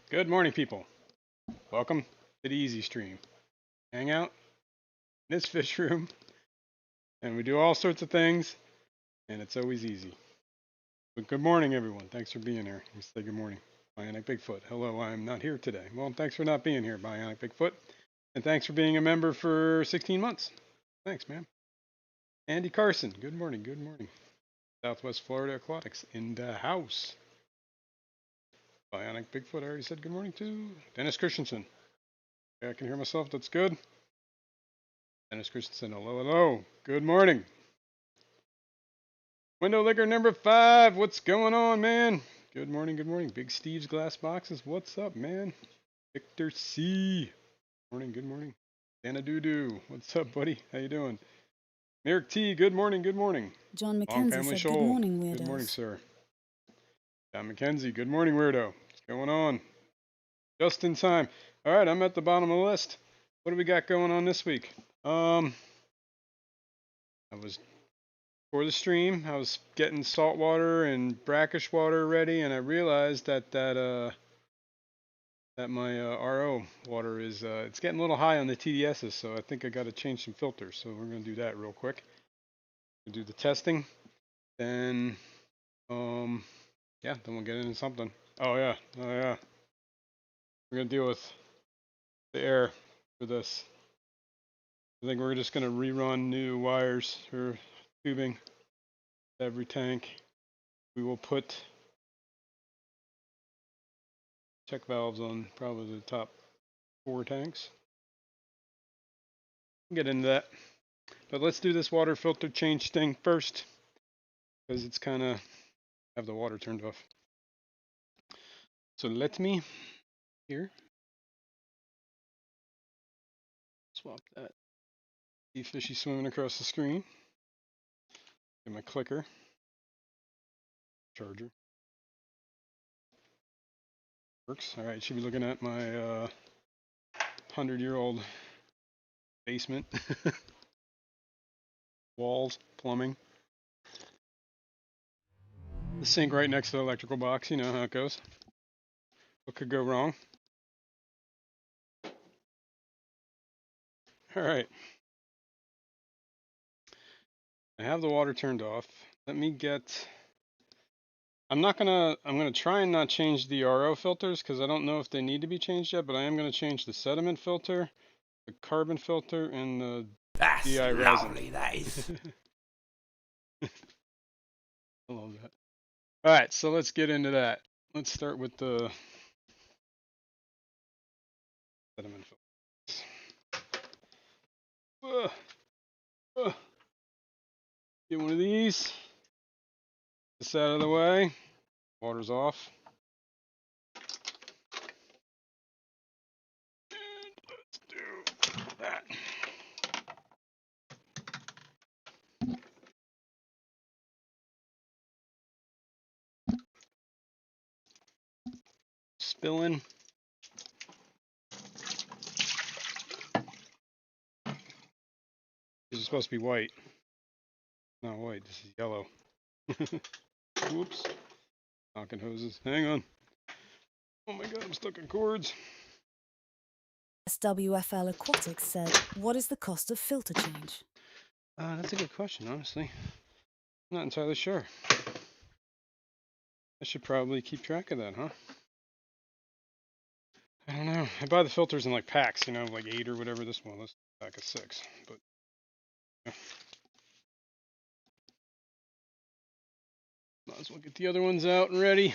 Good morning, people. Welcome to the Easy Stream. Hangout in this fish room, and we do all sorts of things, and it's always easy. But good morning, everyone. Thanks for being here. We say good morning. Bionic Bigfoot. Hello, I'm not here today. Well, thanks for not being here, Bionic Bigfoot. And thanks for being a member for 16 months. Thanks, man. Andy Carson. Good morning. Good morning. Southwest Florida Aquatics in the house. Bionic Bigfoot, I already said good morning to. Dennis Christensen. Yeah, I can hear myself. That's good. Dennis Christensen, hello, hello. Good morning. Window liquor number 5. What's going on, man? Good morning, good morning. Big Steve's Glass Boxes. What's up, man? Victor C. Morning, good morning. Dana Doo-Doo. What's up, buddy? How you doing? Merrick T. Good morning, good morning. John Long McKenzie Family said, Shoal. good morning, weirdos. Good morning, sir. John McKenzie. Good morning, weirdo. What's going on? Just in time. All right, I'm at the bottom of the list. What do we got going on this week? I was for the stream. I was getting salt water and brackish water ready, and I realized that my RO water is it's getting a little high on the TDSs, so I think I got to change some filters. So we're gonna do that real quick. We'll do the testing, then yeah, then we'll get into something. Oh yeah. We're gonna deal with the air for this. I think we're just gonna rerun new wires or tubing every tank. We will put check valves on probably the top 4 tanks. We'll get into that. But let's do this water filter change thing first, because it's kind of have the water turned off. So let me here swap that. See fishy swimming across the screen. Get my clicker charger. Works. All right, should be looking at my 100-year-old basement. Walls, plumbing. The sink right next to the electrical box. You know how it goes. What could go wrong? All right. I have the water turned off. Let me get. I'm gonna try and not change the RO filters because I don't know if they need to be changed yet, but I am gonna change the sediment filter, the carbon filter, and the That's DI lovely, resin. that is. I love that. All right, so let's get into that. Let's start with the sediment filters. Get one of these. This out of the way. Water's off. And let's do that. Spilling. This is supposed to be white. Not white, this is yellow. Whoops. Knocking hoses. Hang on. Oh my god, I'm stuck in cords. SWFL Aquatics said, what is the cost of filter change? That's a good question, honestly. I'm not entirely sure. I should probably keep track of that, huh? I don't know. I buy the filters in like packs, you know, like 8 or whatever. This one, this pack of 6. But yeah. Might as well get the other ones out and ready.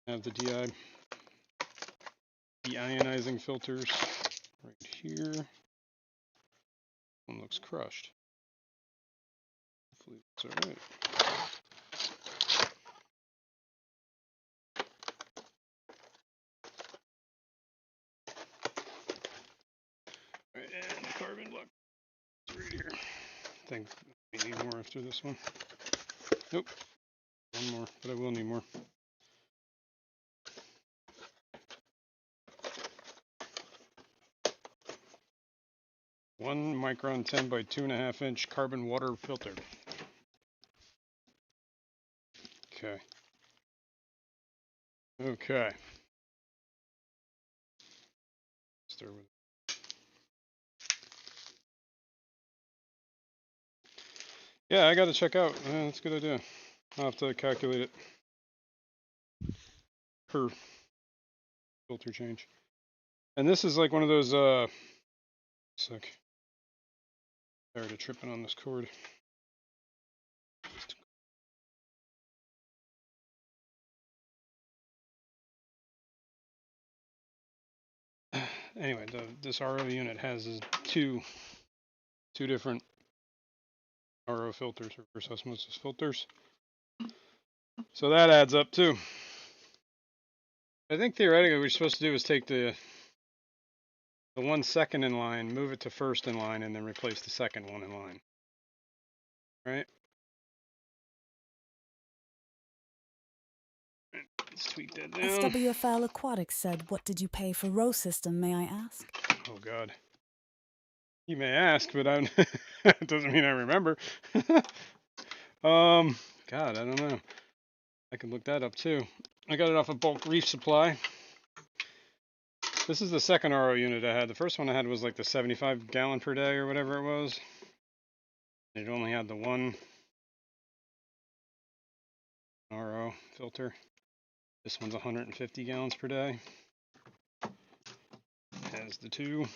Have the deionizing filters right here. One looks crushed. Hopefully it's alright. Right, and the carbon block is right here. I think we need more after this one. Nope. One more, but I will need more. One micron 10 by 2.5 inch carbon water filter. Okay. Okay. Start with. Yeah, I got to check out. That's a good idea. I'll have to calculate it per filter change. And this is like one of those. Sec. Tired of tripping on this cord. Anyway, this RO unit has two different RO filters, reverse osmosis filters. So that adds up too. I think theoretically what we're supposed to do is take the 1 second in line, move it to first in line, and then replace the second one in line. Right? Let's tweak that down. SWFL Aquatics said, what did you pay for row system, may I ask? Oh, God. You may ask, but it doesn't mean I remember. God, I don't know. I can look that up too. I got it off of Bulk Reef Supply. This is the second RO unit I had. The first one I had was like the 75 gallon per day or whatever it was. It only had the one RO filter. This one's 150 gallons per day. Has the two.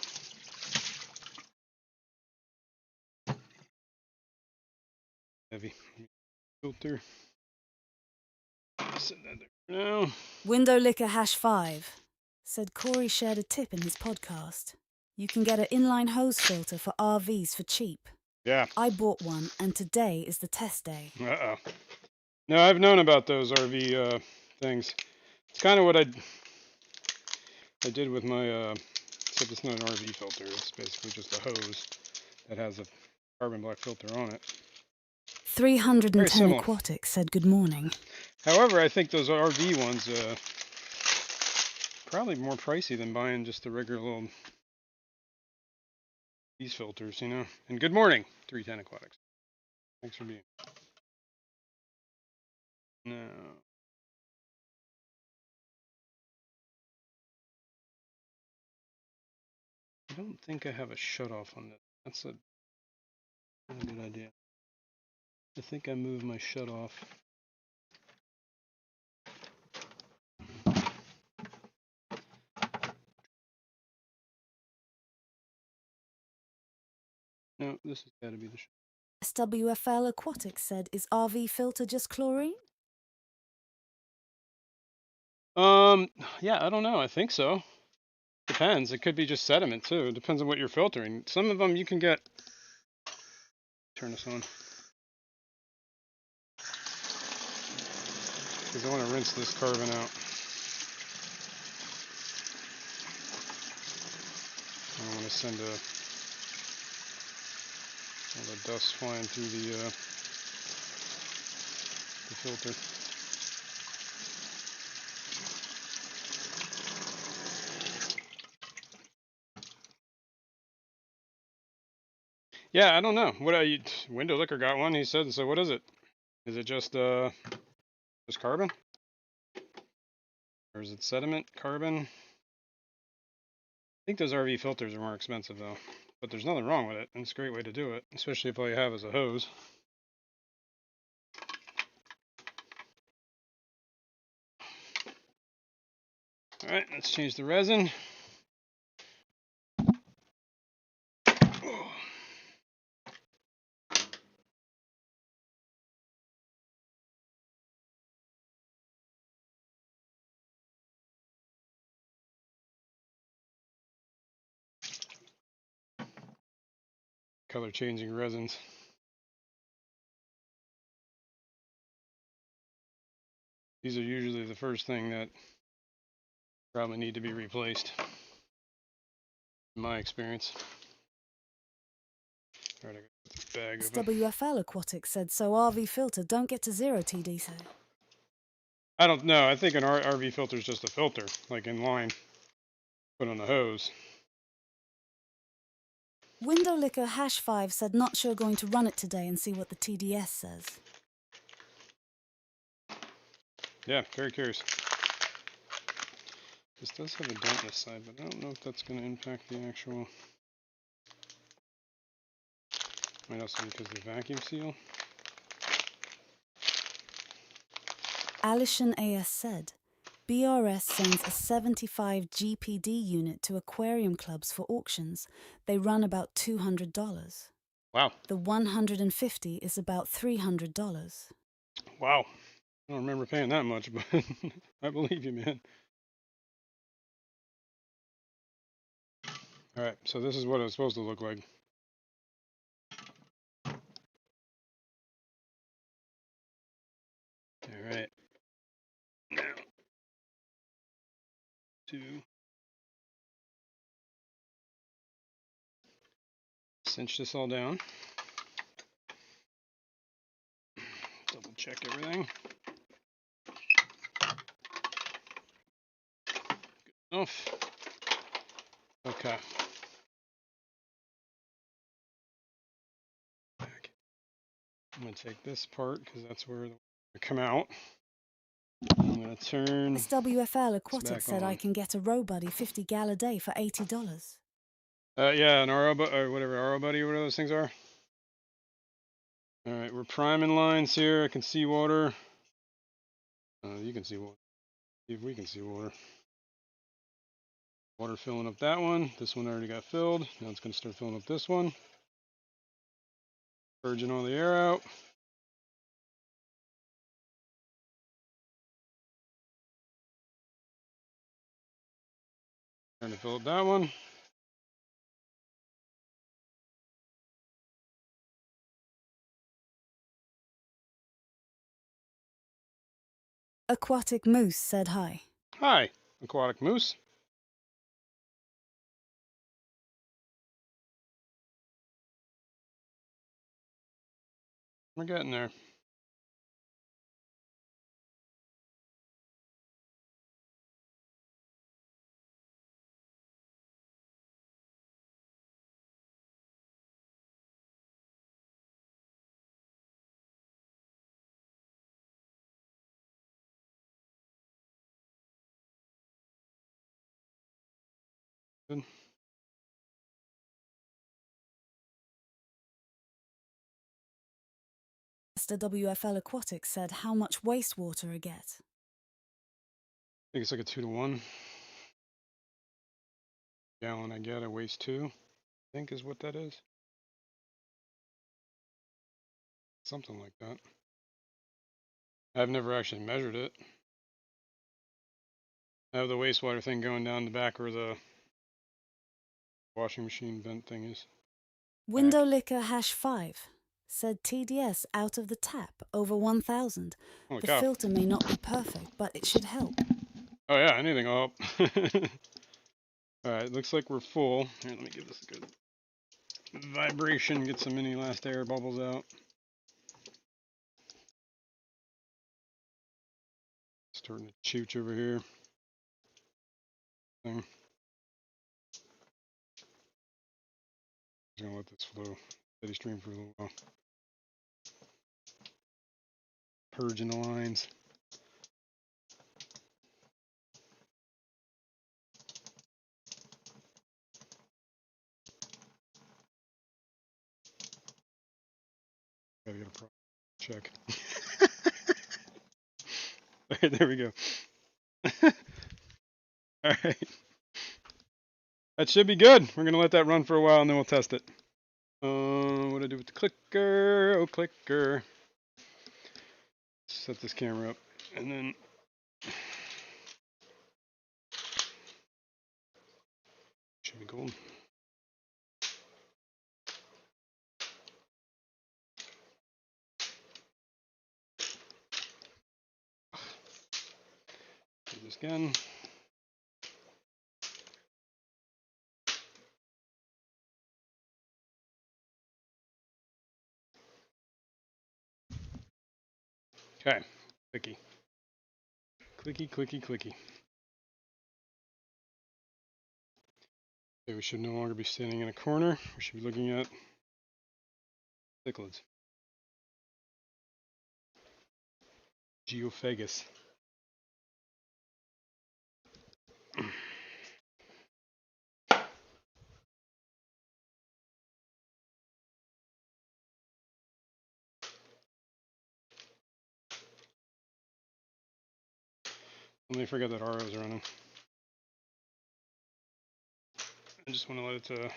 Heavy filter. Set that there now. Window Licker #5 said Corey shared a tip in his podcast. You can get an inline hose filter for RVs for cheap. Yeah. I bought one, and today is the test day. Uh-oh. No, I've known about those RV things. It's kind of what I did with my, except it's not an RV filter. It's basically just a hose that has a carbon black filter on it. 310 Aquatics said good morning. However, I think those RV ones probably more pricey than buying just the regular little these filters, you know. And good morning, 310 Aquatics. Thanks for being. No. I don't think I have a shutoff on this. That's a good idea. I think I moved my shutoff. No, this has got to be the SWFL Aquatics said, is RV filter just chlorine? Yeah, I don't know. I think so. Depends. It could be just sediment too. It depends on what you're filtering. Some of them you can get. Turn this on. Because I want to rinse this carbon out. I don't want to send all the dust flying through the filter. Yeah, I don't know. Window Licker got one. He said. So what is it? Is it just carbon, or is it sediment carbon? I think those RV filters are more expensive though, but there's nothing wrong with it, and it's a great way to do it, especially if all you have is a hose. All right, let's change the resin. color changing resins. These are usually the first thing that probably need to be replaced, in my experience. All right, I got this bag open. WFL Aquatics said, so RV filter don't get to 0 TD, so. I don't know. I think an RV filter is just a filter, like in line, put on the hose. Window Licker #5 said not sure going to run it today and see what the TDS says. Yeah, very curious. This does have a dent this side, but I don't know if that's going to impact the actual. Might also be because of the vacuum seal. Alishan AS said, BRS sends a 75 GPD unit to aquarium clubs for auctions. They run about $200. Wow. The 150 is about $300. Wow. I don't remember paying that much, but I believe you, man. All right, so this is what it's supposed to look like. All right. Now, to cinch this all down. Double check everything. Good enough. Okay. Back. I'm going to take this part because that's where they come out. I'm going to turn. SWFL Aquatics back said on. I can get a Row Buddy 50 gal a day for $80. Yeah, an RO or whatever, RO Buddy or whatever those things are. All right, we're priming lines here. I can see water. You can see water. See if we can see water. Water filling up that one. This one already got filled. Now it's going to start filling up this one. Purging all the air out. Trying to fill up that one. Aquatic Moose said hi. Hi, aquatic moose. We're getting there. Good. WFL Aquatics said how much wastewater I get. I think it's like a 2-to-1. Gallon I get, I waste 2. I think is what that is. Something like that. I've never actually measured it. I have the wastewater thing going down the back where the washing machine vent thing is. Window Licker #5 said TDS out of the tap over 1,000. Holy The cow. filter may not be perfect, but it should help. Oh yeah, anything will help. Alright, looks like we're full. Here, let me give this a good vibration, get some mini last air bubbles out. Starting to chooch over here. Thing. Just gonna let this flow steady stream for a little while. Purging the lines. Gotta get a proper check. Alright, there we go. Alright. That should be good. We're gonna let that run for a while and then we'll test it. What do I do with the clicker? Oh, clicker. Set this camera up and then should be gold. this again. Okay, clicky. Clicky, clicky, clicky. Okay, we should no longer be standing in a corner. We should be looking at cichlids. Geophagus. Let me forget that RO is running. I just want to let it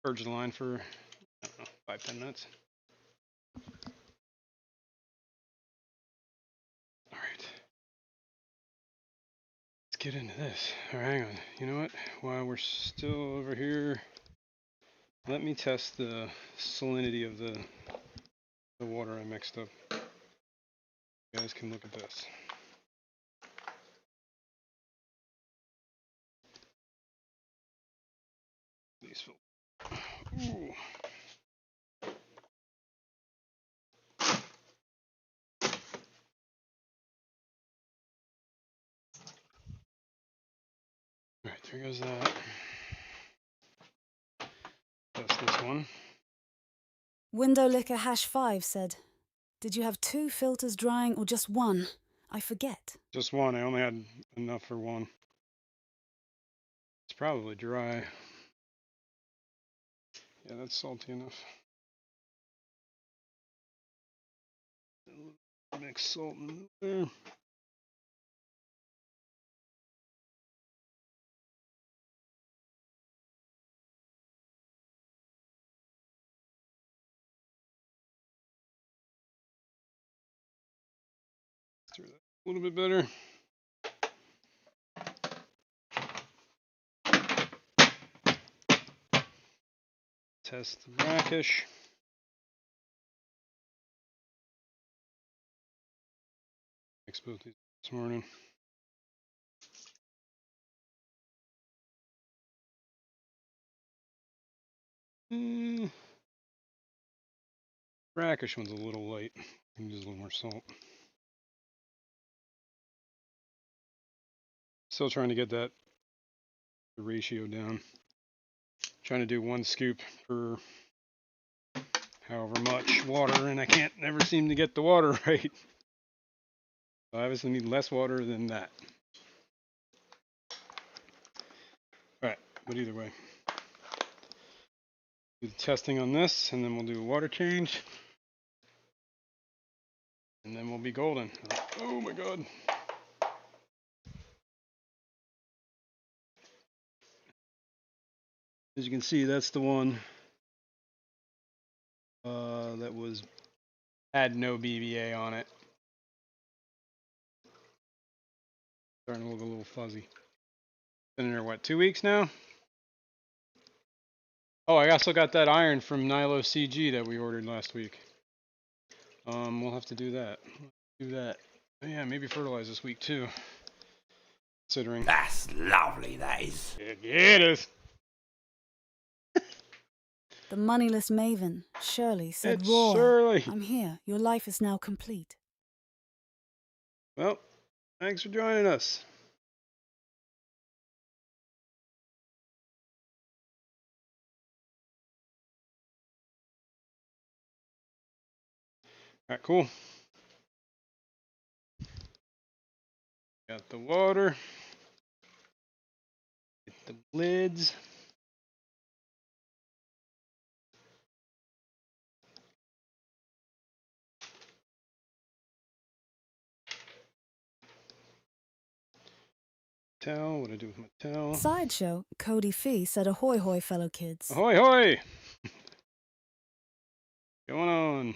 purge the line for, I don't know, 5-10 minutes. All right. Let's get into this. All right, hang on. You know what? While we're still over here, let me test the salinity of the water I mixed up. You guys can look at this. These Ooh. All right, there goes that. That's this one. Window Licker #5 said, "Did you have 2 filters drying or just one? I forget." Just one. I only had enough for one. It's probably dry. Yeah, that's salty enough. Mix salt in there. Stir that a little bit better. Test the brackish. Mix both these this morning. Brackish one's a little light. Use a little more salt. Still trying to get the ratio down. Trying to do 1 scoop per however much water, and I can't never seem to get the water right. So I obviously need less water than that. Alright, but either way. Do the testing on this, and then we'll do a water change. And then we'll be golden. Oh my god. As you can see, that's the one that had no BBA on it. Starting to look a little fuzzy. Been in there, what, 2 weeks now? Oh, I also got that iron from Nilo CG that we ordered last week. We'll have to do that. Yeah, maybe fertilize this week too. Considering. That's lovely, that is. Yeah, it is. The moneyless maven, Shirley, said, It's "Roar, Shirley. I'm here. Your life is now complete." Well, thanks for joining us. Alright, cool. Got the water. Get the lids. Towel, what do I do with my towel? Sideshow, Cody Fee said, "Ahoy hoy, fellow kids." Ahoy hoy! Going on.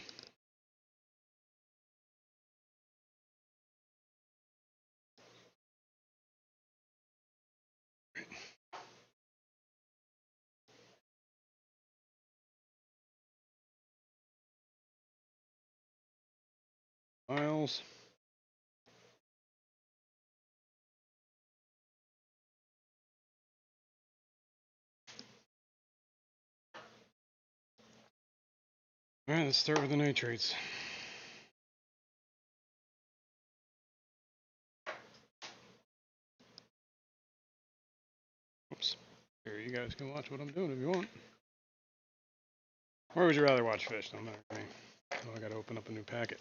Miles. Alright, let's start with the nitrates. Oops. Here, you guys can watch what I'm doing if you want. Or would you rather watch fish? No matter to me. Oh, I gotta open up a new packet.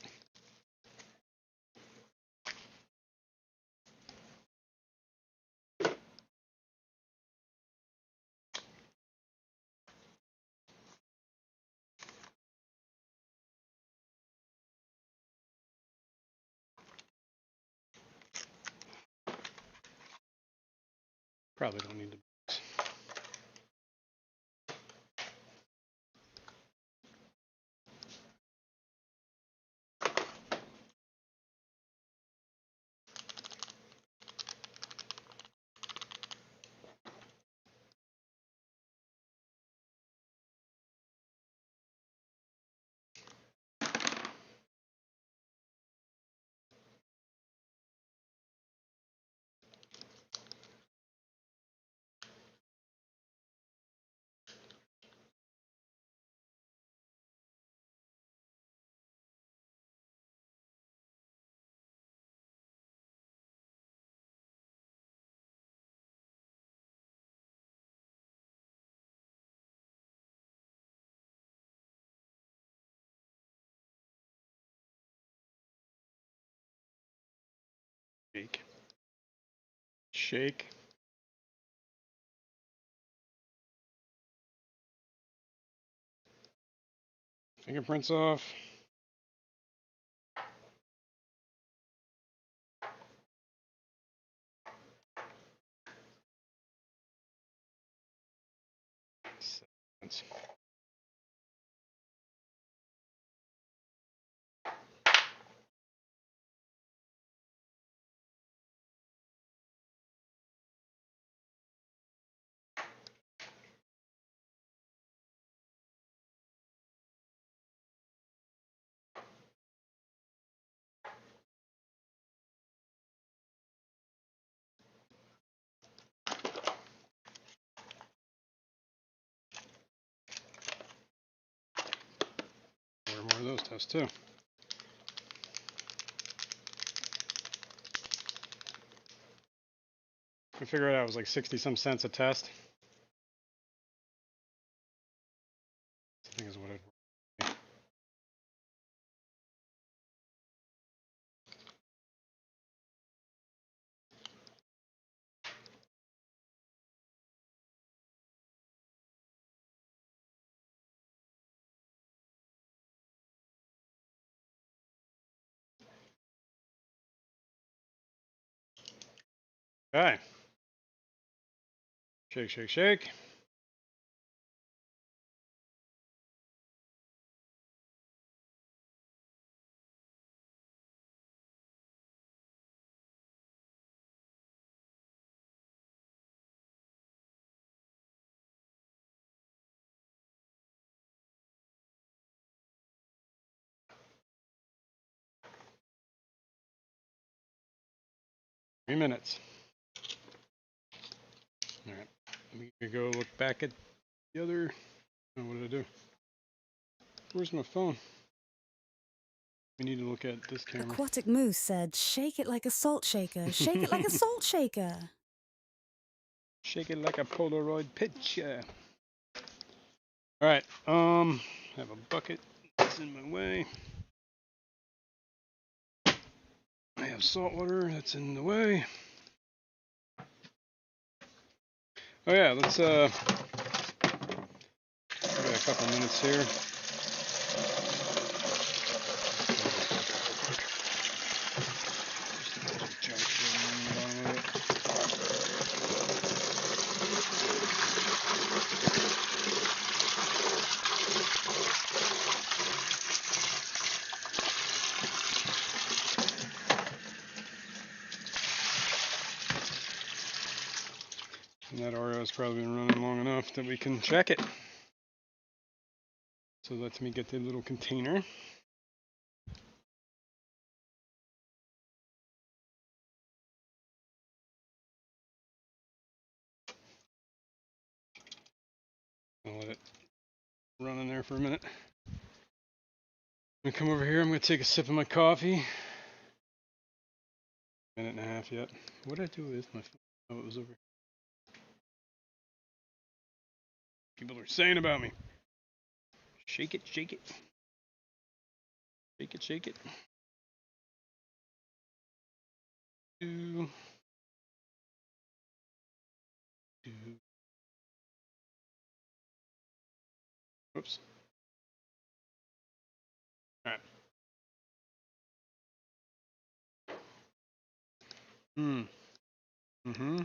Probably don't need to. Shake. Shake. Fingerprints off. Seconds. More of those tests too. I figured out it was like 60 some cents a test. I think is what it. Okay. Shake, shake, shake. Three minutes. All right. Let me go look back at the other. Oh, what did I do? Where's my phone? We need to look at this camera. Aquatic Moose said, "Shake it like a salt shaker. Shake it like a salt shaker." Shake it like a Polaroid picture. All right. I have a bucket that's in my way. I have salt water that's in the way. Oh yeah, let's give it a couple minutes here. And that Oreo has probably been running long enough that we can check it. So let me get the little container. I'll let it run in there for a minute. I'm gonna come over here. I'm gonna take a sip of my coffee. Minute and a half yet. What did I do with my phone? Oh, it was over. People are saying about me. Shake it, shake it. Shake it, shake it. Do. Do. Whoops. All right. Mm-hmm.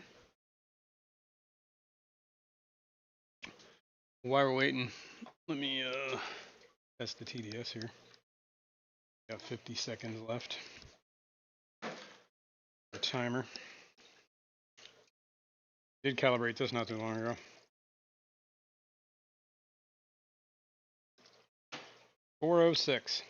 While we're waiting, let me test the TDS here. Got 50 seconds left. The timer. Did calibrate this not too long ago. 406.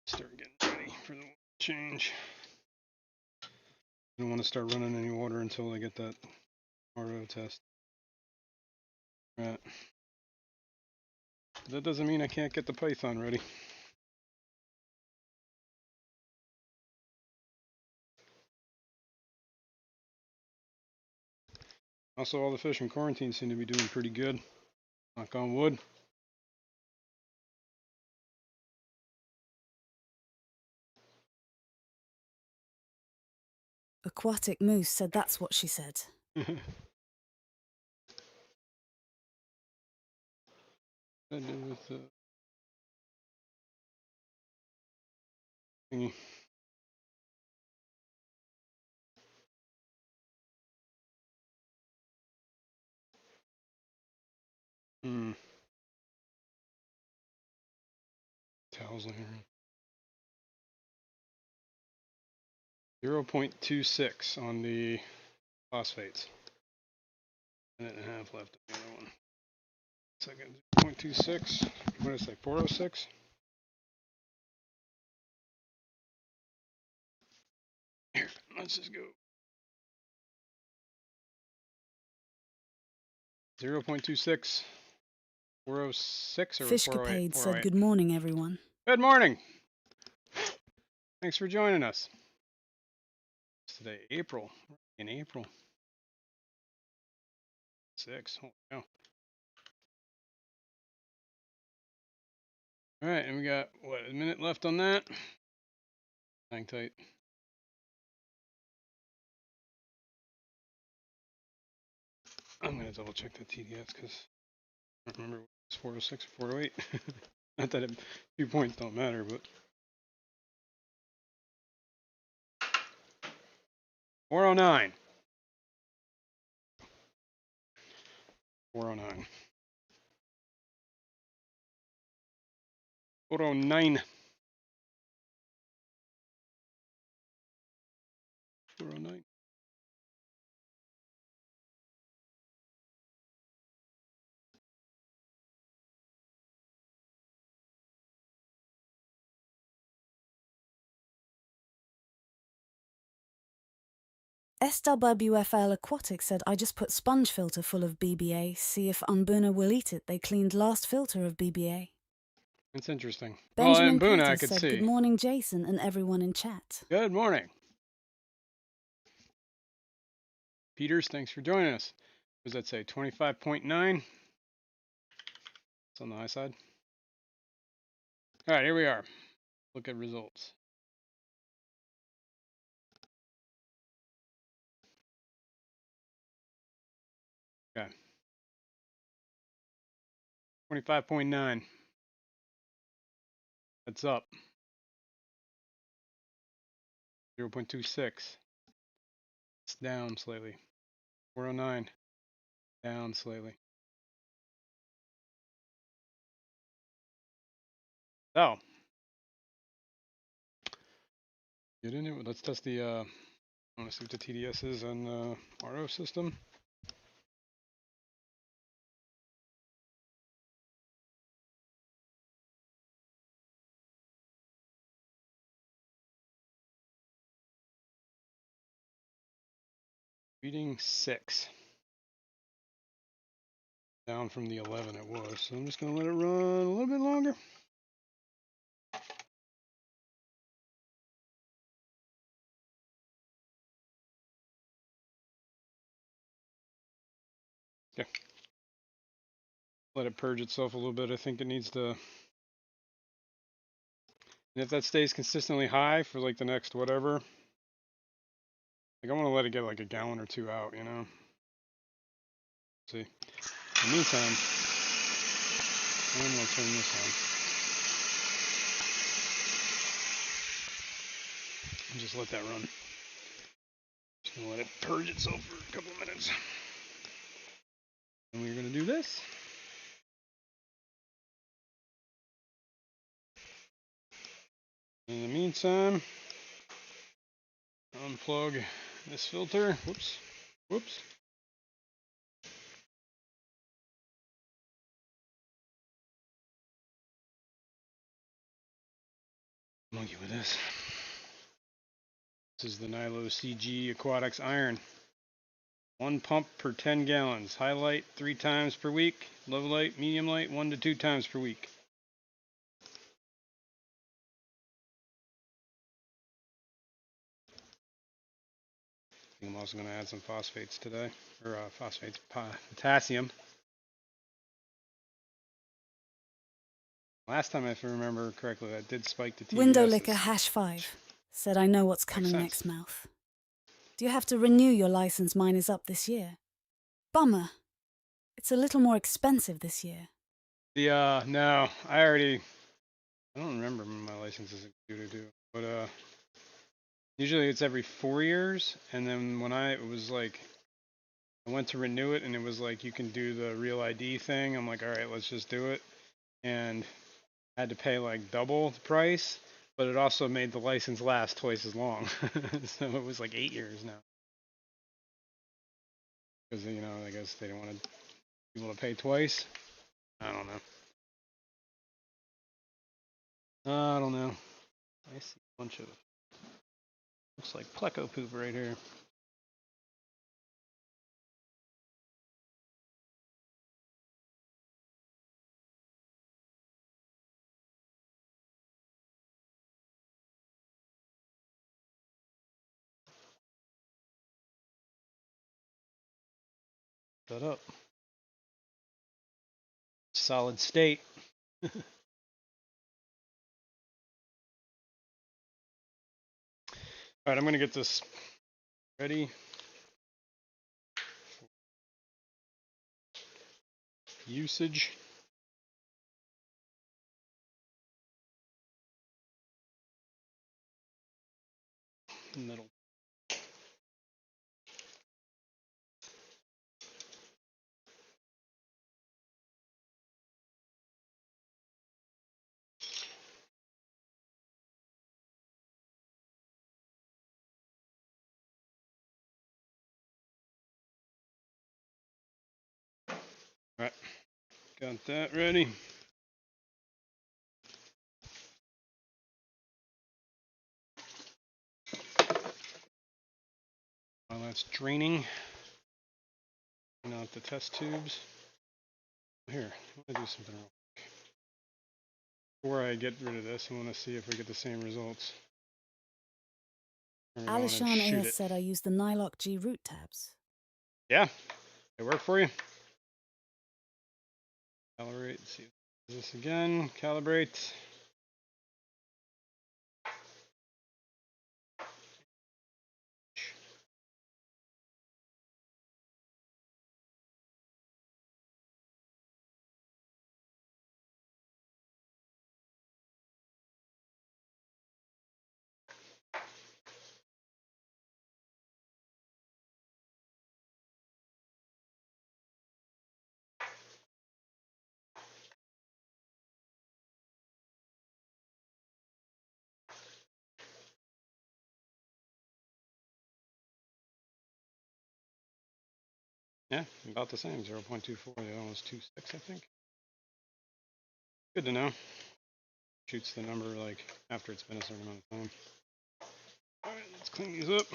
Start getting ready for the change. I don't want to start running any water until I get that RO test. Right. That doesn't mean I can't get the Python ready. Also, all the fish in quarantine seem to be doing pretty good. Knock on wood. Aquatic Moose said that's what she said. I do with the thingy. Towels in here. 0.26 on the phosphates. Minute and a half left on the other one. Second, 0.26. What did I say? 406? Here, let's just go. 0.26. 406 or 408? Fishcapade said good morning, everyone. Good morning. Thanks for joining us. It's today, April. In April. 6. Holy cow. All right, and we got, what, a minute left on that? Hang tight. I'm going to double check the TDS because I don't remember if it's 406 or 408. Not that 2 points don't matter, but. 409. 409. 409. 409. SWFL Aquatic said I just put sponge filter full of BBA, see if Umbuna will eat it. They cleaned last filter of BBA. That's interesting. Benjamin well, in Boona, I Peters could said see. good morning, Jason, and everyone in chat. Good morning. Peters, thanks for joining us. What does that say? 25.9? It's on the high side. All right, here we are. Look at results. Okay. 25.9. That's up. 0.26. It's down slightly. 409. Down slightly. So. Get in it. Let's test the, I want to see what the TDS is on the RO system. Reading 6. Down from the 11 it was. So I'm just going to let it run a little bit longer. Okay. Let it purge itself a little bit. I think it needs to. And if that stays consistently high for like the next whatever, like I want to let it get like a gallon or two out, you know. See. In the meantime, I'm going to turn this on. And just let that run. Just going to let it purge itself for a couple of minutes. And we're going to do this. In the meantime, unplug this filter. Whoops. Monkey with this. This is the Nilo CG Aquatics Iron. 1 pump per 10 gallons. High light 3 times per week. Low light, medium light 1 to 2 times per week. I'm also going to add some phosphates today, or potassium. Last time, if I remember correctly, that did spike the TDS. Window Licker #5 said, I know what's coming next, mouth. Do you have to renew your license? Mine is up this year. Bummer. It's a little more expensive this year. No, I don't remember when my license is due to do, but usually it's every 4 years, and then when I went to renew it, and it was like, you can do the real ID thing. I'm like, all right, let's just do it. And I had to pay like double the price, but it also made the license last twice as long. So it was like 8 years now. Because, you know, I guess they don't want people to pay twice. I don't know. I see a bunch of, looks like pleco poop right here. Shut up. Solid state. All right, I'm going to get this ready. Usage. Middle. All right, got that ready. While that's draining, out the test tubes. Here, I want to do something real quick. Before I get rid of this, I want to see if we get the same results. Alishan AS said I used the Nylock G root tabs. Yeah, they work for you. Calibrate, see this again, calibrate. Yeah, about the same, 0.24, the other one's 2.6, I think. Good to know. Shoots the number like after it's been a certain amount of time. All right, let's clean these up.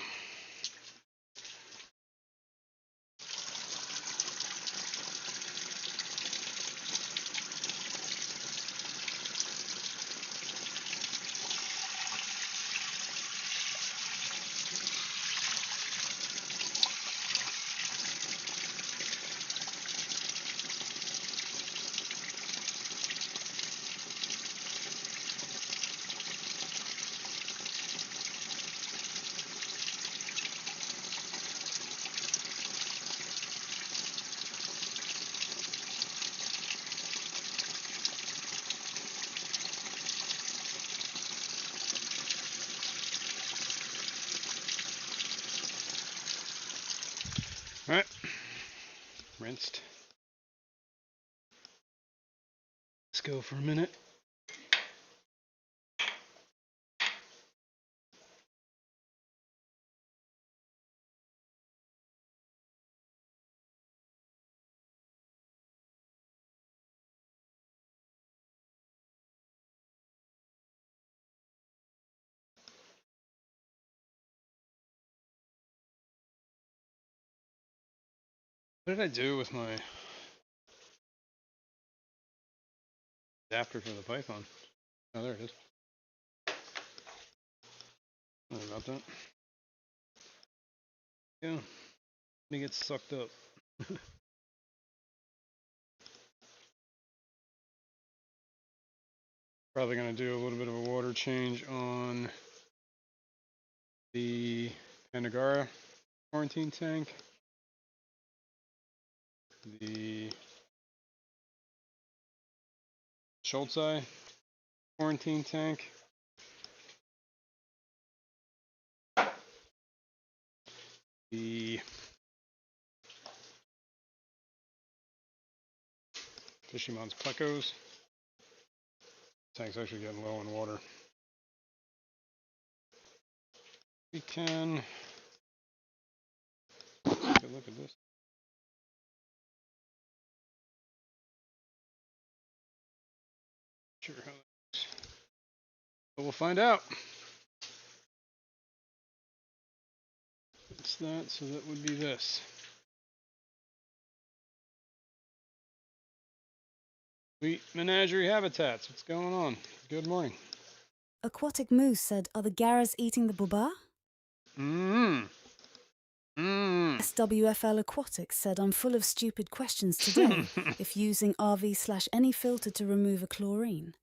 Alright. Rinsed. Let's go for a minute. What did I do with my adapter for the Python? Oh, there it is. Sorry about that. Yeah, let me get sucked up. Probably going to do a little bit of a water change on the Pandagara quarantine tank, the Schultzi quarantine tank, the Fishymon's Plecos. Tank's actually getting low in water. We can take a look at this. Sure how that works. But we'll find out. It's that, so that would be this. Sweet menagerie habitats. What's going on? Good morning. Aquatic Moose said, are the Garras eating the booba? SWFL Aquatics said, I'm full of stupid questions today. If using RV/any filter to remove a chlorine,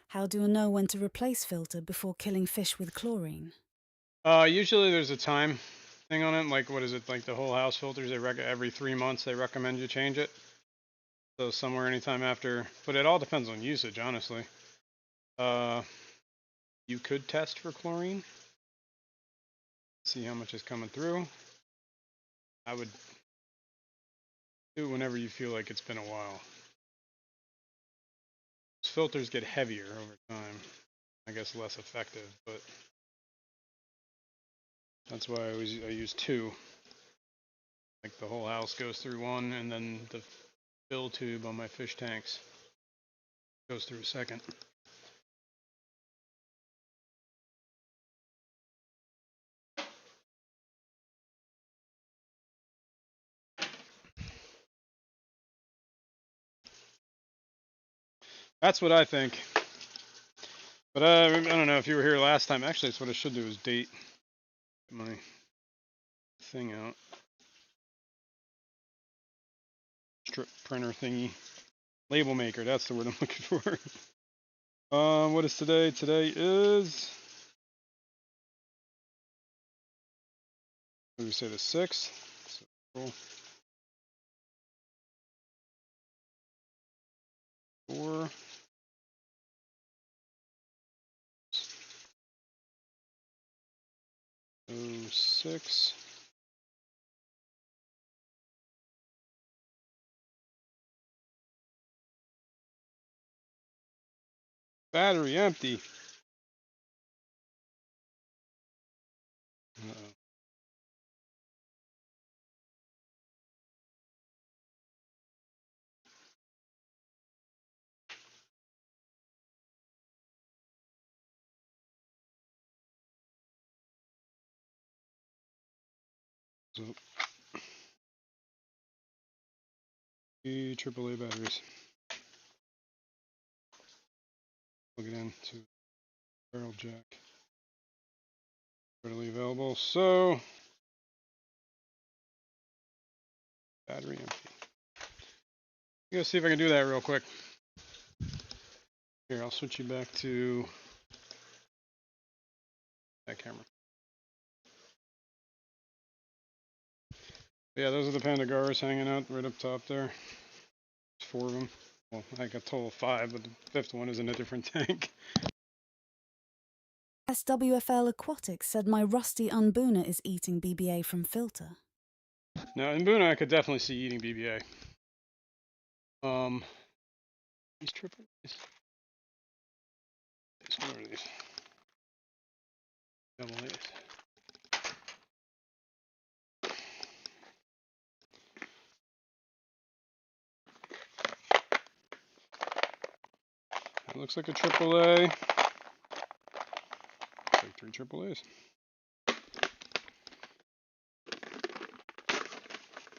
how do I know when to replace filter before killing fish with chlorine? Usually there's a time thing on it. Like, what is it? Like the whole house filters, every 3 months they recommend you change it. So somewhere anytime after, but it all depends on usage, honestly. You could test for chlorine, see how much is coming through. I would do it whenever you feel like it's been a while. Those filters get heavier over time. I guess less effective, but that's why I use 2. Like the whole house goes through 1, and then the fill tube on my fish tanks goes through a 2nd. That's what I think. But I don't know if you were here last time. Actually, that's what I should do is date my thing out. Strip printer thingy. Label maker, that's the word I'm looking for. What is today? Today is, what did we say, the 6th? So cool. 4. 06. Battery empty. Uh-oh. So, the AAA batteries. Plug it into barrel jack. Readily available. So, battery empty. I'm gonna see if I can do that real quick. Here, I'll switch you back to that camera. Yeah, those are the Pandagaras hanging out right up top there. There's 4 of them. Well, I got a total of 5, but the 5th one is in a different tank. SWFL Aquatics said my rusty unbooner is eating BBA from filter. Now in Boona, I could definitely see eating BBA. These triple A's. What are these? Double A's. That looks like a triple A. Looks like 3 triple A's.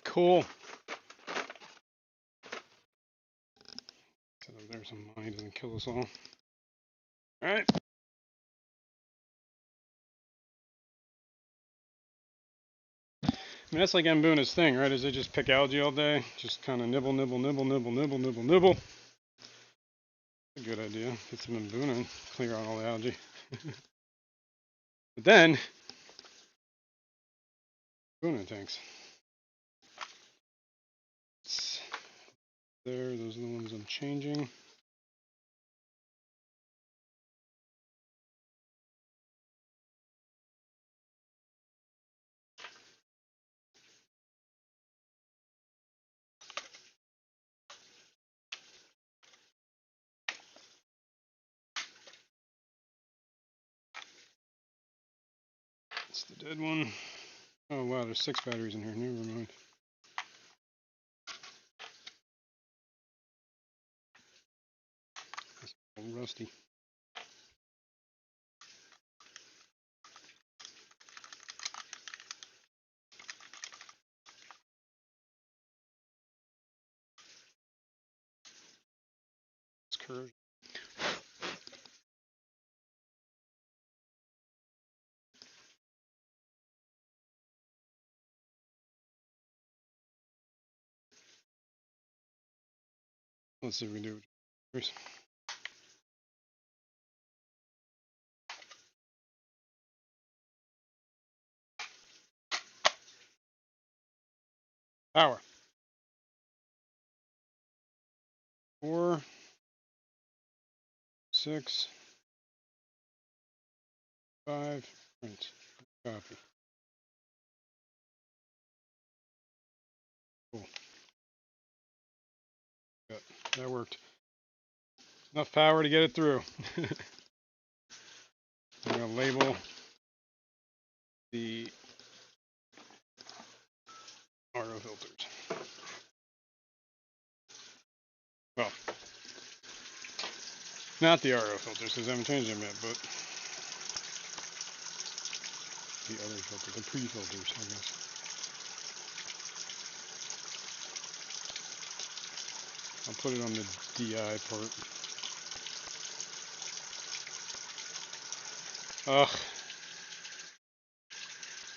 Cool. So there's some money doesn't kill us all. All right. I mean, that's like Mboona's thing, right? Is they just pick algae all day? Just kind of nibble, nibble, nibble, nibble, nibble, nibble, nibble. A good idea. Get some Mboona and clear out all the algae. But then, Mboona tanks. There, those are the ones I'm changing. It's the dead one. Oh wow, there's 6 batteries in here. Never mind. That's all rusty. It's curved. Let's see if we can do it. Power. 4, 6, 5. Right. Copy. Cool. Good. That worked. Enough power to get it through. I'm going to label the RO filters. Well, not the RO filters because I haven't changed them yet, but the other filters, the pre-filters, I guess. I'll put it on the DI part. Ugh.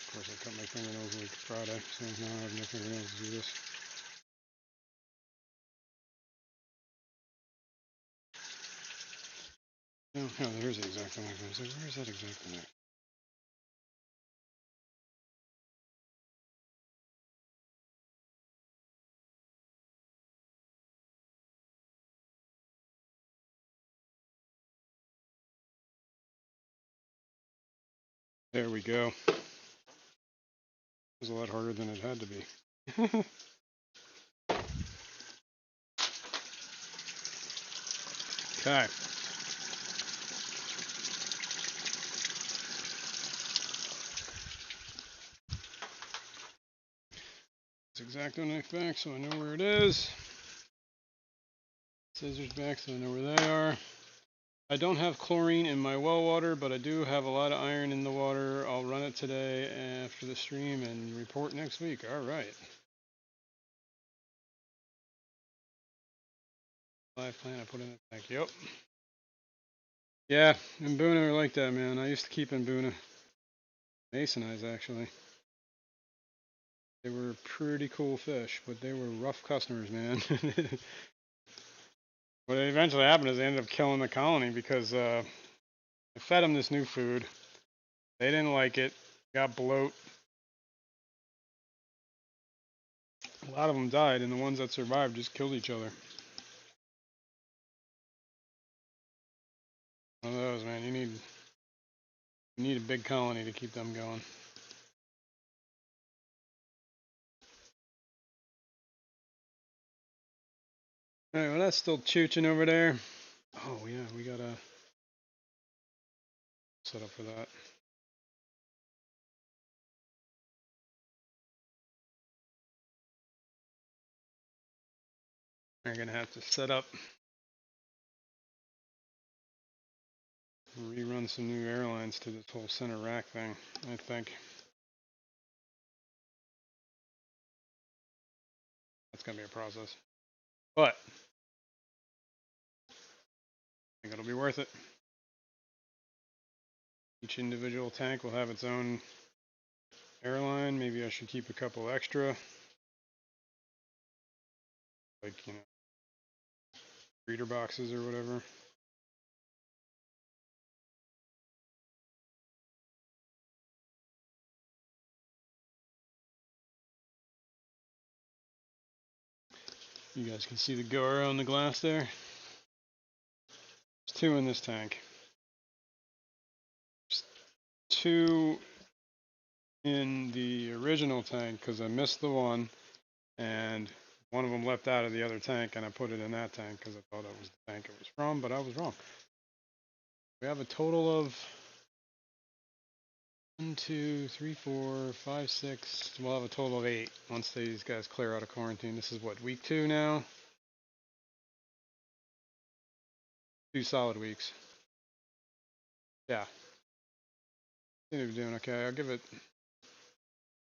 Of course, I cut my fingernails like Friday, so now I have no fingernails to do this. No, there's the exact one. I was like, where is that exact one? There we go. It was a lot harder than it had to be. Okay. It's X-Acto knife back so I know where it is. Scissors back so I know where they are. I don't have chlorine in my well water, but I do have a lot of iron in the water. I'll run it today after the stream and report next week. All right. Live plant, I put in the back. Yep. Yeah, Mbuna are like that, man. I used to keep Mbuna. Mason eyes, actually. They were pretty cool fish, but they were rough customers, man. What eventually happened is they ended up killing the colony because I fed them this new food. They didn't like it. Got bloat. A lot of them died, and the ones that survived just killed each other. One of those, man. You need a big colony to keep them going. Alright, well that's still chooching over there. Oh yeah, we gotta set up for that. We're gonna have to set up and rerun some new airlines to this whole center rack thing, I think. That's gonna be a process. But I think it'll be worth it. Each individual tank will have its own airline. Maybe I should keep a couple extra. Like, you know, breeder boxes or whatever. You guys can see the goer on the glass there. There's two in this tank. There's two in the original tank because I missed the one, and one of them leapt out of the other tank, and I put it in that tank because I thought that was the tank it was from, but I was wrong. We have a total of 1, 2, 3, 4, 5, 6. We'll have a total of 8 once these guys clear out of quarantine. This is what, week 2 now? 2 solid weeks. Yeah. I think we're doing okay. I'll give it.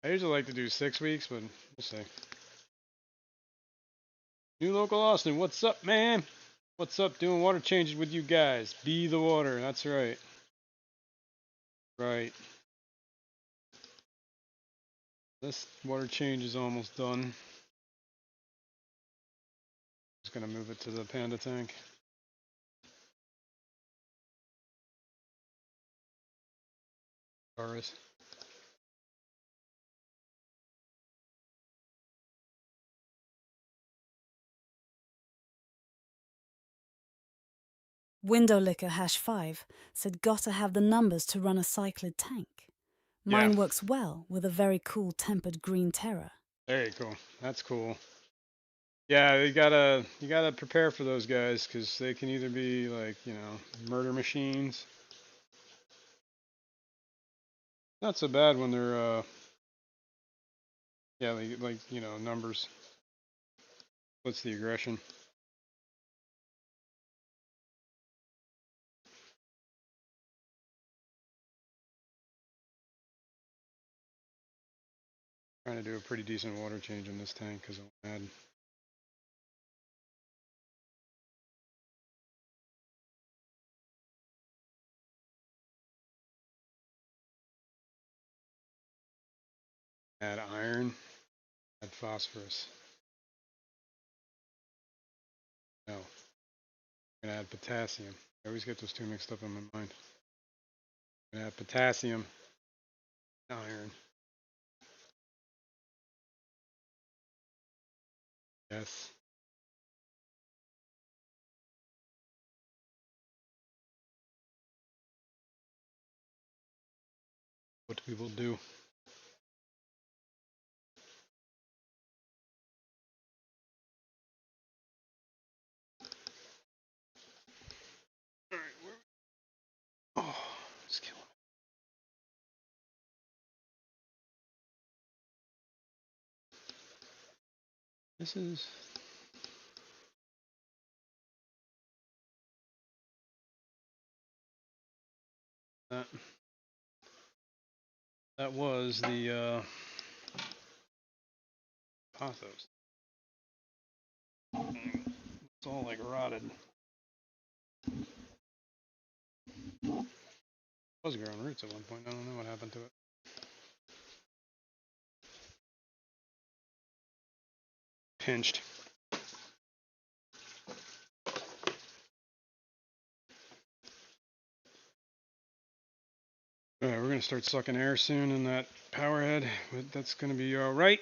I usually like to do 6 weeks, but we'll see. New local Austin, what's up, man? What's up? Doing water changes with you guys. Be the water. That's right. Right. This water change is almost done. Just gonna move it to the panda tank. Taurus. Window Licker #5 said gotta have the numbers to run a cyclid tank. Mine Yeah. works well with a very cool tempered green terror. Very cool. That's cool. Yeah, you gotta prepare for those guys because they can either be like, you know, murder machines. Not so bad when they're yeah, like you know, numbers. What's the aggression? Trying to do a pretty decent water change in this tank because I'm add iron, add phosphorus. No, I'm gonna add potassium. I always get those two mixed up in my mind. I'm gonna add potassium, iron. Yes. What we will do. All right. Oh, it's killing me. This is. That. That was the pothos. It's all like rotted. It was growing roots at one point. I don't know what happened to it. Pinched. All right, we're gonna start sucking air soon in that power head, but that's gonna be all right.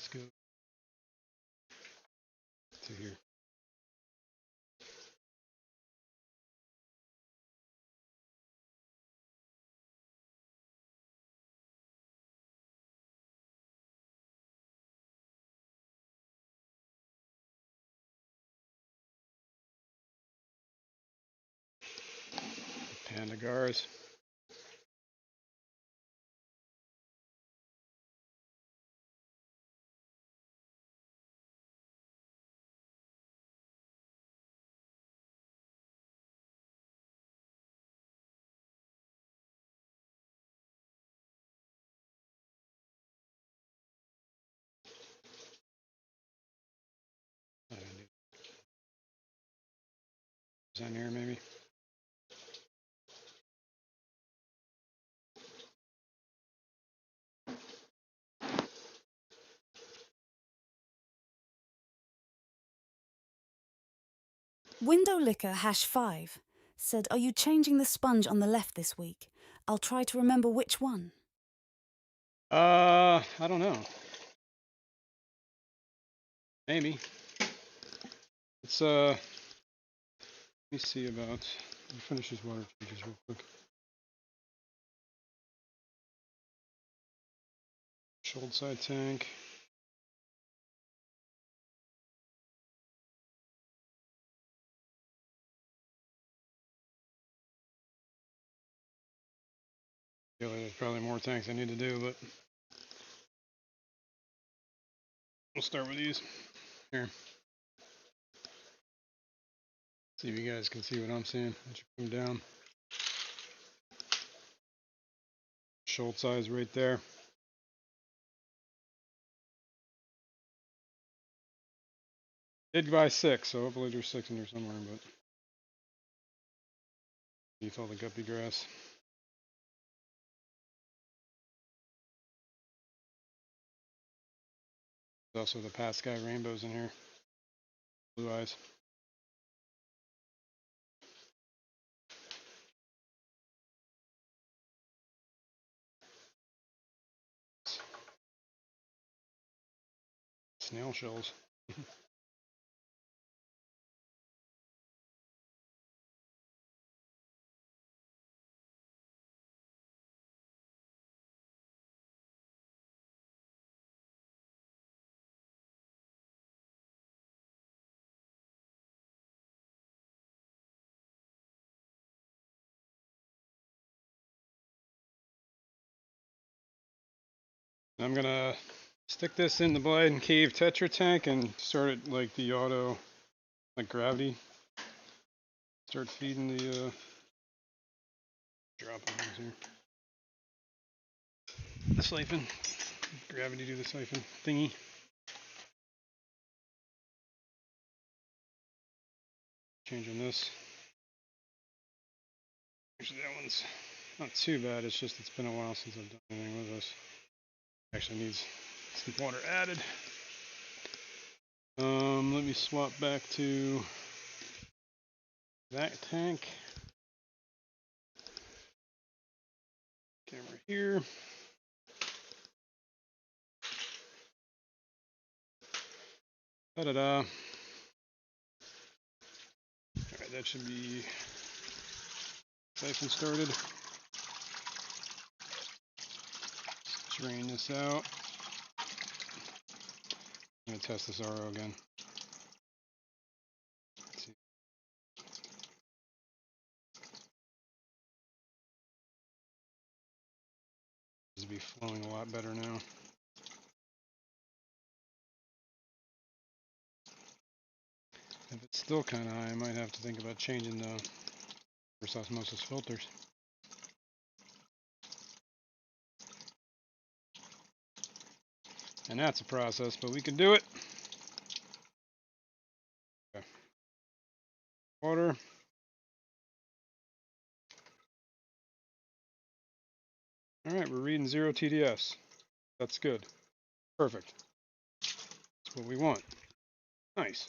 Let's go to here. Panda Gars. Is that here maybe? Window Liquor #5 said, "Are you changing the sponge on the left this week? I'll try to remember which one." I don't know. Maybe. It's let me see about. Let me finish these water changes real quick. Shoulder side tank. Feel like there's probably more tanks I need to do, but we'll start with these. Here. See if you guys can see what I'm seeing. Let you come down. Shoulder size right there. Did buy 6, so hopefully there's 6 in there somewhere, but beneath all the guppy grass. There's also the past sky rainbows in here. Blue eyes. Snail shells. I'm gonna stick this in the Blade and Cave Tetra tank and start it like the auto, like gravity. Start feeding the dropping things here. The siphon. Gravity do the siphon thingy. Changing this. Actually, that one's not too bad. It's just it's been a while since I've done anything with this. Actually needs some water added. Let me swap back to that tank. Camera here. Da-da-da. Alright, that should be siphon started. Drain this out. I'm going to test this RO again. Let's see. This will be flowing a lot better now. If it's still kind of high, I might have to think about changing the reverse osmosis filters. And that's a process, but we can do it. Okay. Water. Alright, we're reading 0 TDS. That's good. Perfect. That's what we want. Nice.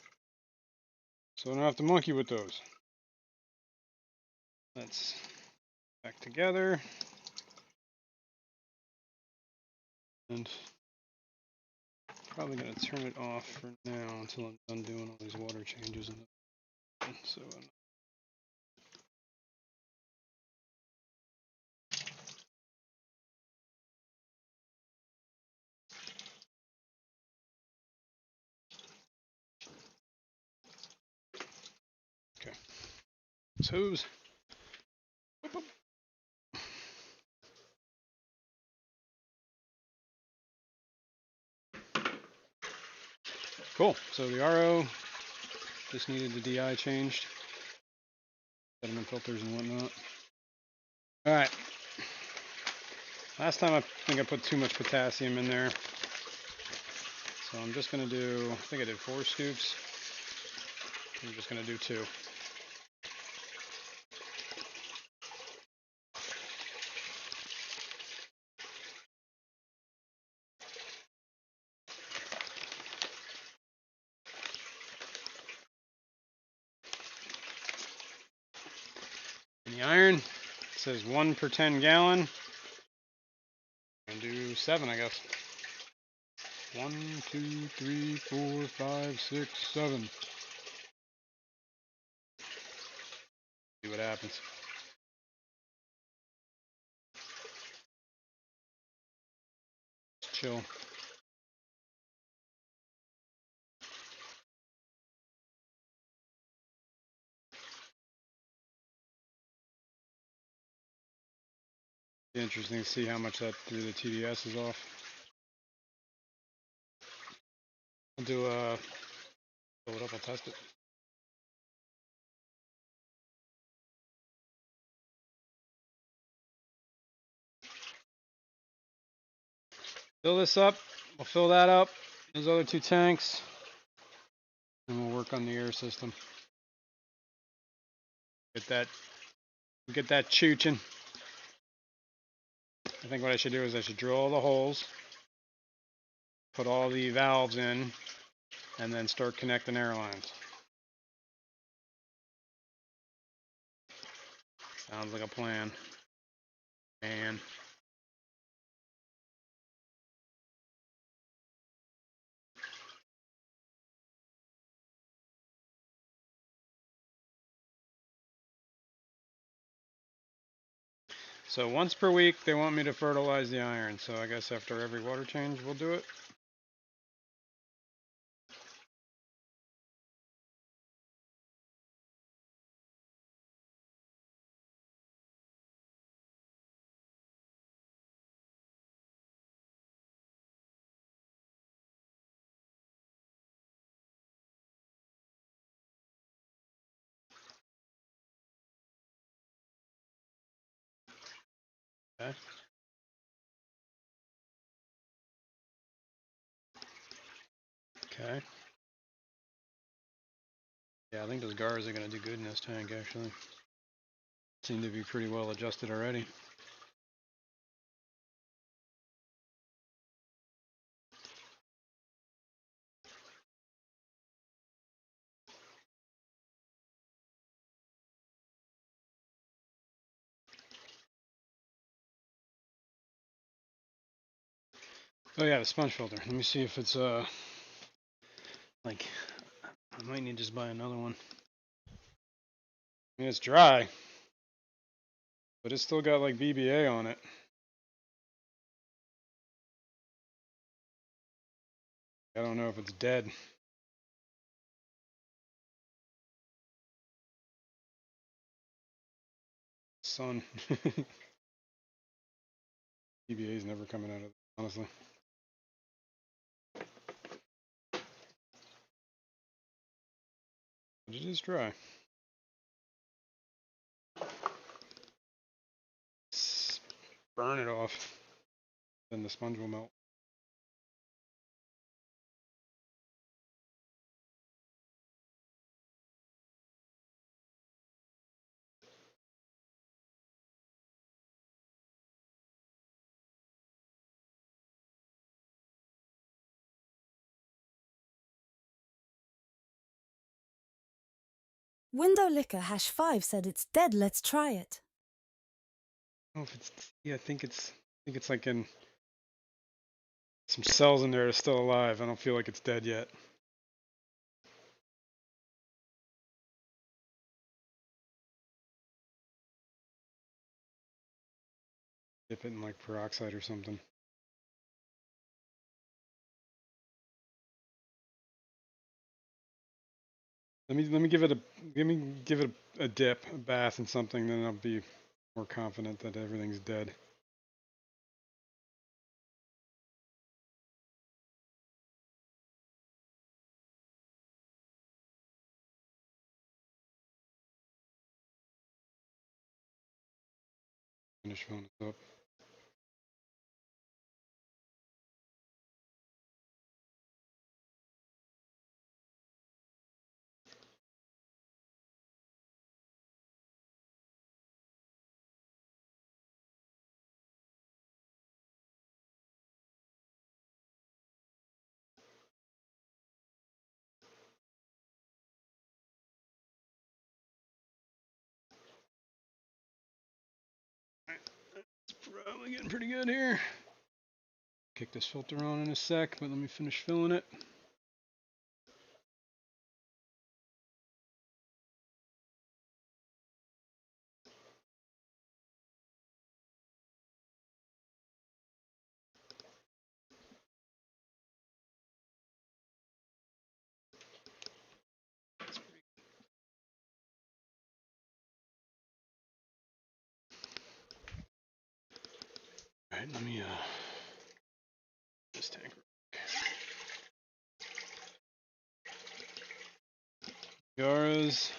So I don't have to monkey with those. Let's back together. And Probably gonna turn it off for now until I'm done doing all these water changes. So okay. Hose. Cool. So the RO just needed the DI changed. Sediment filters and whatnot. All right. Last time I think I put too much potassium in there. So I'm just going to do, I think I did 4 scoops. I'm just going to do 2. And the iron, it says 1 per 10 gallon. And do 7, I guess. 1, 2, 3, 4, 5, 6, 7. See what happens. Just chill. Be interesting to see how much that through the TDS is off. I'll do fill it up, I'll test it. Fill this up, we'll fill that up, those other 2 tanks, and we'll work on the air system. Get that chooching. I think what I should do is I should drill all the holes, put all the valves in, and then start connecting air lines. Sounds like a plan. And so once per week they want me to fertilize the iron, so I guess after every water change we'll do it. Okay. Okay. Yeah, I think those guards are going to do good in this tank, actually. Seem to be pretty well adjusted already. Oh yeah, the sponge filter. Let me see if it's like, I might need to just buy another one. I mean, it's dry, but it's still got like BBA on it. I don't know if it's dead. Sun. BBA is never coming out of it, honestly. But it is dry. Burn it off, then the sponge will melt. Window Liquor #5 said it's dead, let's try it. I don't know if it's, yeah, I think it's like in some cells in there that's still alive. I don't feel like it's dead yet. Dip it in like peroxide or something. Let me give it a dip, a bath in something, then I'll be more confident that everything's dead. Finish filling this up. It's probably getting pretty good here. Kick this filter on in a sec, but let me finish filling it. All right, let me this tank. Yara's.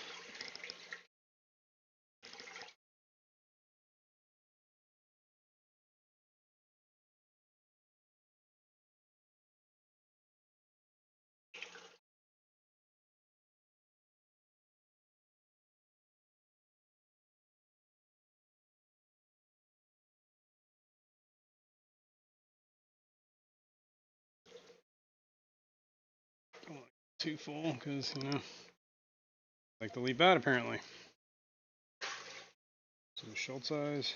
Don't want too full because I like to leave that apparently. Some Schultz size.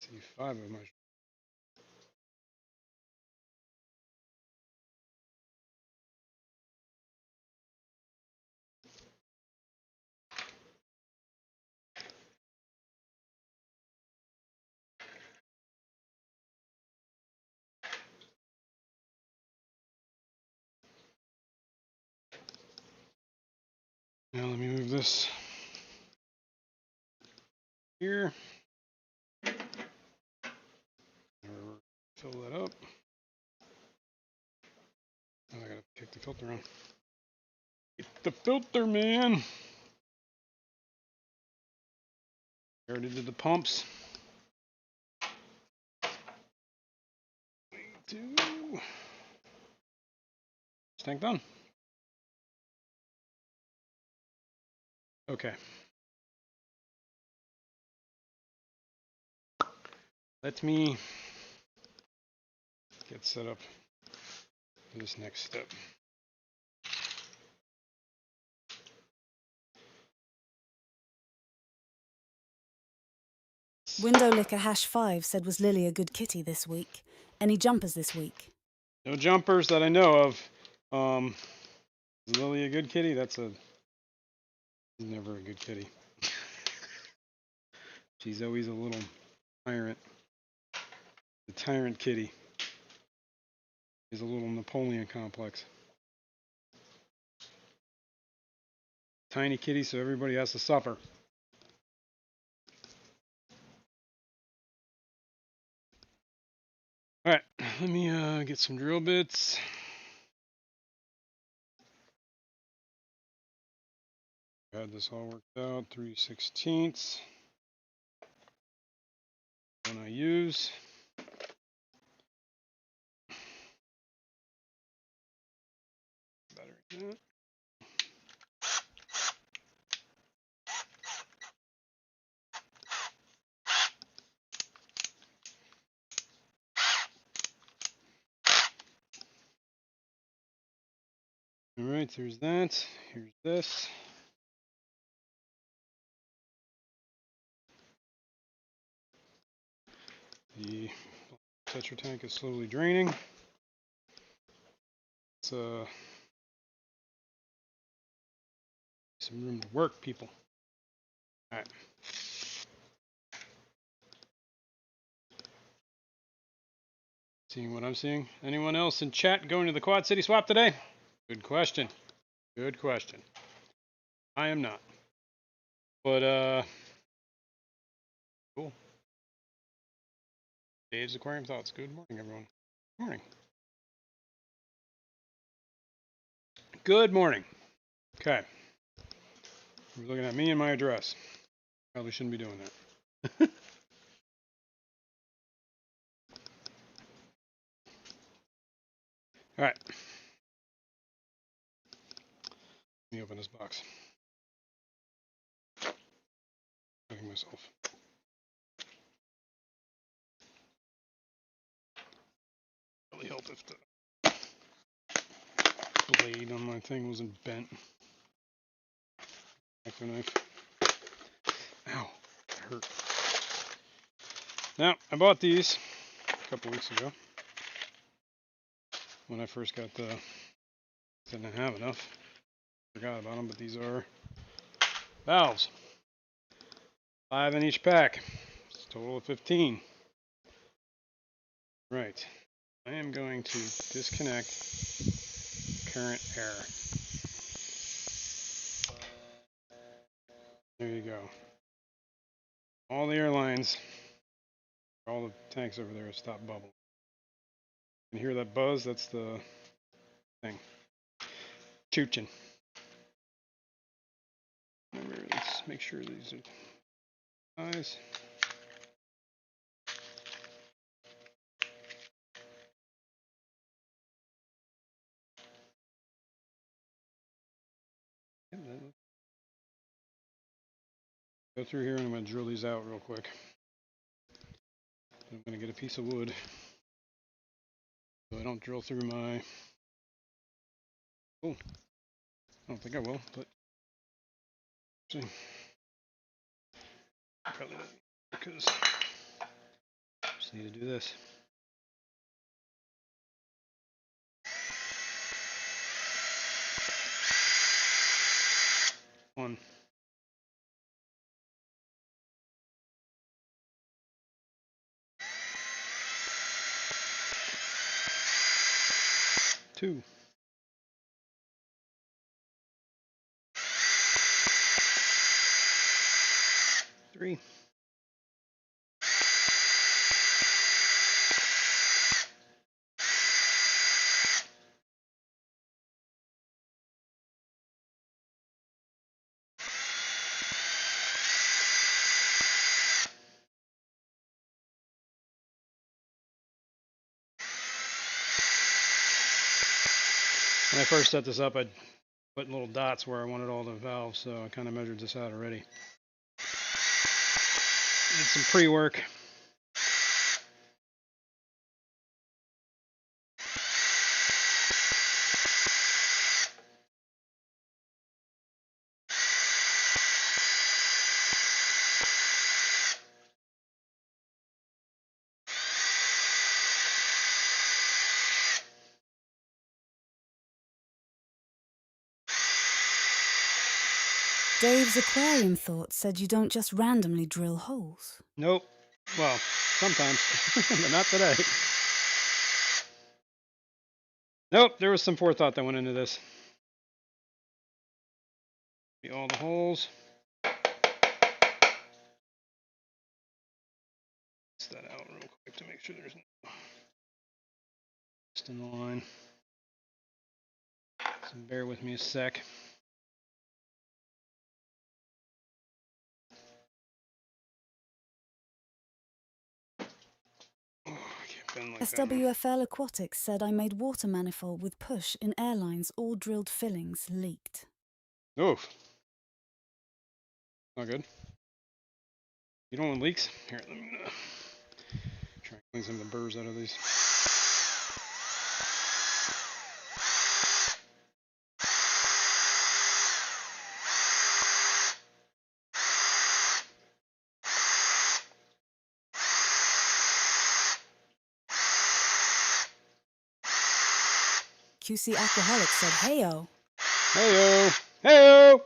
C5 of my. Now let me move this here. Fill that up. Oh, I gotta kick the filter on. Get the filter, man. Already did the pumps. Tank done. Okay. Let me get set up for this next step. Window Licker #5 said, was Lily a good kitty this week? Any jumpers this week? No jumpers that I know of. Is Lily a good kitty? Never a good kitty. She's always a little tyrant. The tyrant kitty is a little Napoleon complex. Tiny kitty, so everybody has to suffer. All right, let me get some drill bits. Had this all worked out. 3/16. One I use. Better than that. Alright, there's that. Here's this. The Tetra tank is slowly draining. It's some room to work, people. Alright. Seeing what I'm seeing. Anyone else in chat going to the Quad City swap today? Good question. Good question. I am not. But cool. Dave's Aquarium Thoughts. Good morning, everyone. Good morning. Good morning. Okay. You're looking at me and my address. Probably shouldn't be doing that. All right. Let me open this box. Looking myself. Really help if the blade on my thing wasn't bent. Micro knife. Ow, that hurt. Now, I bought these a couple weeks ago when I first got the. Didn't have enough. Forgot about them, but these are valves. 5 in each pack. It's a total of 15. Right. I am going to disconnect current error. There you go. All the airlines, all the tanks over there have stopped bubbling. You hear that buzz? That's the thing. Chooching. Remember, let's make sure these are eyes. Go through here and I'm going to drill these out real quick. I'm going to get a piece of wood so I don't drill through my. Oh, I don't think I will, but see. Probably not because I just need to do this. One. Two. Three. When I first set this up, I put little dots where I wanted all the valves, so I kind of measured this out already. Did some pre-work. Dave's Aquarium Thoughts said you don't just randomly drill holes. Nope. Well, sometimes, but not today. Nope, there was some forethought that went into this. See all the holes. Test that out real quick to make sure there's no just in the line. So bear with me a sec. Oh, I can't bend like that. SWFL Aquatics said I made water manifold with push in airlines, all drilled fillings leaked. Oof. Not good. You don't want leaks? Here, let me try and clean some of the burrs out of these. QC Aquaholic said, "Heyo." Heyo! Heyo!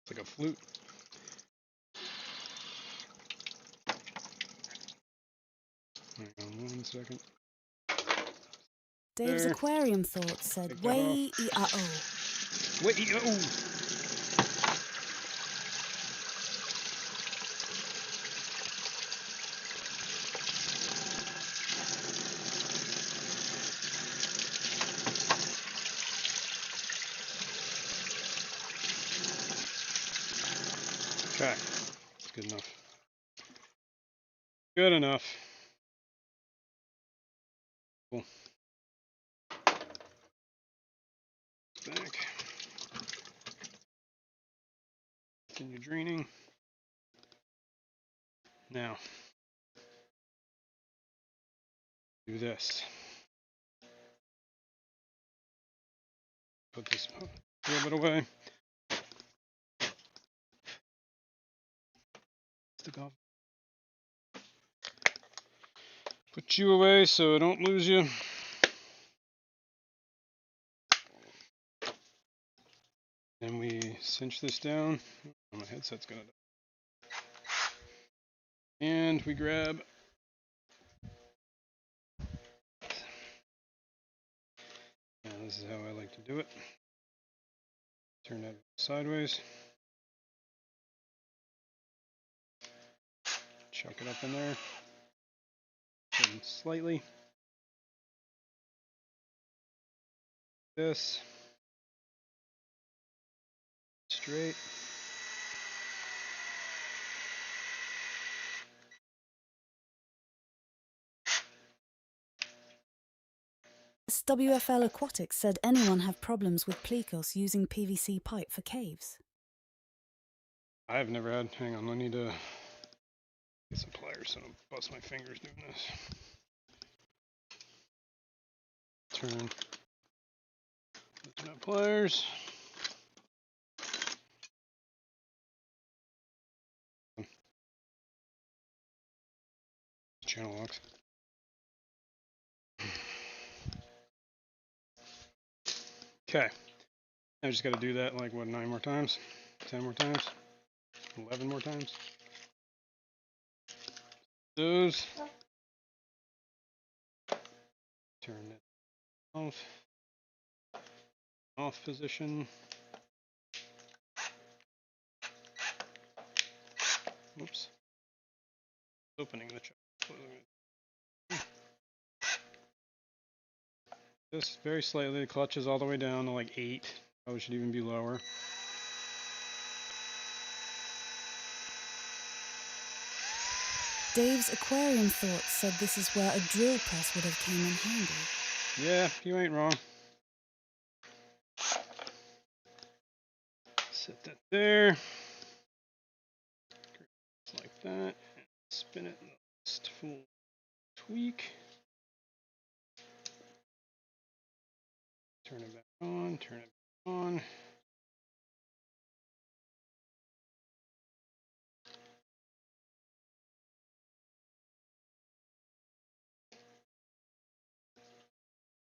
It's like a flute. Hang on 1 second. Dave's There. Aquarium Thoughts Take said, that off. "Way-e-a-o." Wait, oh! Okay, that's good enough. Good enough. Cool. Back. Continue draining. Now, do this. Put this a little bit away. Stick off. Put you away so I don't lose you. And we cinch this down. Oh, my headset's gonna die. And we grab. Now this is how I like to do it. Turn that sideways. Chuck it up in there. And slightly. This. Straight. SWFL Aquatics said, "Anyone have problems with plecos using PVC pipe for caves?" I've never had. Hang on, I need to get some pliers so I don't bust my fingers doing this. Turn. Looking at pliers. Channel locks. Okay. I just got to do that like what, 9 more times? 10 more times? 11 more times? Those. Turn it off. Off position. Oops. Opening the chuck. Just very slightly. The clutch is all the way down to like 8. Probably should even be lower. Dave's Aquarium Thoughts said this is where a drill press would have came in handy. Yeah, you ain't wrong. Set that there. Just like that. And spin it in the last full tweak. Turn it back on. Turn it back on.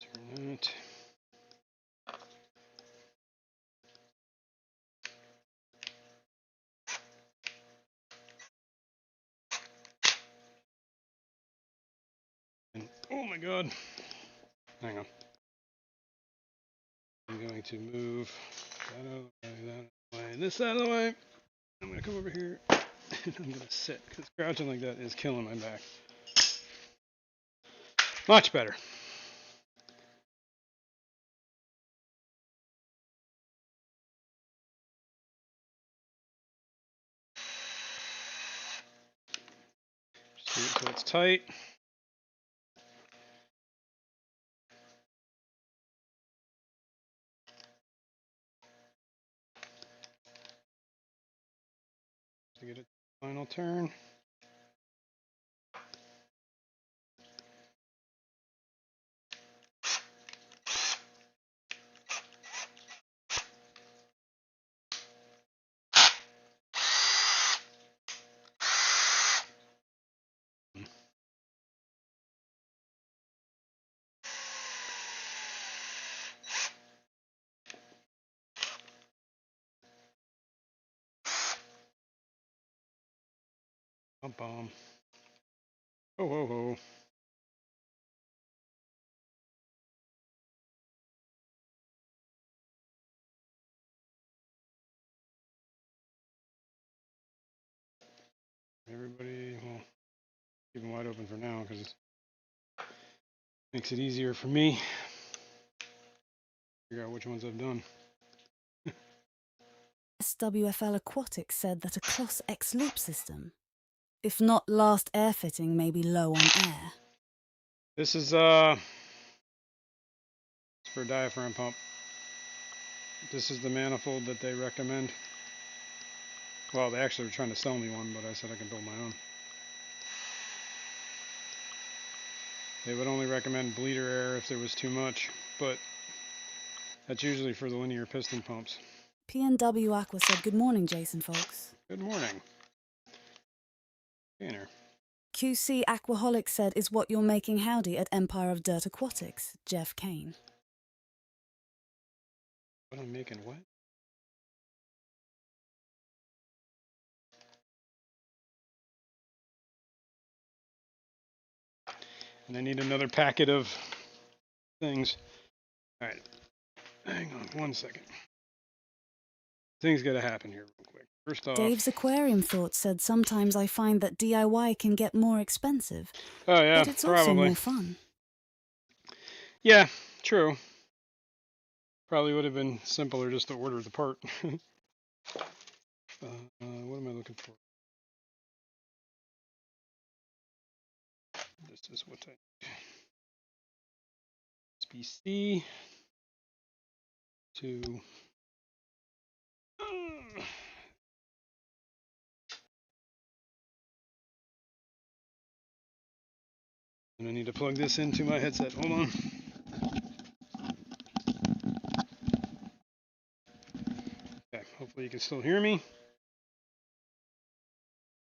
Turn it. And oh my god. Hang on. I'm going to move that out of the way, that out of the way, this out of the way. I'm going to come over here and I'm going to sit because crouching like that is killing my back. Much better. Just do it so it's tight. To get a final turn. Bum bum. Ho ho ho. Everybody, well, keep them wide open for now because it makes it easier for me. Figure out which ones I've done. SWFL Aquatics said that a Kloss X loop system, if not last air fitting, may be low on air. This is for a diaphragm pump. This is the manifold that they recommend. Well, they actually were trying to sell me one, but I said I can build my own. They would only recommend bleeder air if there was too much, but that's usually for the linear piston pumps. PNW Aqua said, "Good morning, Jason folks." Good morning. Tanner. QC Aquaholic said, "Is what you're making howdy at Empire of Dirt Aquatics?" Jeff Kane. What I'm making what? And I need another packet of things. All right. Hang on 1 second. Things got to happen here real quick. First off. Dave's Aquarium Thoughts said, "Sometimes I find that DIY can get more expensive, Oh yeah, but it's also probably more fun." Yeah, true. Probably would have been simpler just to order the part. What am I looking for? This is what I need. It's BC to and I need to plug this into my headset. Hold on. Okay, hopefully you can still hear me.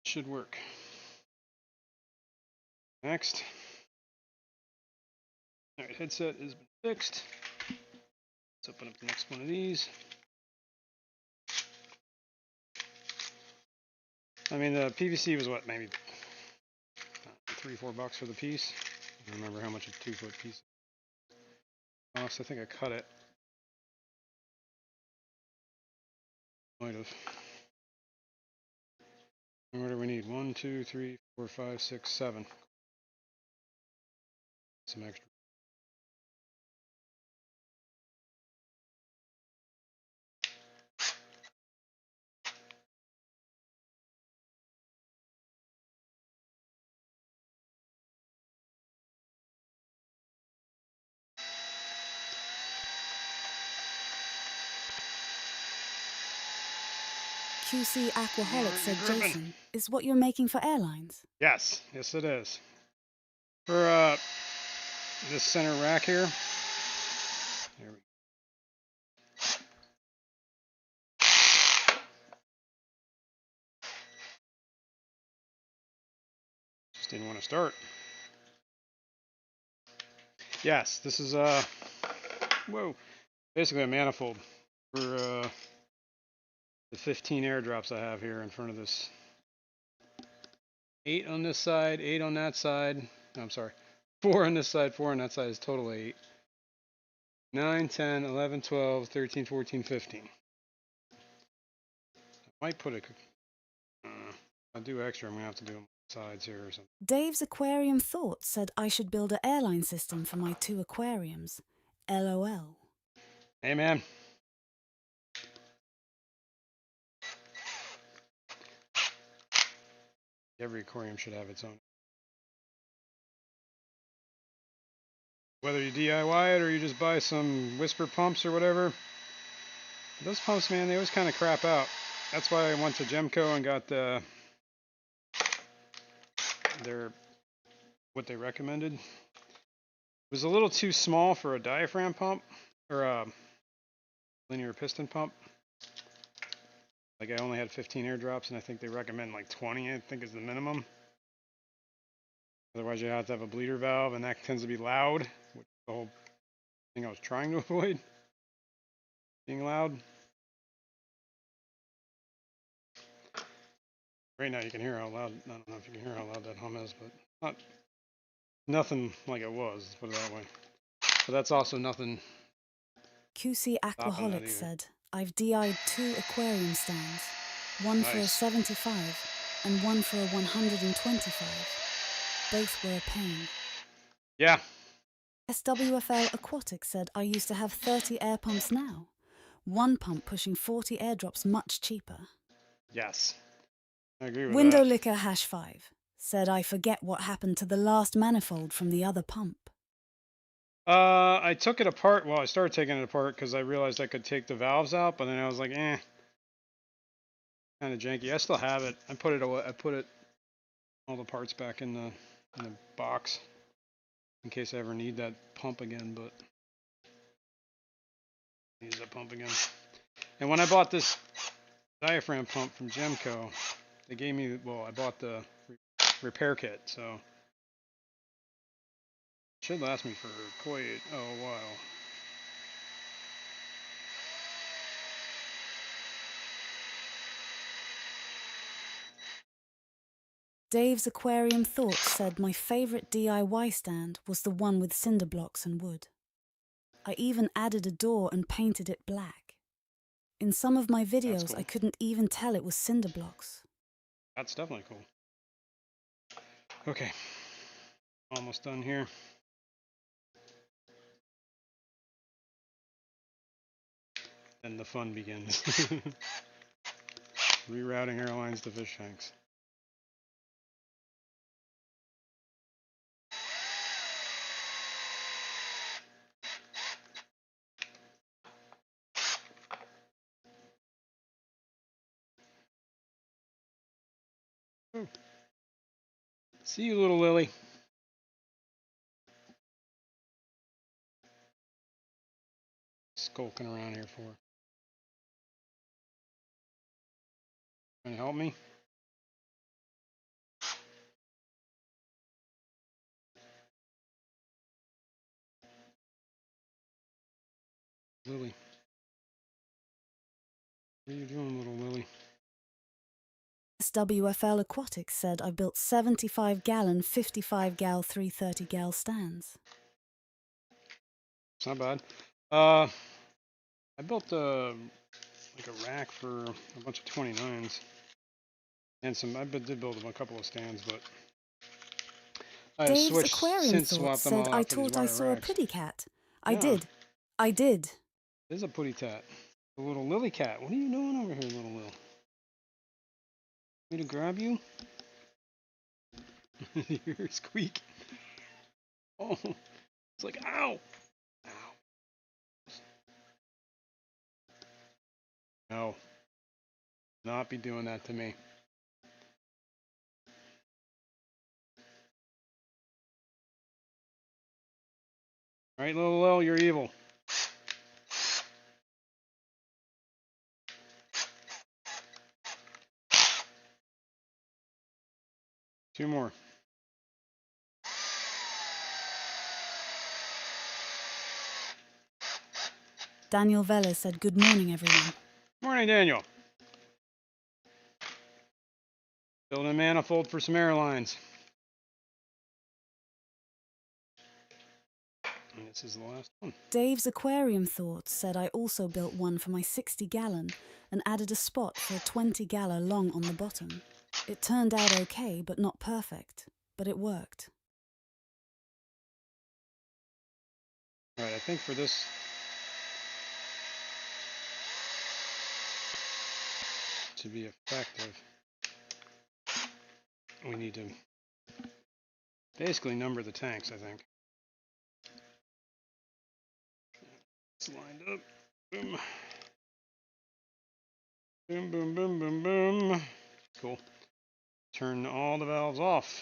Should work. Next. All right, headset has been fixed. Let's open up the next one of these. I mean, the PVC was what, maybe $3-4 for the piece. I don't remember how much a 2-foot piece cost. I think I cut it. Might have. And what do we need? 1, 2, 3, 4, 5, 6, 7. Some extra. QC Aquaholic said, Gripping. "Jason, is what you're making for airlines?" Yes, yes it is. For this center rack here. There we go. Just didn't want to start. Yes, this is whoa, basically a manifold for the 15 airdrops I have here in front of this. 8 on this side, 8 on that side. No, I'm sorry. 4 on this side, 4 on that side is total 8. 9, 10, 11, 12, 13, 14, 15. I might put a. I'll do extra. I'm gonna have to do them sides here or something. Dave's Aquarium Thoughts said, "I should build an airline system for my 2 aquariums. LOL." Hey man. Every aquarium should have its own. Whether you DIY it or you just buy some whisper pumps or whatever. Those pumps, man, they always kind of crap out. That's why I went to Gemco and got what they recommended. It was a little too small for a diaphragm pump or a linear piston pump. Like I only had 15 airdrops, and I think they recommend like 20. I think is the minimum. Otherwise, you have to have a bleeder valve, and that tends to be loud, which is the whole thing I was trying to avoid being loud. Right now you can hear how loud, I don't know if you can hear how loud that hum is, but not nothing like it was, let's put it that way. But that's also nothing QC stopping that Aquaholic either. said, I've DI'd 2 aquarium stands, one for a Nice. 75 and one for a 125. Both were a pain. Yeah. SWFL Aquatic said, I used to have 30 air pumps now. One pump pushing 40 airdrops much cheaper. Yes. I agree with Window that. Licker #5 said, I forget what happened to the last manifold from the other pump. I took it apart. Well, I started taking it apart because I realized I could take the valves out, but then I was like, kind of janky. I still have it. I put it away. I put it all the parts back in the box in case I ever need that pump again. But use that pump again. And when I bought this diaphragm pump from Gemco, they gave me. Well, I bought the repair kit, so it should last me for quite a while. Dave's Aquarium Thoughts said my favourite DIY stand was the one with cinder blocks and wood. I even added a door and painted it black. In some of my videos, Cool. I couldn't even tell it was cinder blocks. That's definitely cool. Okay, almost done here. Then the fun begins. Rerouting airlines to fish tanks. Oh. See you, little Lily. Skulking around here for. Trying to help me? Lily. What are you doing, little Lily? SWFL Aquatics said I built 75-gallon, 55-gal, 330-gal stands. It's not bad. I built like a rack for a bunch of 29s. And some, I did build a couple of stands, but I Dave's switched, Aquarium since Thoughts swapped them said all I out for these thought I wire saw a racks. pretty cat. I Yeah. did. I did. There's a putty tat. A little Lily cat. What are you doing over here, little Lil? Me to grab you? You hear her squeak? Oh, it's like, ow! Ow. No. Not be doing that to me. All right, little Lil, you're evil. Two more. Daniel Vela said, good morning, everyone. Morning, Daniel. Building a manifold for some airlines. And this is the last one. Dave's Aquarium Thoughts said I also built one for my 60-gallon and added a spot for a 20-gallon long on the bottom. It turned out okay, but not perfect. But it worked. All right, I think for this, to be effective, we need to basically number the tanks, I think. It's lined up. Boom. Boom, boom, boom, boom, boom. Cool. Turn all the valves off.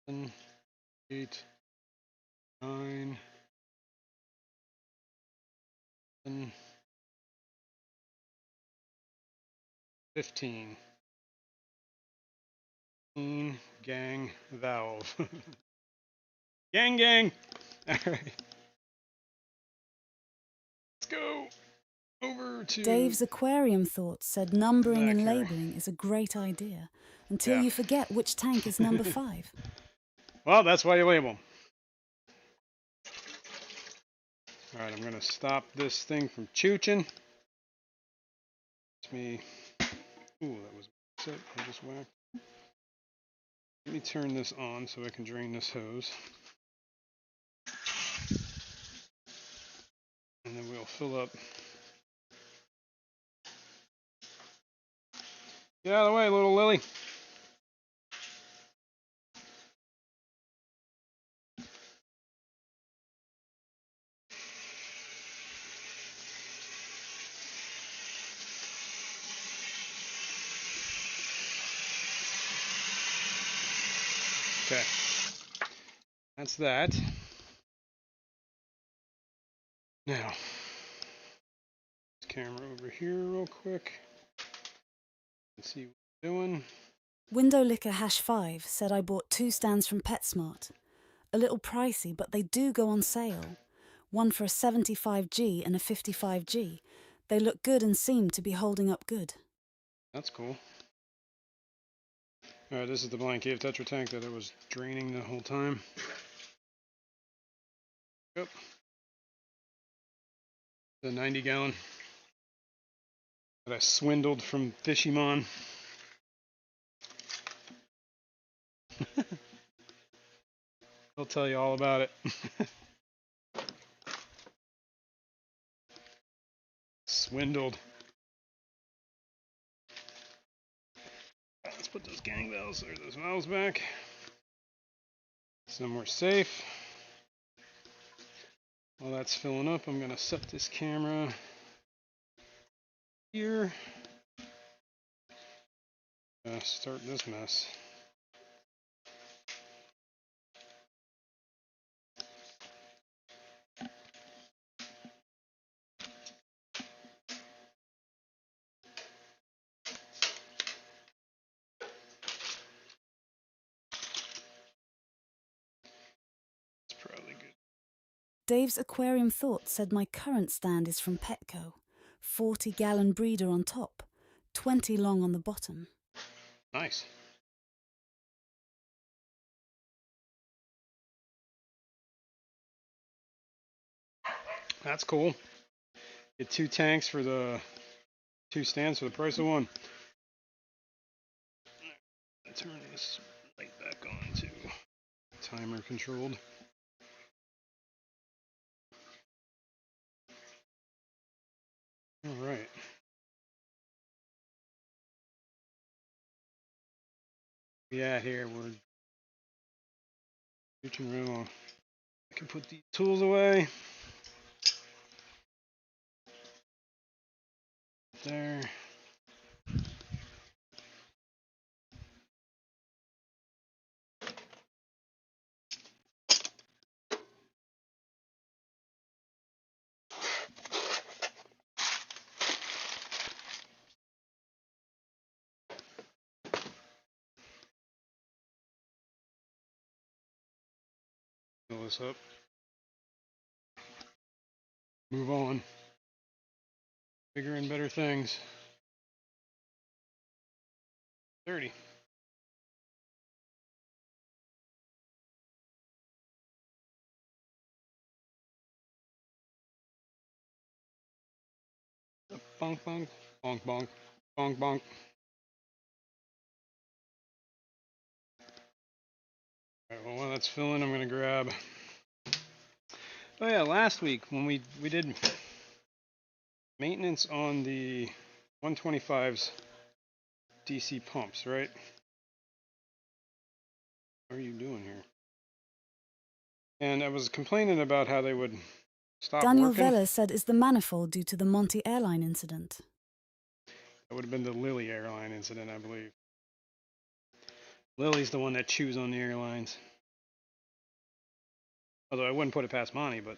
7, 8, 9, 10, 15. Gang valve. Gang, gang. All right. Let's go over to Dave's aquarium thoughts said numbering back and here. labeling is a great idea until Yeah. you forget which tank is number 5. Well, that's why you label them. All right, I'm gonna stop this thing from chooching. It's me. Ooh, that was it. I just whacked. Let me turn this on so I can drain this hose. And then we'll fill up. Get out of the way, little Lily. Okay. That's that. Now, this camera over here real quick. Let's see what we're doing. Window Licker #5 said I bought 2 stands from PetSmart. A little pricey, but they do go on sale. One for a 75G and a 55G. They look good and seem to be holding up good. That's cool. Alright, this is the blind cave Tetra tank that I was draining the whole time. Yep. The 90 gallon that I swindled from Fishroom. I'll tell you all about it. Swindled. Let's put those gang bells or those valves back somewhere safe. While that's filling up, I'm going to set this camera here. Start this mess. It's probably good. Dave's aquarium thoughts said my current stand is from Petco. 40-gallon breeder on top, 20 long on the bottom. Nice. That's cool. Get 2 tanks for the 2 stands for the price of 1. Turn this light back on to timer controlled. All right. Yeah, here we're kitchen room. I can put these tools away. There. Fill this up. Move on. Bigger and better things. 30. Bonk, bonk, bonk, bonk, bonk, bonk. All right, well, while that's filling, I'm going to grab. Oh, yeah, last week when we did maintenance on the 125's DC pumps, right? What are you doing here? And I was complaining about how they would stop Daniel working. Vella said is the manifold due to the Monty Airline incident. That would have been the Lily airline incident, I believe. Lily's the one that chews on the airlines. Although I wouldn't put it past Monty, but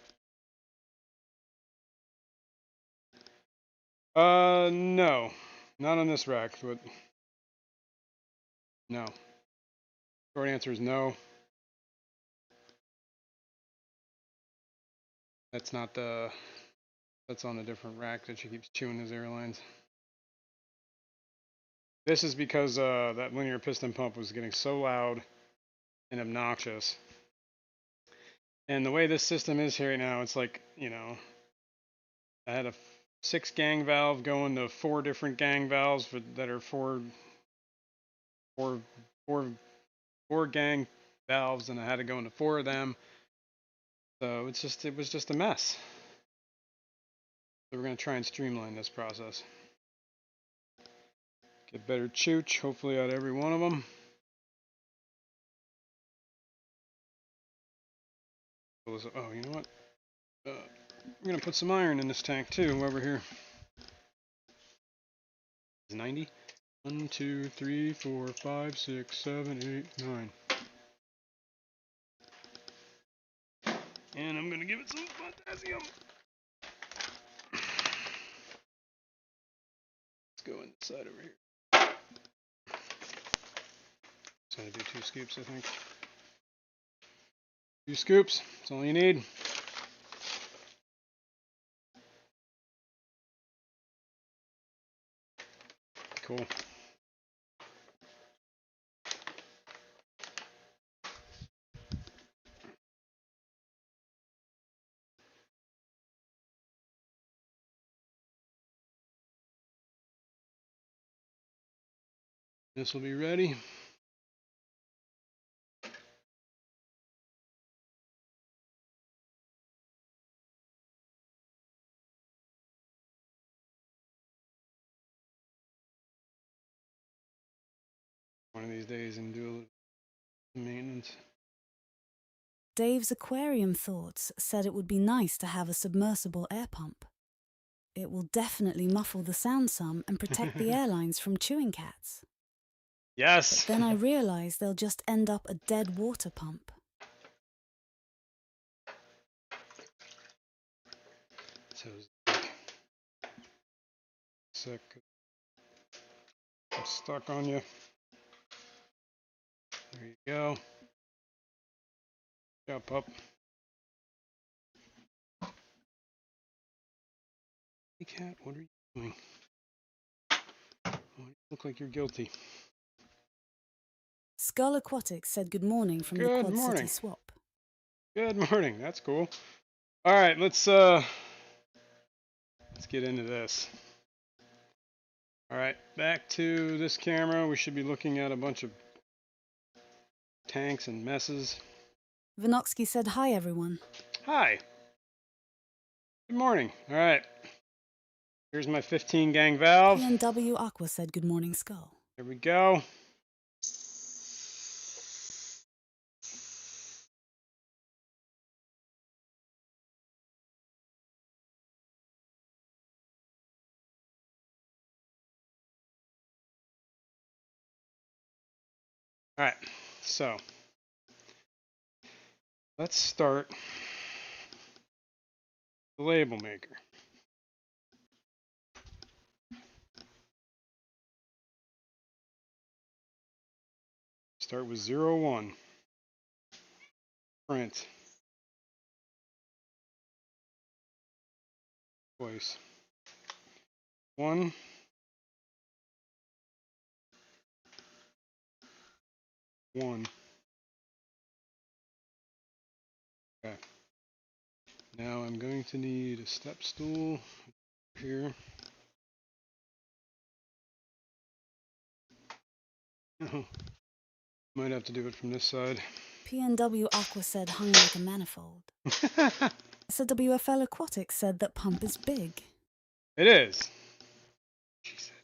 no. Not on this rack, but no. Short answer is no. That's not the That's on a different rack that she keeps chewing his airlines. This is because that linear piston pump was getting so loud and obnoxious. And the way this system is here right now, it's like, you know, I had a 6-gang valve going to 4 different gang valves that are four gang valves, and I had to go into 4 of them. So it was just a mess. So we're going to try and streamline this process. Get better chooch, hopefully out of every one of them. Oh, you know what? We're going to put some iron in this tank too while we're here. It's 90. 1, 2, 3, 4, 5, 6, 7, 8, 9. And I'm going to give it some potassium. Let's go inside over here. So I do 2 scoops, I think. 2 scoops, that's all you need. Cool. This will be ready. One of these days and do a little maintenance. Dave's aquarium thoughts said it would be nice to have a submersible air pump. It will definitely muffle the sound some and protect the airlines from chewing cats. Yes! But then I realised they'll just end up a dead water pump. So sick. I'm stuck on you. There you go. Good job, pup. Hey, cat, what are you doing? Oh, you look like you're guilty. Skull Aquatics said good morning from the Good Quad morning. City swap. Good morning. That's cool. All right, let's get into this. All right, back to this camera. We should be looking at a bunch of tanks and messes. Vinoksky said hi everyone. Hi. Good morning. All right. Here's my 15 gang valve. PNW Aqua said good morning Skull. There we go. All right, so let's start the label maker. Start with 0, 1. Print. Twice. 1. 1. Okay. Now I'm going to need a step stool here. Oh, might have to do it from this side. PNW Aqua said hung like a manifold. SWFL Aquatics said that pump is big. It is. She said.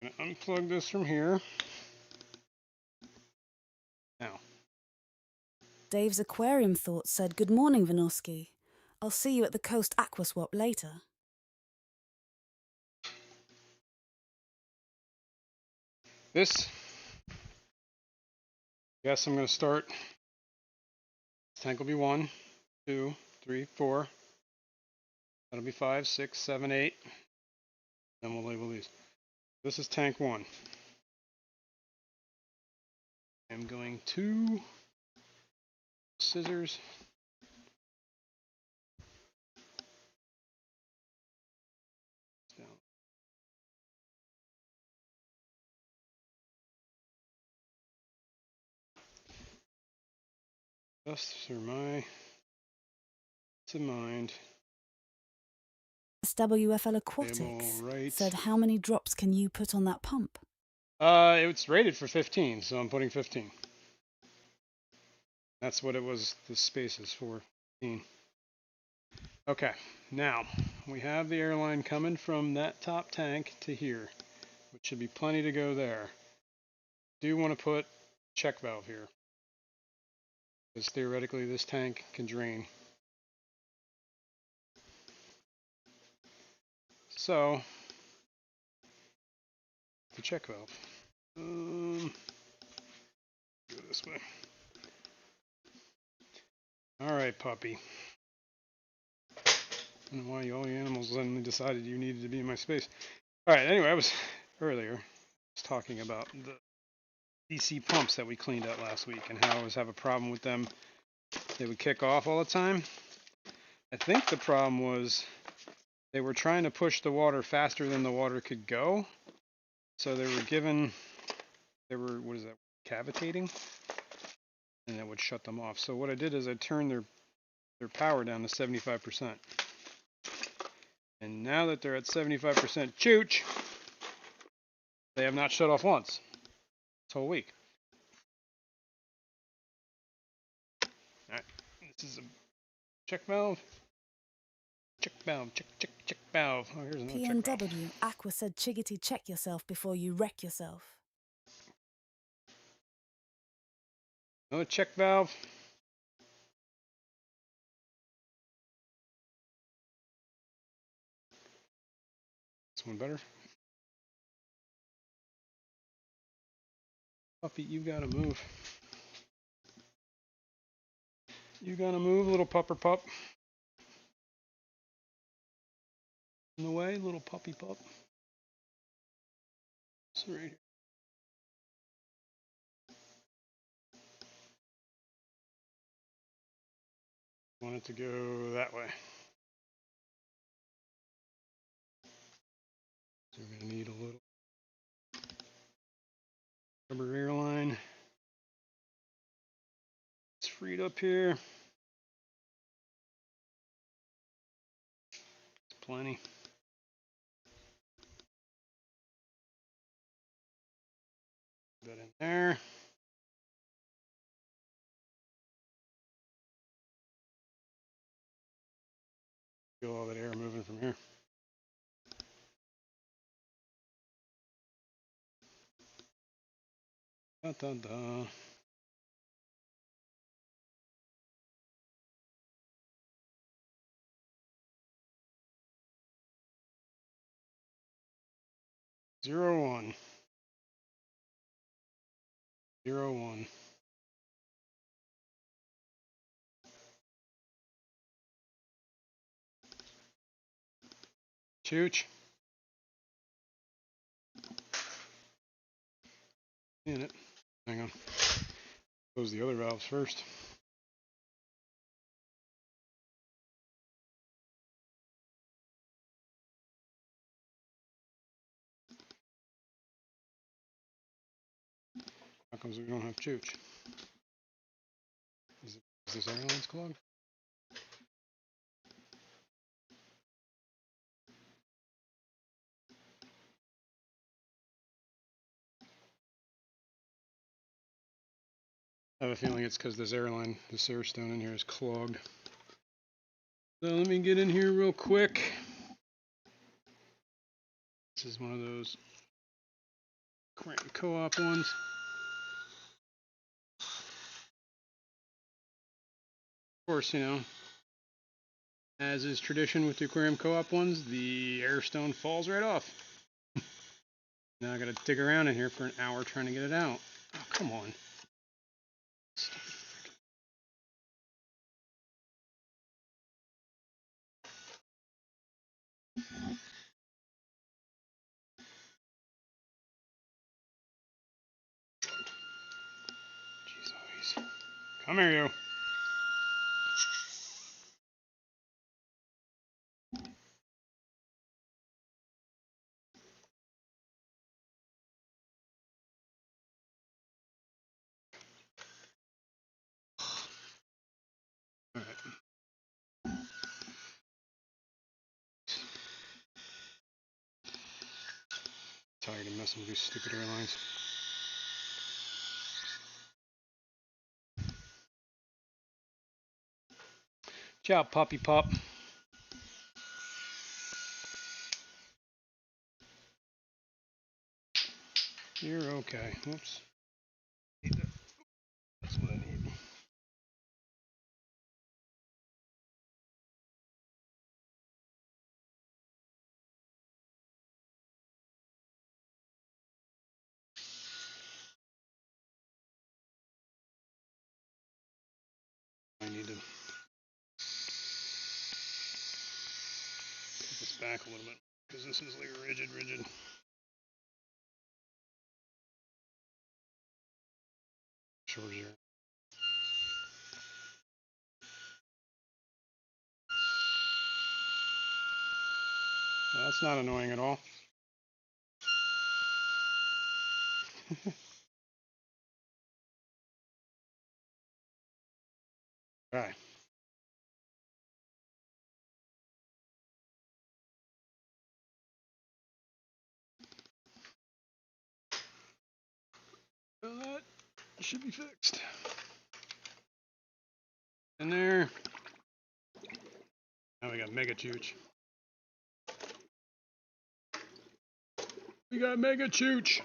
I'm going to unplug this from here. Now. Dave's aquarium thoughts said good morning Vinorsky. I'll see you at the Coast Aqua Swap later. This. Guess I'm going to start. This tank will be 1, 2, 3, 4. That'll be 5, 6, 7, 8. Then we'll label these. This is tank 1. I'm going to scissors Just for my to mind. WFL Aquatics Right. said, how many drops can you put on that pump? It's rated for 15, so I'm putting 15. That's what it was. The space is for 15. Okay, now we have the airline coming from that top tank to here, which should be plenty to go there. Do want to put check valve here, because theoretically this tank can drain. So the check valve. Go this way. All right, puppy. I don't know why all you animals suddenly decided you needed to be in my space. All right. Anyway, I was talking about the DC pumps that we cleaned out last week and how I always have a problem with them. They would kick off all the time. I think the problem was they were trying to push the water faster than the water could go. So they were, what is that, cavitating? And that would shut them off. So what I did is I turned their power down to 75%. And now that they're at 75% chooch, they have not shut off once this whole week. All right, this is a check valve. Check valve, check valve. Oh, here's another check valve. PNW, Aqua said, Chiggity, check yourself before you wreck yourself. Another check valve. This one better. Puppy, you gotta move. You gotta move, little pupper pup. In the way, little puppy pup. It's right here. Want it to go that way. So we're gonna need a little rubber airline. It's freed up here. It's plenty. Put that in there. Feel all that air moving from here. Da, da, da. Zero one. 01. Chooch. In it. Hang on. Close the other valves first. How comes we don't have chooch? Is this airline's clogged? I have a feeling it's because this airline, this airstone in here is clogged. So let me get in here real quick. This is one of those co-op ones. Of course, you know, as is tradition with the aquarium co-op ones, the airstone falls right off. Now I gotta dig around in here for an hour trying to get it out. Oh, come on. Jeez Louise. Come here, you. Tired of messing with these stupid airlines. Ciao, Poppy Pop. You're okay. Whoops. That's what I need. I need to put this back a little bit because this is like rigid. Sure, here. That's not annoying at all. Alright. Well, that should be fixed. In there. Now we got Mega Chooch. We got Mega Chooch.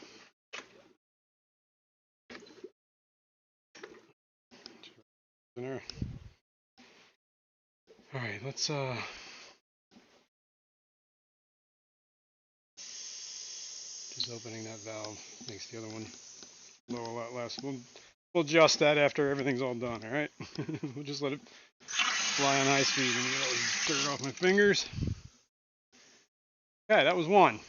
In there. Alright, let's just opening that valve makes the other one blow a lot less. We'll adjust that after everything's all done, alright? We'll just let it fly on high speed and get all this dirt off my fingers. Okay, that was one.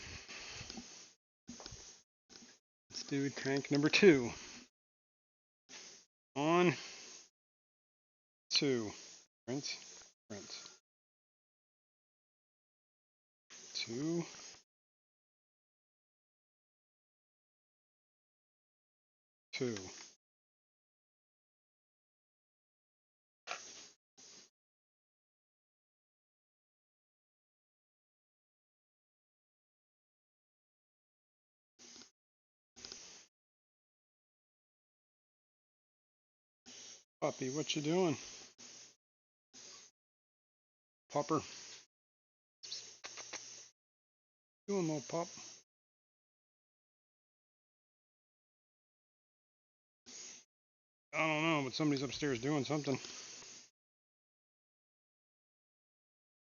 Let's do crank number 2. On. 2. Print. 2. 2. Puppy, what you doing? Popper. Doing, little pup. I don't know, but somebody's upstairs doing something.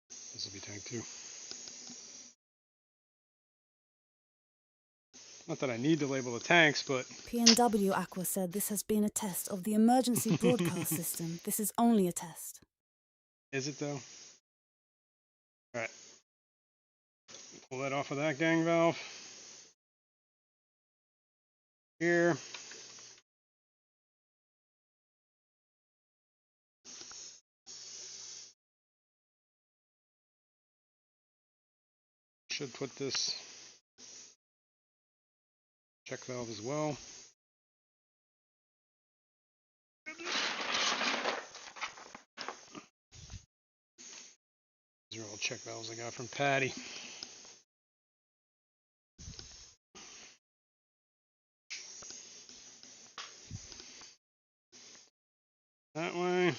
This will be tank 2. Not that I need to label the tanks, but... PNW Aqua said this has been a test of the emergency broadcast system. This is only a test. Is it, though? Alright. Pull that off of that gang valve. Here. Should put this check valve as well. These are all check valves I got from Patty. That way.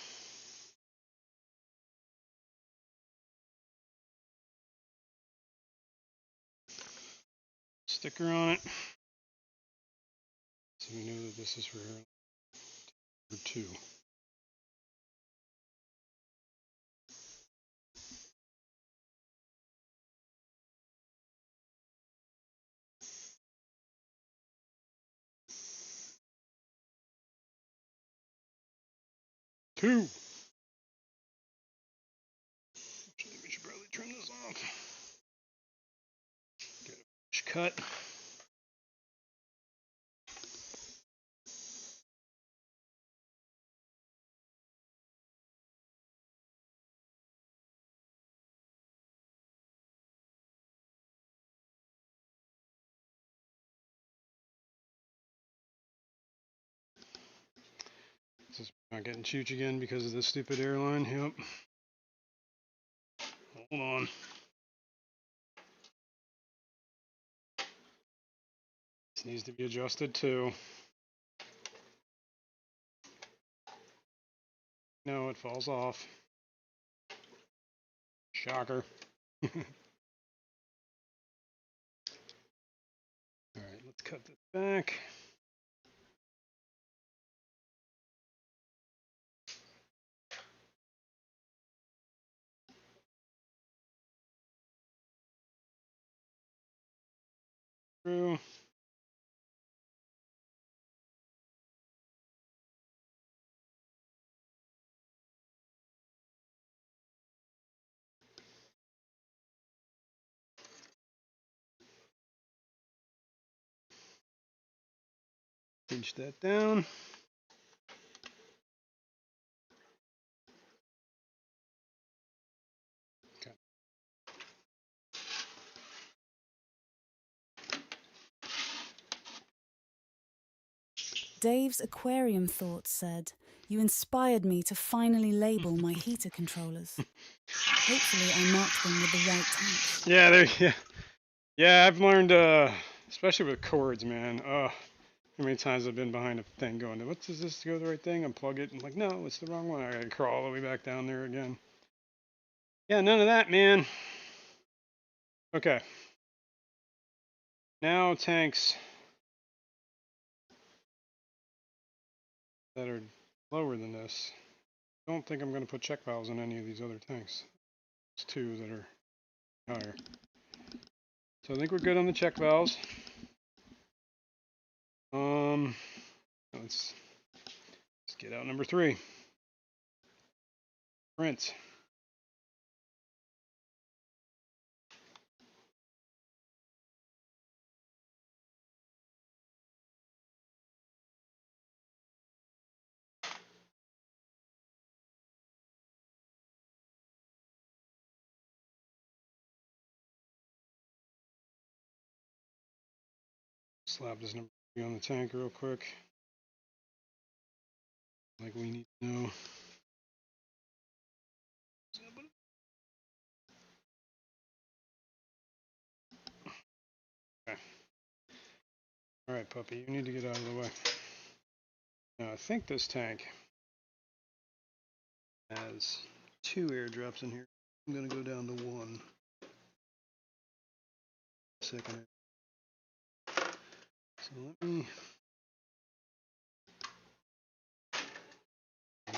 Sticker on it. So we know that this is for number 2. Actually, we should probably trim this off. Get a cut. This is not getting chooch again because of this stupid airline. Yep. Hold on. This needs to be adjusted too. No, it falls off. Shocker. Alright, let's cut this back. Through. Pinch that down. Okay. Dave's aquarium thoughts said, "You inspired me to finally label my heater controllers. Hopefully I marked them with the right tanks." Yeah, I've learned, especially with cords, man. How many times I've been behind a thing going, what does this go the right thing? Unplug it. I'm like, no, it's the wrong one. I gotta crawl all the way back down there again. Yeah, none of that, man. Okay. Now tanks that are lower than this. I don't think I'm going to put check valves in any of these other tanks. There's two that are higher. So I think we're good on the check valves. Let's get out number 3. Print. Slap this number 3 on the tank real quick. Like we need to know. Okay. All right, puppy, you need to get out of the way. Now I think this tank has 2 air drops in here. I'm going to go down to 1. Second. So let me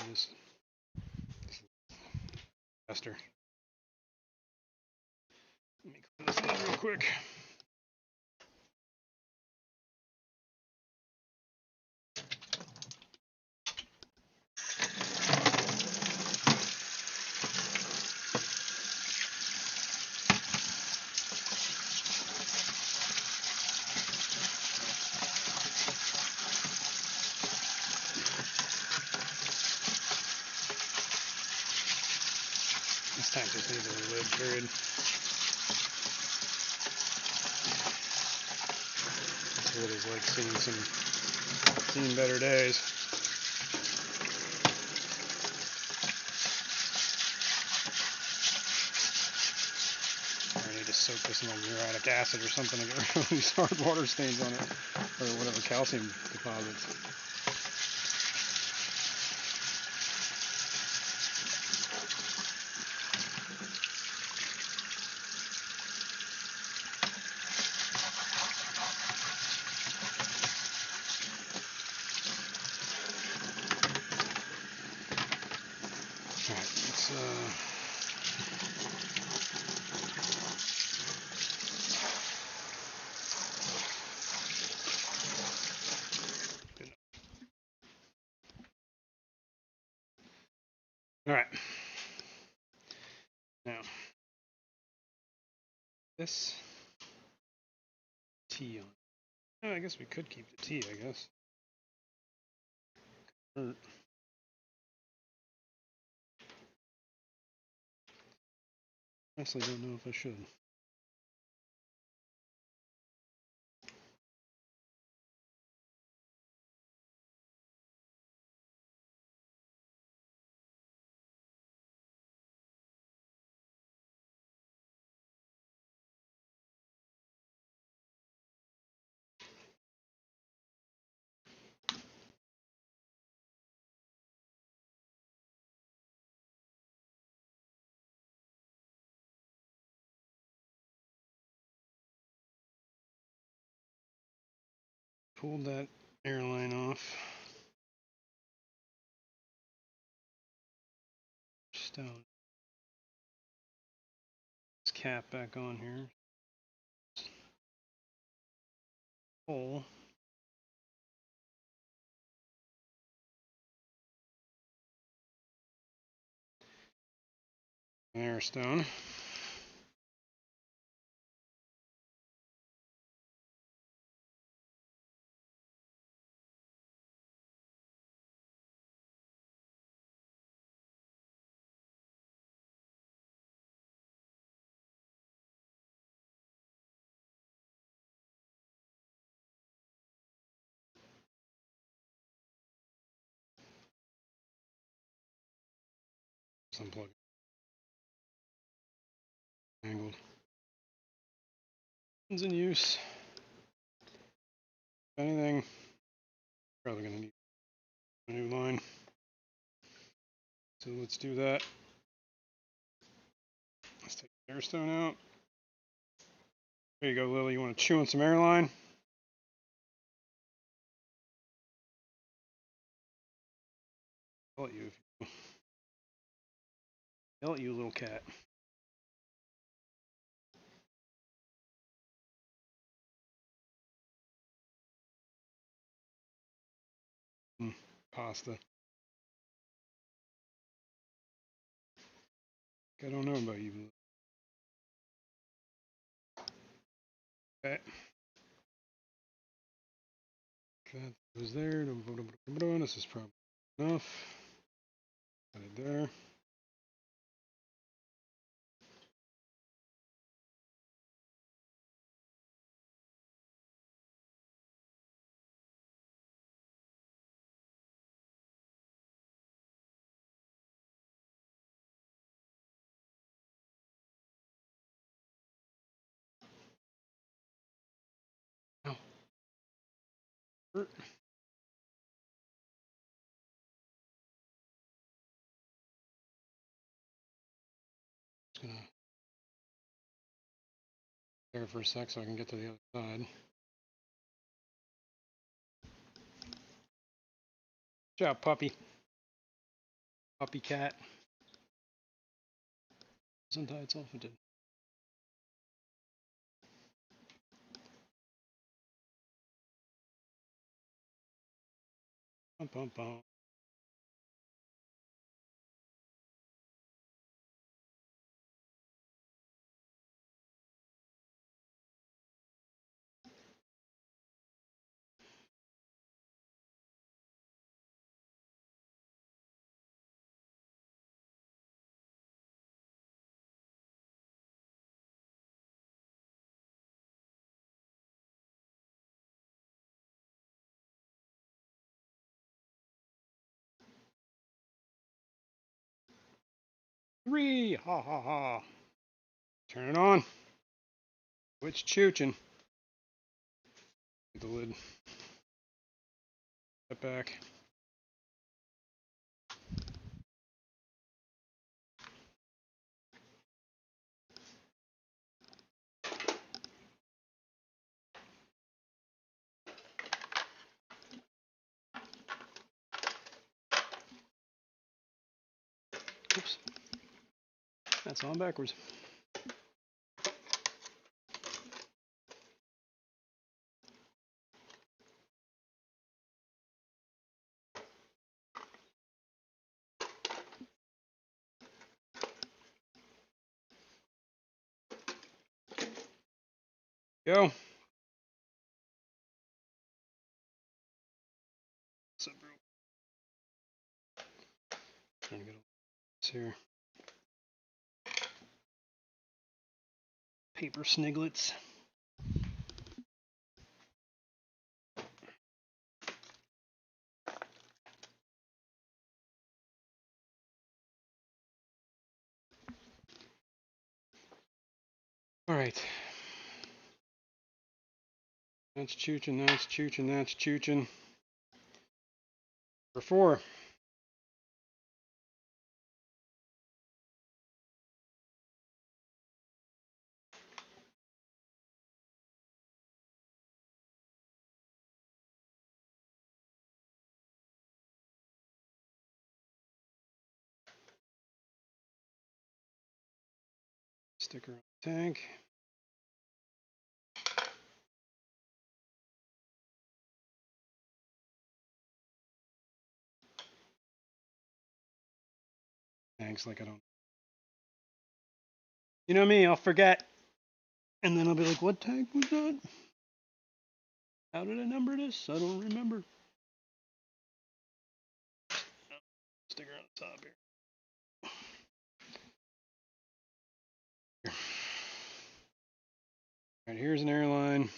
just faster. Let me clear this out real quick. This tank just needs a lid, period. This lid is like seen better days. I need to soak this in like uric acid or something to get rid of these hard water stains on it, or whatever, calcium deposits. All right. Now, this T on. Oh, I guess we could keep the T, I guess. Hurt. Honestly, don't know if I should. Pulled that airline off. Stone. This cap back on here. Hole. Air stone. Unplug. Angled. It's in use. If anything, probably gonna need a new line. So let's do that. Let's take the airstone out. There you go, Lily. You want to chew on some airline? I'll let you. I'll let you, little cat. Pasta. I don't know about you. Okay. That was there. This is probably enough. Put it there. Oh. Just gonna there for a sec so I can get to the other side. Good job, puppy. Puppy cat. Doesn't tie itself, it did. Bum, bum, bum. Three! Ha ha ha. Turn it on. Which chooching? Get the lid. Step back. Oops. That's on backwards. Go. What's up, bro? Trying to get this here. Paper sniglets. All right. That's chooching, that's chooching, that's chooching. For 4. Sticker on the tank. Thanks, like I don't. You know me, I'll forget. And then I'll be like, what tank was that? How did I number this? I don't remember. Sticker on the top here. All right, here's an airline.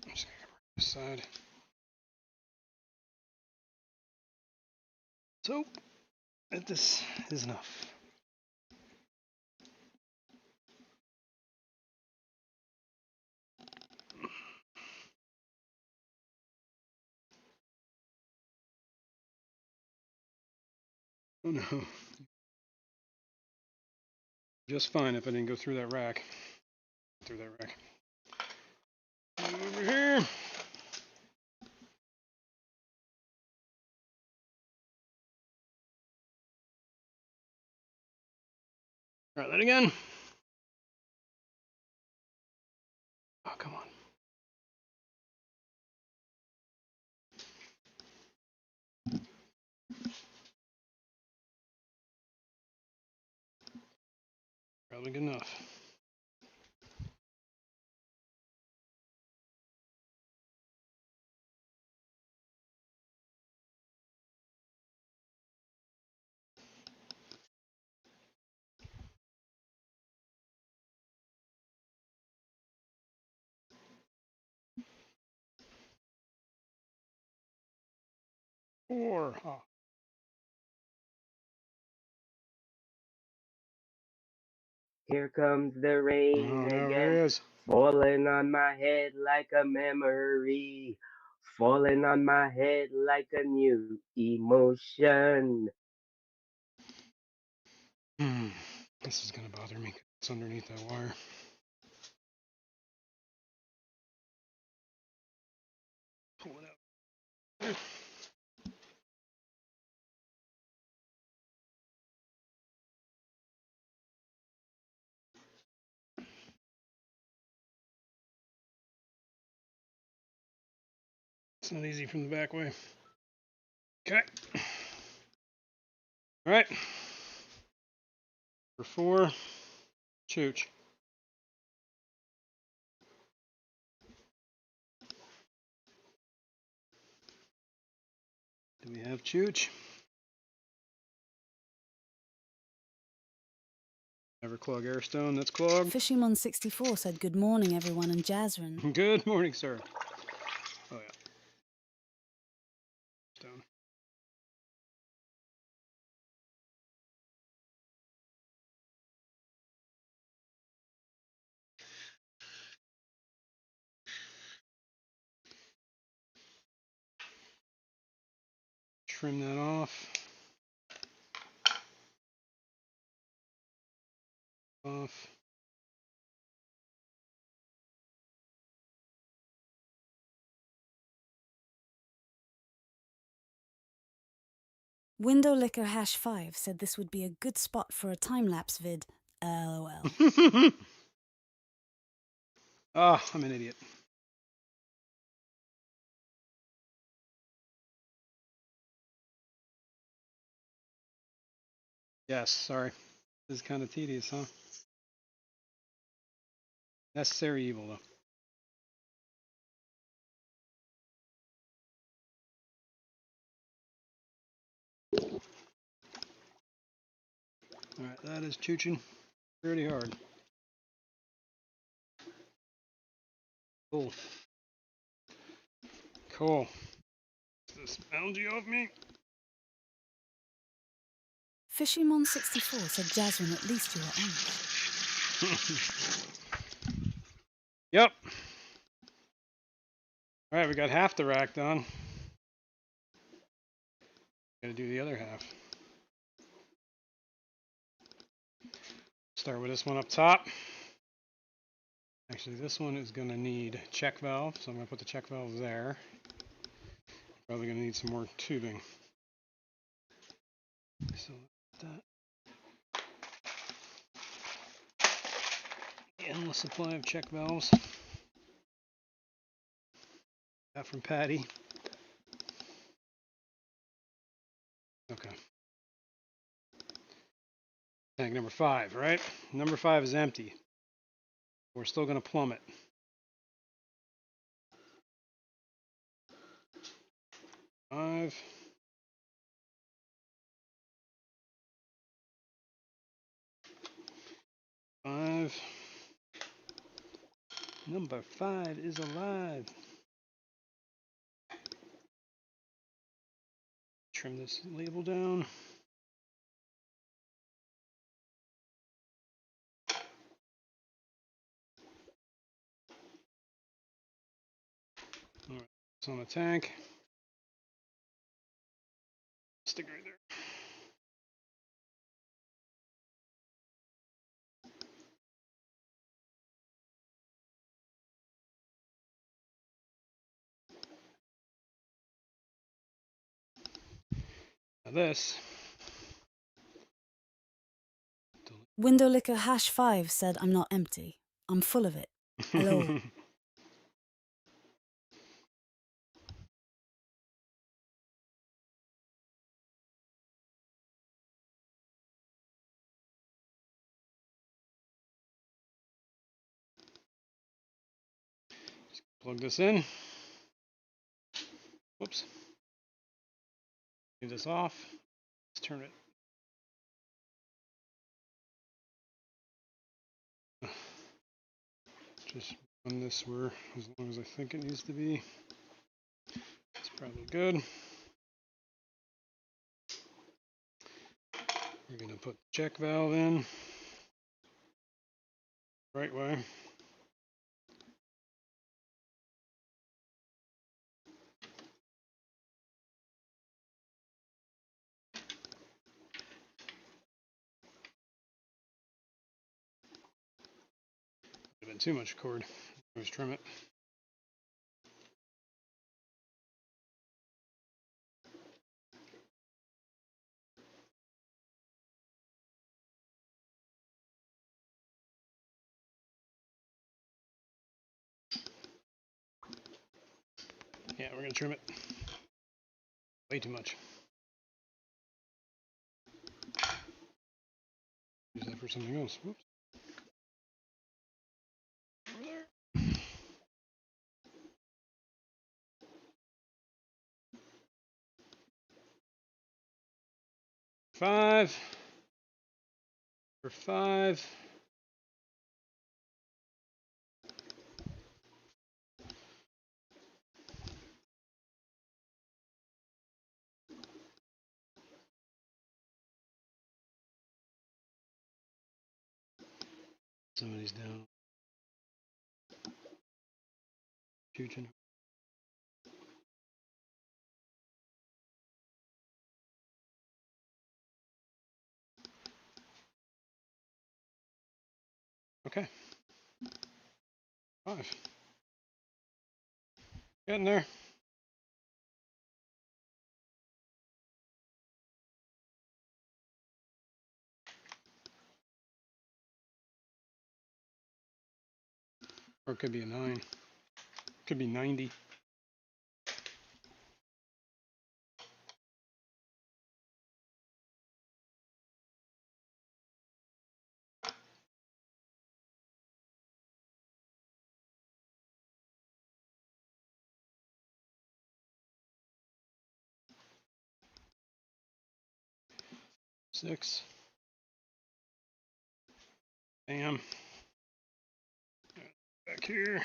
I'm just gonna cover this side. So, this is enough. Oh no. Just fine if I didn't go through that rack. Through that rack. Over here. Try that again. Oh, come on. Probably good enough. Four. Oh. Here comes the rain Oh no, there again, he is. falling on my head like a memory, falling on my head like a new emotion. This is gonna bother me. It's underneath that wire. Pull it out. It's not easy from the back way. Okay. All right. For 4, Chooch. Do we have Chooch? Never clog airstone. That's clogged. Fishymon64 said good morning, everyone, and Jazrin. Good morning, sir. Oh yeah. Stone. Trim that off. Off. Window Licker Hash 5 said this would be a good spot for a time-lapse vid. LOL. Ah, I'm an idiot. Yes, sorry. This is kind of tedious, huh? Necessary evil, though. Alright, that is chooching pretty hard. Cool. Cool. Is this bounty off me? Fishymon64 said Jazrin, at least you are honest. Yep. Alright, we got half the rack done. Gotta do the other half. Start with this one up top. Actually, this one is gonna need check valve, so I'm gonna put the check valve there. Probably gonna need some more tubing. So that. Endless supply of check valves. Got from Patty. Okay. Tank number 5, right? Number 5 is empty. We're still going to plumb it. Five. Number 5 is alive. Trim this label down. All right, it's on the tank. Stick it right there. Now this. Windowlicker #5 said I'm not empty. I'm full of it. Hello. Plug this in. Whoops. Leave this off. Let's turn it. Just run this where as long as I think it needs to be. It's probably good. We're going to put the check valve in right way. Would have been too much cord. Always trim it. Yeah, we're going to trim it. Way too much. Use that for something else. Whoops. Over there. 5. For 5. Somebody's down. Future. Okay. 5. Getting there. Or it could be a 9. Could be 90. Six. Bam. Back here.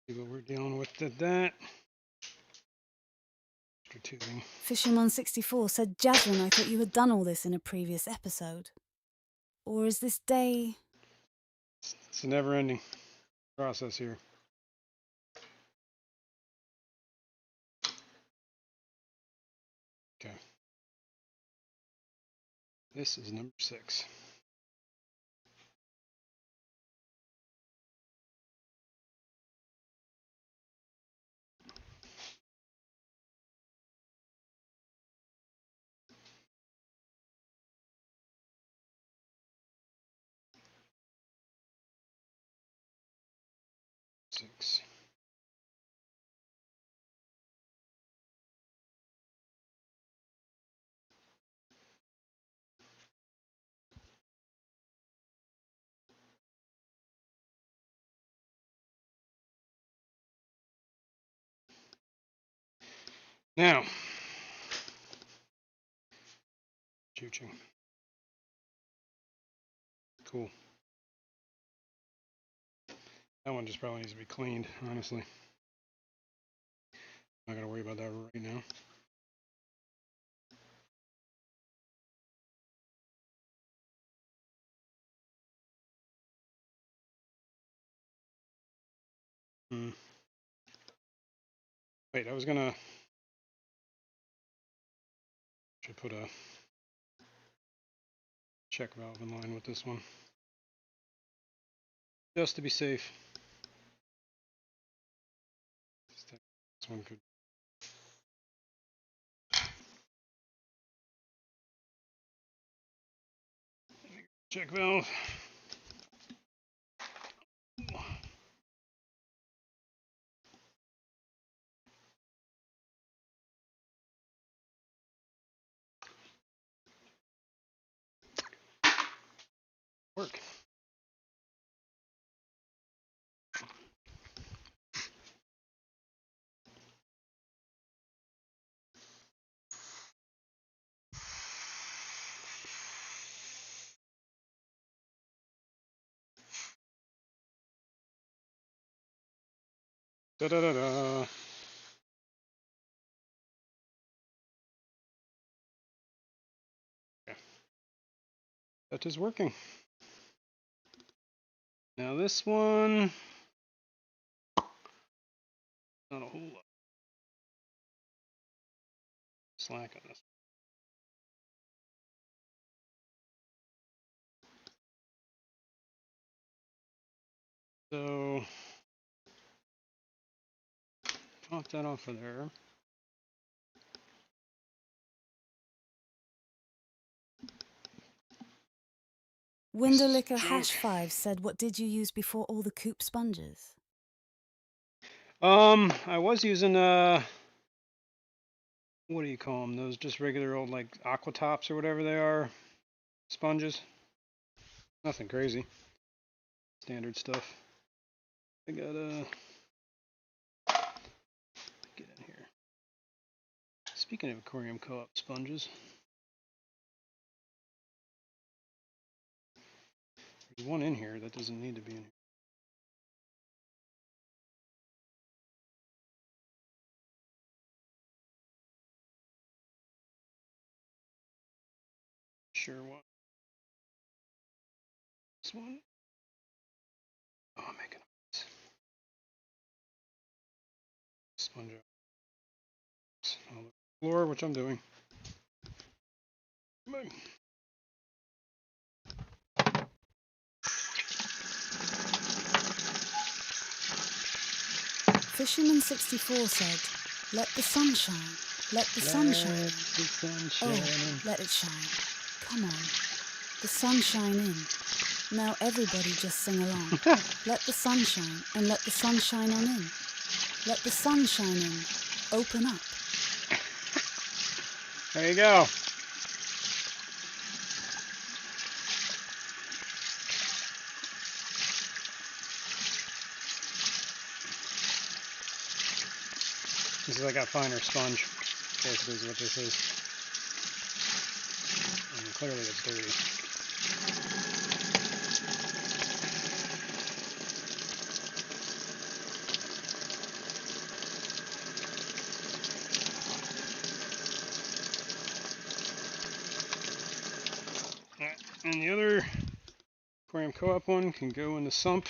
See what we're dealing with at that. Extra tubing. Fisherman64 said, Jasmine, I thought you had done all this in a previous episode. Or is this day... It's a never-ending process here. Okay. This is number 6. 6. Now, chooching. Cool. That one just probably needs to be cleaned, honestly. Not gonna worry about that right now. Wait, I was gonna should put a check valve in line with this one, just to be safe. This one could. Check valve. Work. Da da da da. Okay. That is working. Now this one, not a whole lot slack on this. So pop that off of there. Windowlicker #5 said, "What did you use before all the coop sponges?" I was using what do you call them? Those just regular old like aqua tops or whatever they are, sponges. Nothing crazy. Standard stuff. I gotta get in here. Speaking of aquarium co-op sponges, there's one in here that doesn't need to be in here. Sure what? This one? Oh, I'm making a mess. Sponge on the floor, which I'm doing. Come on. Fisherman64 said, "Let the sun shine, let the sun shine. Oh, let it shine. Come on, the sun shine in. Now everybody just sing along. Let the sun shine and let the sun shine on in. Let the sun shine in. Open up." There you go. This is like a finer sponge, basically is what this is. And clearly it's dirty. Alright, and the other aquarium co-op one can go in the sump.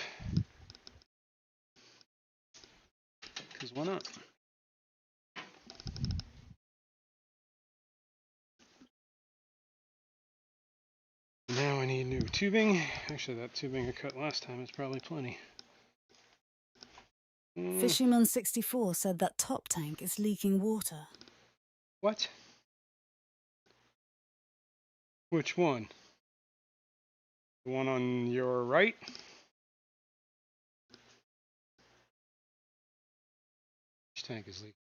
Because why not? Now I need new tubing. Actually, that tubing I cut last time is probably plenty. Fisherman64 said that top tank is leaking water. What? Which one? The one on your right? tank is leaking?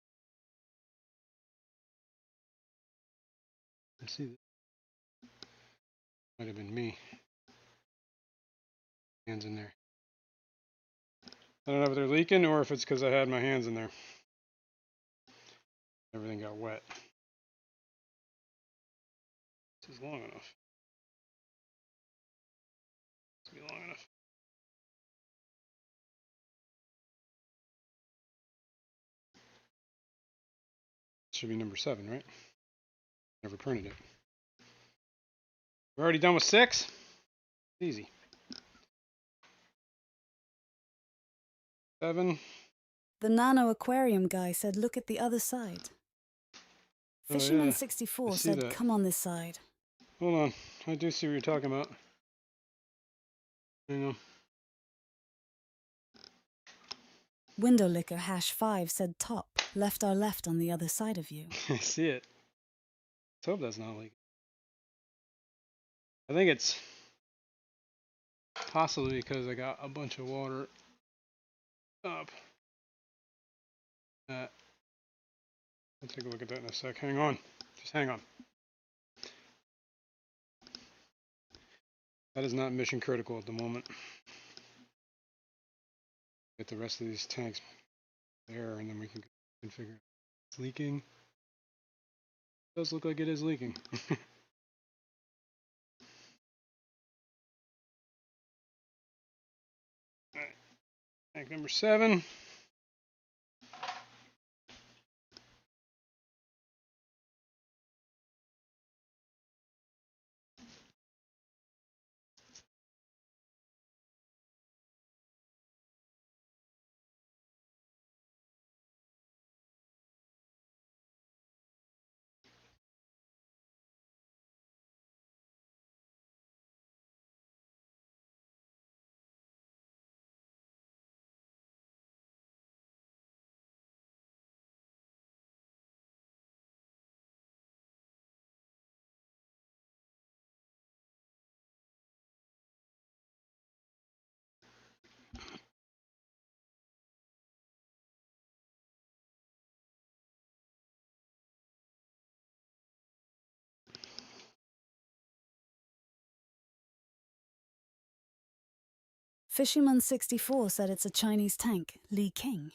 I see that. Might have been me. Hands in there. I don't know if they're leaking or if it's because I had my hands in there. Everything got wet. This is long enough. This will be long enough. This should be number 7, right? Never printed it. We're already done with 6? Easy. 7. The nano aquarium guy said, "Look at the other side." Oh, Fisherman yeah. 64 I see said, that. "Come on this side." Hold on. I do see what you're talking about. Hang on. Window licker #5 said, "Top, left our left on the other side of you." I see it. Let's hope that's not leaking. I think it's possibly because I got a bunch of water up. I'll take a look at that in a sec. Hang on. Just hang on. That is not mission critical at the moment. Get the rest of these tanks there and then we can configure it. It's leaking. It does look like it is leaking. Alright. Tank number 7. Fisherman 64 said it's a Chinese tank, Li King.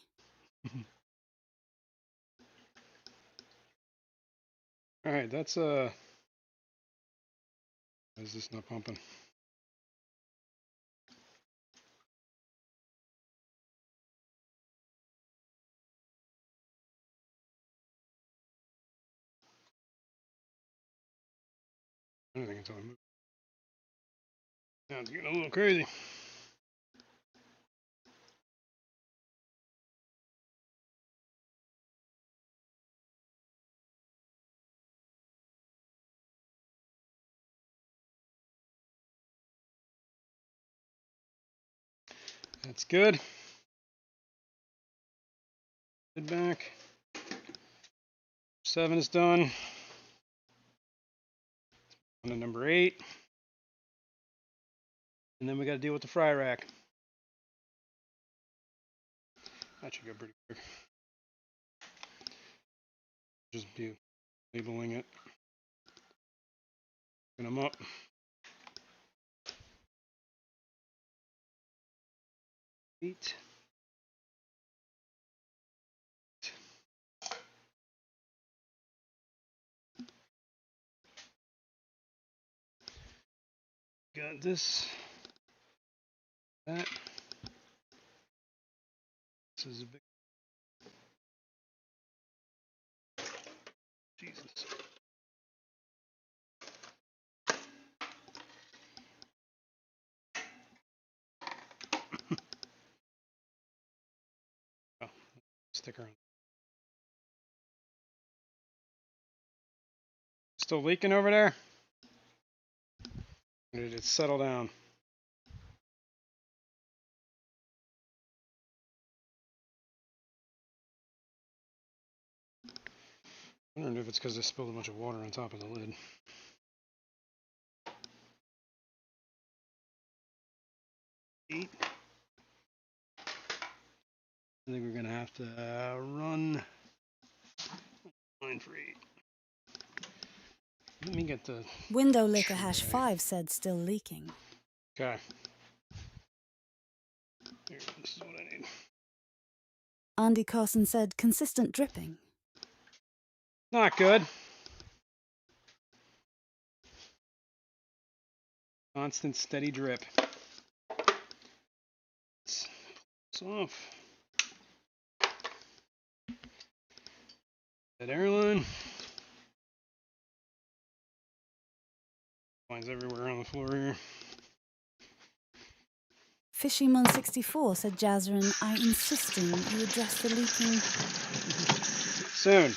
Alright, that's why is this not pumping? I don't think it's on. Now it's getting a little crazy. That's good. Head back. 7 is done. On to number 8. And then we got to deal with the fry rack. That should go pretty quick. Just be labeling it. Put them up. Eight. Got this. That. This is a big. Jesus. Oh, sticker on. Still leaking over there? Or did it settle down? I wonder if it's because I spilled a bunch of water on top of the lid. Eight. I think we're gonna have to run line for 8. Let me get the Window liquor hash tray. 5 said still leaking. Okay. Here, this is what I need. Andy Carson said consistent dripping. Not good. Constant steady drip. It's off. That airline. Lines everywhere on the floor here. Fishyman64 said Jazrin, I insisting you address the leaking. Soon.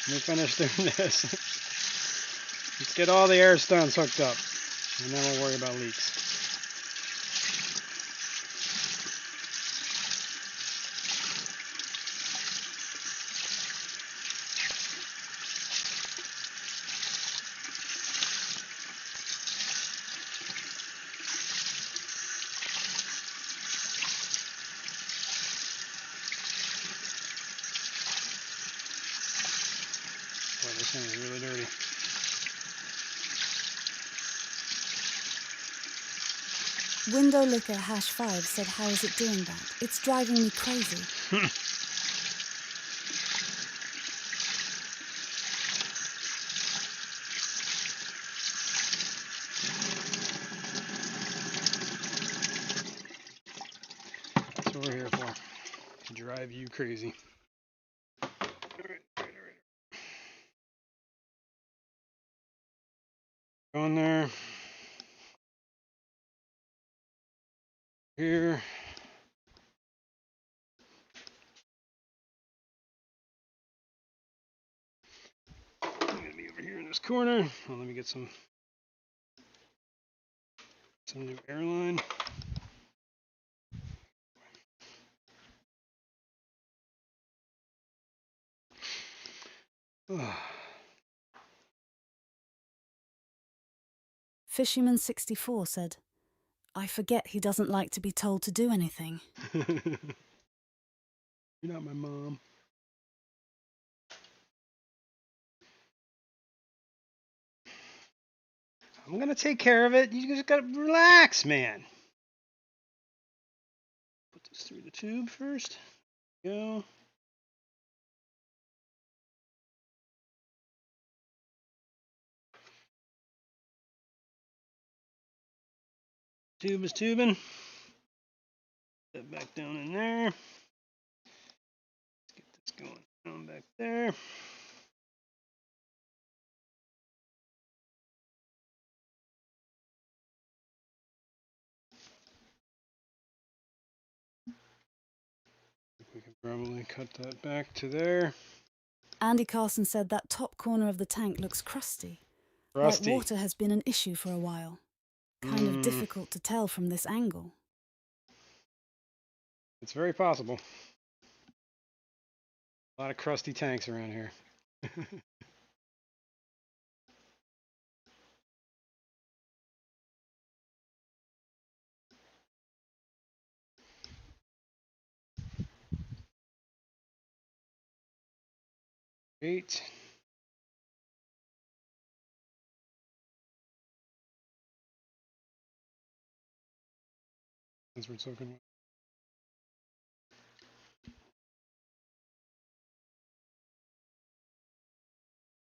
Let me finish doing this. Let's get all the air stones hooked up, and then we'll worry about leaks. Boy, this thing is really dirty. Window liquor hash 5 said how is it doing that? It's driving me crazy. That's what we're here for. To drive you crazy. Alright. Go on there. Here. I'm gonna be over here in this corner. Well, let me get some new airline. Fishyman64 said, I forget he doesn't like to be told to do anything. You're not my mom. I'm gonna take care of it. You just gotta relax, man. Put this through the tube first. Go. Tube is tubing. That back down in there. Let's get this going down back there. We can probably cut that back to there. Andy Carson said that top corner of the tank looks crusty. Rusty. Like water has been an issue for a while. Kind of difficult to tell from this angle. It's very possible. A lot of crusty tanks around here. Eight. That's what it's looking like.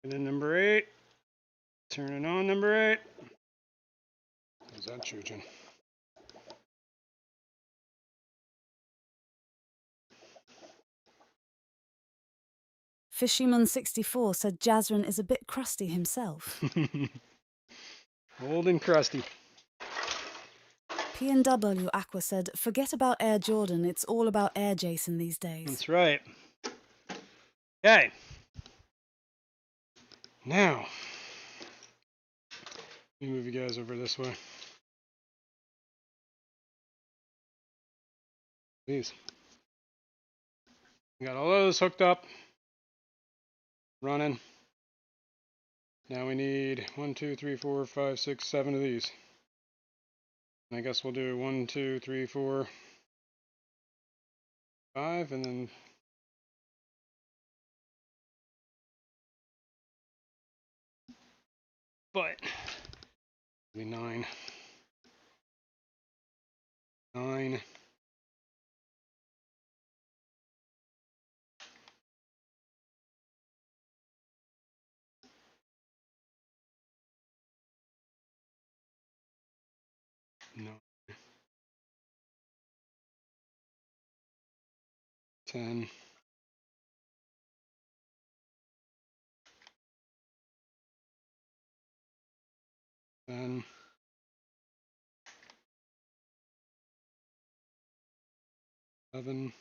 And then number 8. Turn it on, number 8. How's that chooching? Fishyman64 said Jazrin is a bit crusty himself. Old and crusty. P&W Aqua said, forget about Air Jordan, it's all about Air Jason these days. That's right. Okay. Now, let me move you guys over this way. Please. We got all those hooked up, running. Now we need 1, 2, 3, 4, 5, 6, 7 of these. And I guess we'll do 1, 2, 3, 4. 5 and then but be 9. 9. No. 10. 10. 11.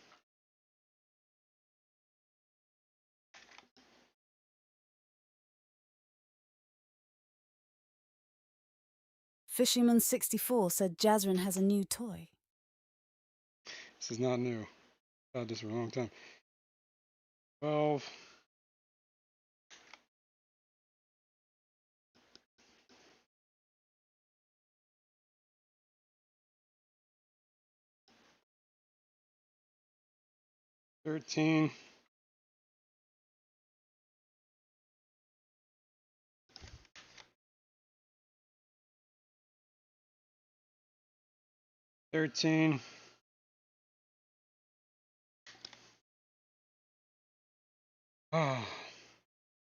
Fisherman64 said Jazrin has a new toy. This is not new. I've had this for a long time. 12. 13. 13.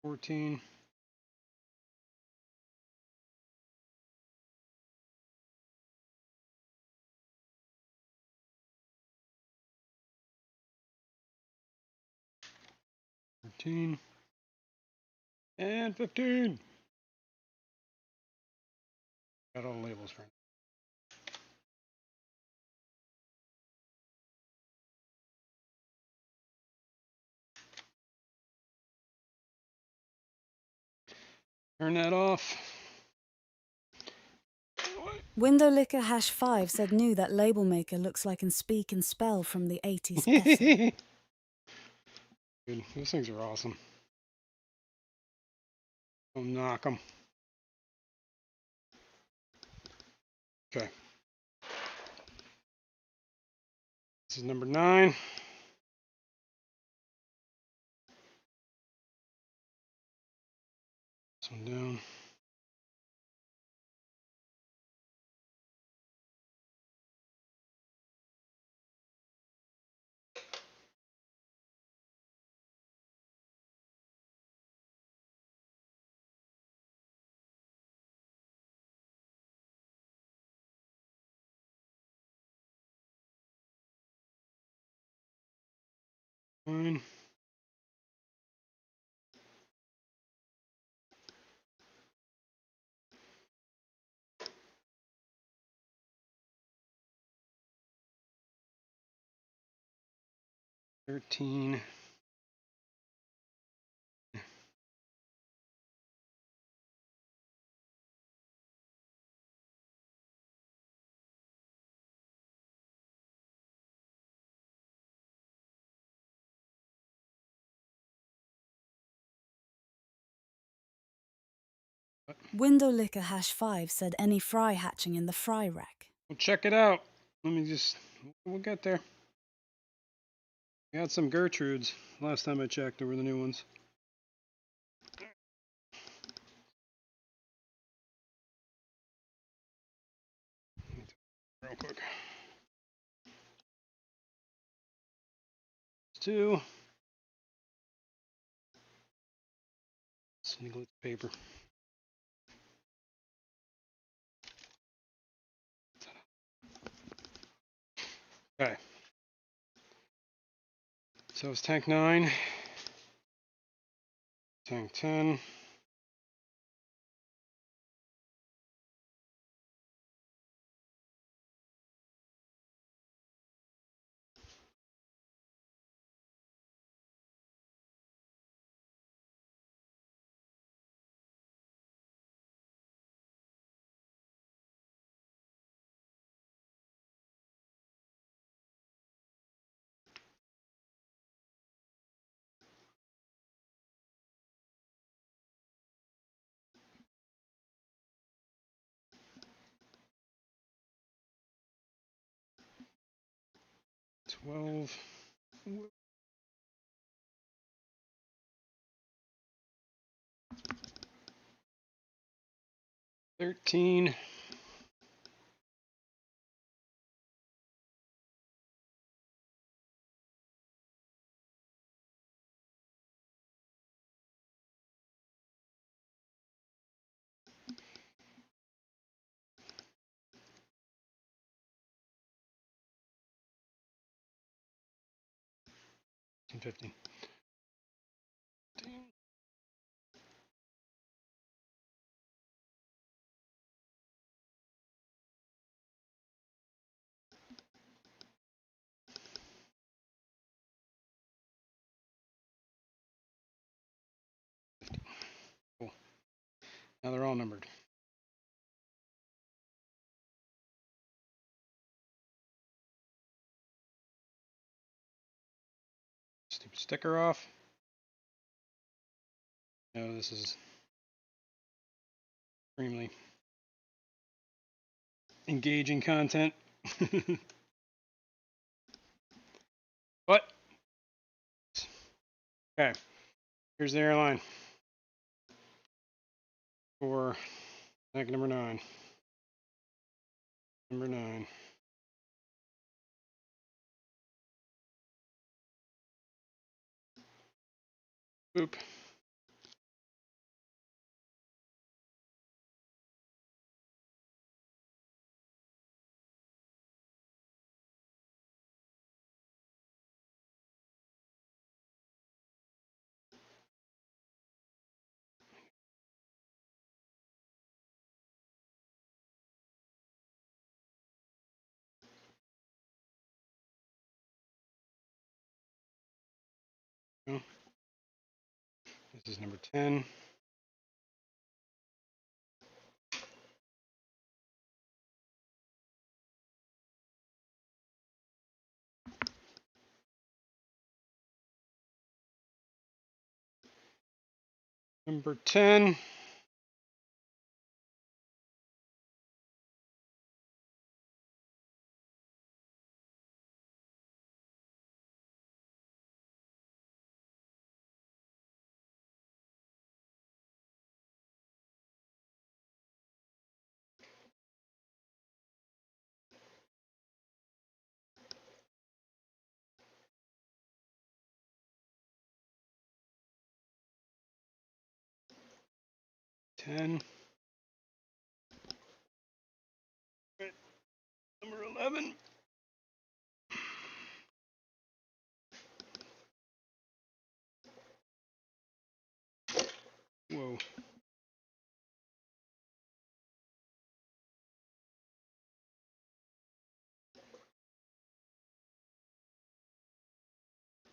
14. 13. And 15. Got all the labels for it. Turn that off. Windowlicker #5 said knew that label maker looks like and speak and spell from the 80s essay. Dude, those things are awesome. Don't knock them. Okay. This is number 9. This one down. Fine. 13. Windowlicker #5 said any fry hatching in the fry rack. Well, check it out. Let me just. We'll get there. We had some Gertrudes last time I checked. There were the new ones. Real quick. 2. Singlet paper. Okay. So it's tank 9, tank 10. Twelve. 13. And 15. Cool. Now they're all numbered. Stupid sticker off. No, this is extremely engaging content. But, okay, here's the airline for snack number 9. Number 9. Boop. Oh, this is number 10. Number 10. Number 11. Whoa.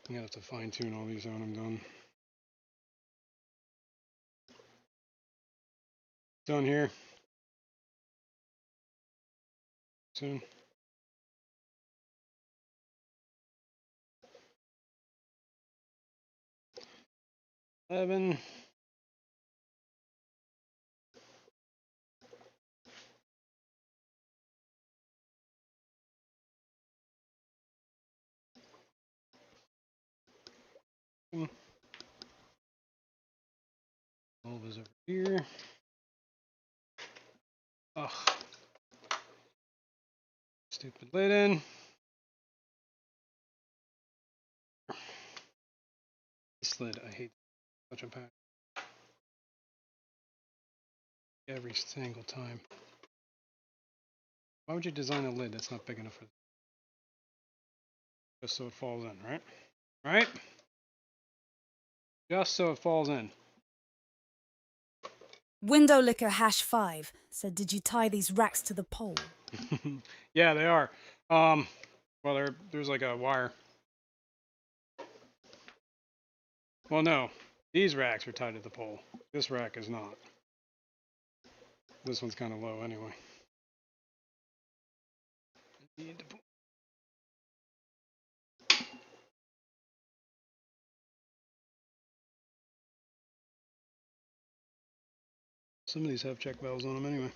I'm gonna have to fine tune all these when I'm done. Done here. Soon. 11. Hmm. 12 is over here. Ugh. Stupid lid in. This lid, I hate such a pack. Every single time. Why would you design a lid that's not big enough for just so it falls in, right? Right? Just so it falls in. Window licker #5 said, "Did you tie these racks to the pole?" Yeah, they are. Well, there's like a wire. Well, no. These racks are tied to the pole. This rack is not. This one's kind of low anyway. Some of these have check valves on them anyway.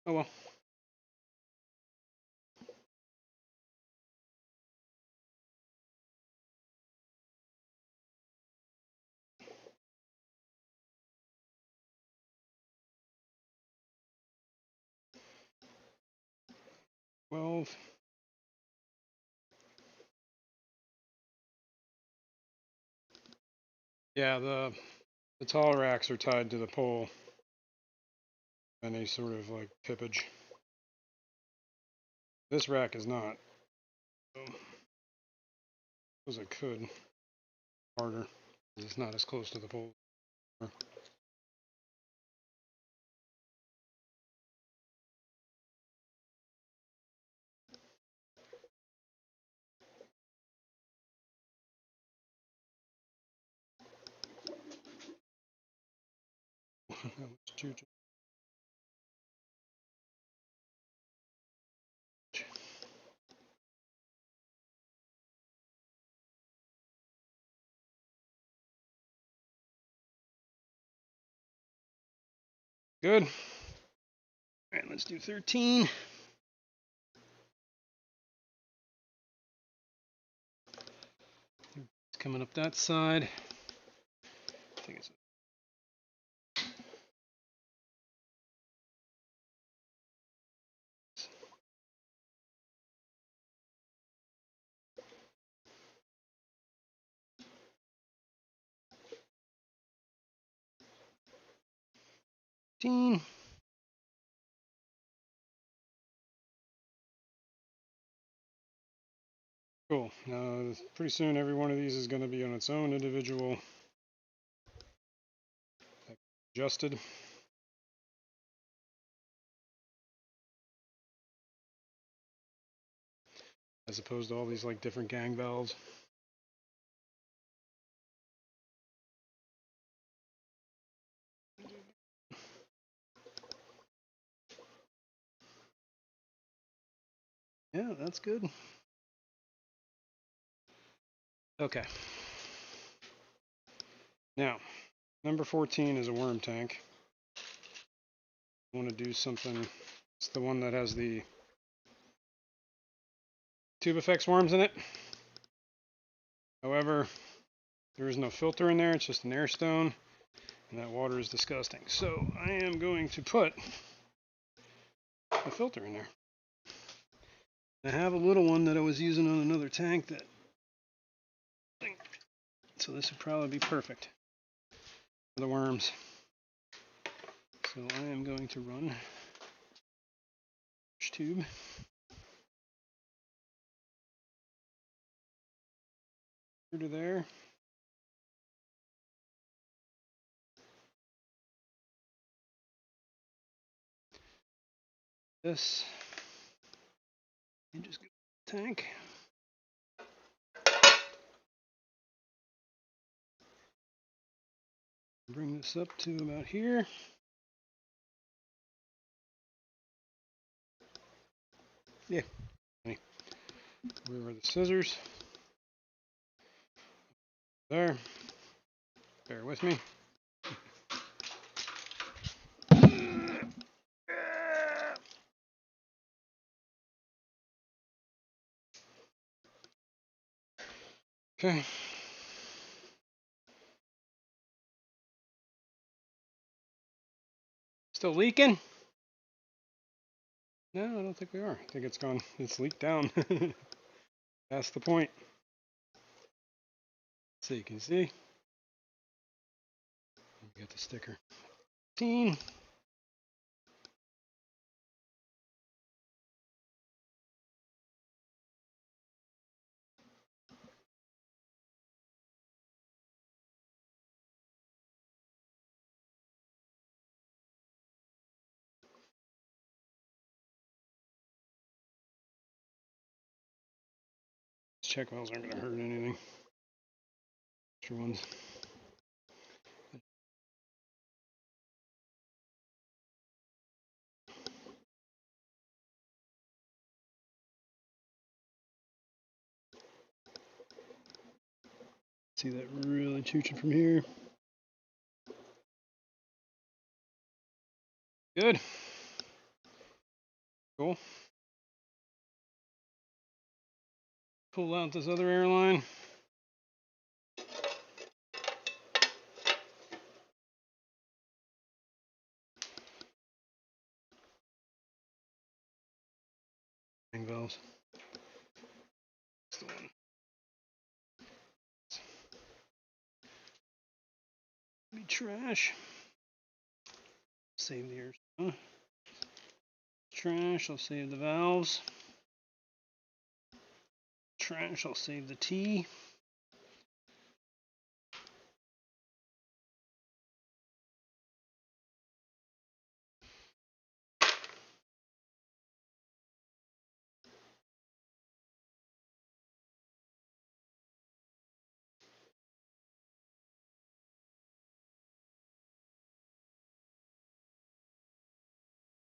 Oh well. 12. Yeah, the tall racks are tied to the pole, and they sort of like pippage. This rack is not. So, suppose I could harder, because it's not as close to the pole. Good. All right, let's do 13. It's coming up that side. I think it's 15. Cool. Now, pretty soon, every one of these is going to be on its own individual adjusted. As opposed to all these like different gang valves. Yeah, that's good. Okay. Now, number 14 is a worm tank. I want to do something. It's the one that has the tube effects worms in it. However, there is no filter in there. It's just an air stone, and that water is disgusting. So I am going to put a filter in there. I have a little one that I was using on another tank that, so this would probably be perfect for the worms. So I am going to run this tube. Here to there. This. And just go to the tank. Bring this up to about here. Yeah. Where are the scissors? There. Bear with me. Okay. Still leaking? No, I don't think we are. I think it's gone. It's leaked down. That's the point. So you can see. Get the sticker. 15. Check wells aren't going to hurt anything. Extra ones. See that really chooching from here. Good. Cool. Pull out this other airline. ring valves. That's the one. Be trash. Save the air. Trash, I'll save the valves. Trash, I'll save the T.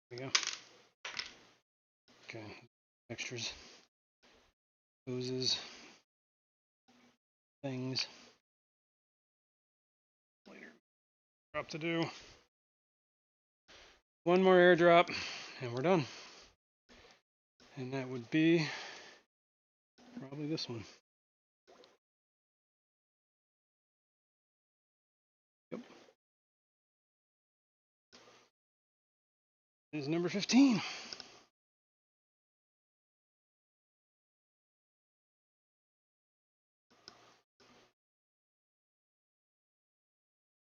There we go. Okay, extras, hoses, things. Later. Drop to do. One more airdrop, and we're done. And that would be probably this one. Yep. This is number 15.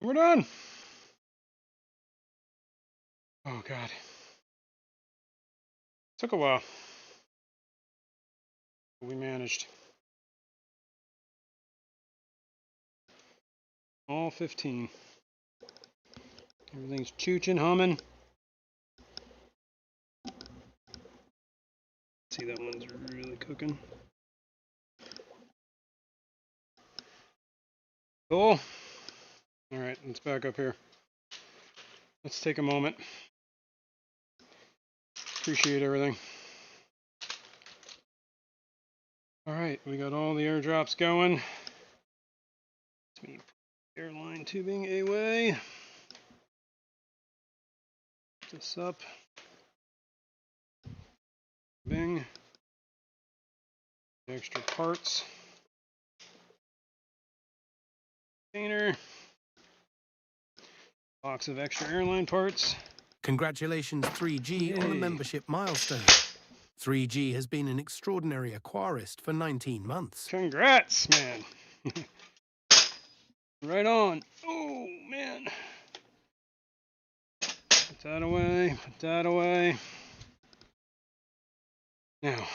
We're done. Oh God. Took a while. But we managed. All 15. Everything's chooching, humming. See, that one's really cooking. Cool. All right, let's back up here. Let's take a moment. Appreciate everything. All right, we got all the airdrops going. Let me put airline tubing away. This up. Bing. Extra parts. Container. Box of extra airline parts. Congratulations 3G on the Yay. membership milestone. 3G has been an extraordinary aquarist for 19 months. Congrats, man. Right on. Oh, man. Put that away. Put that away. Now,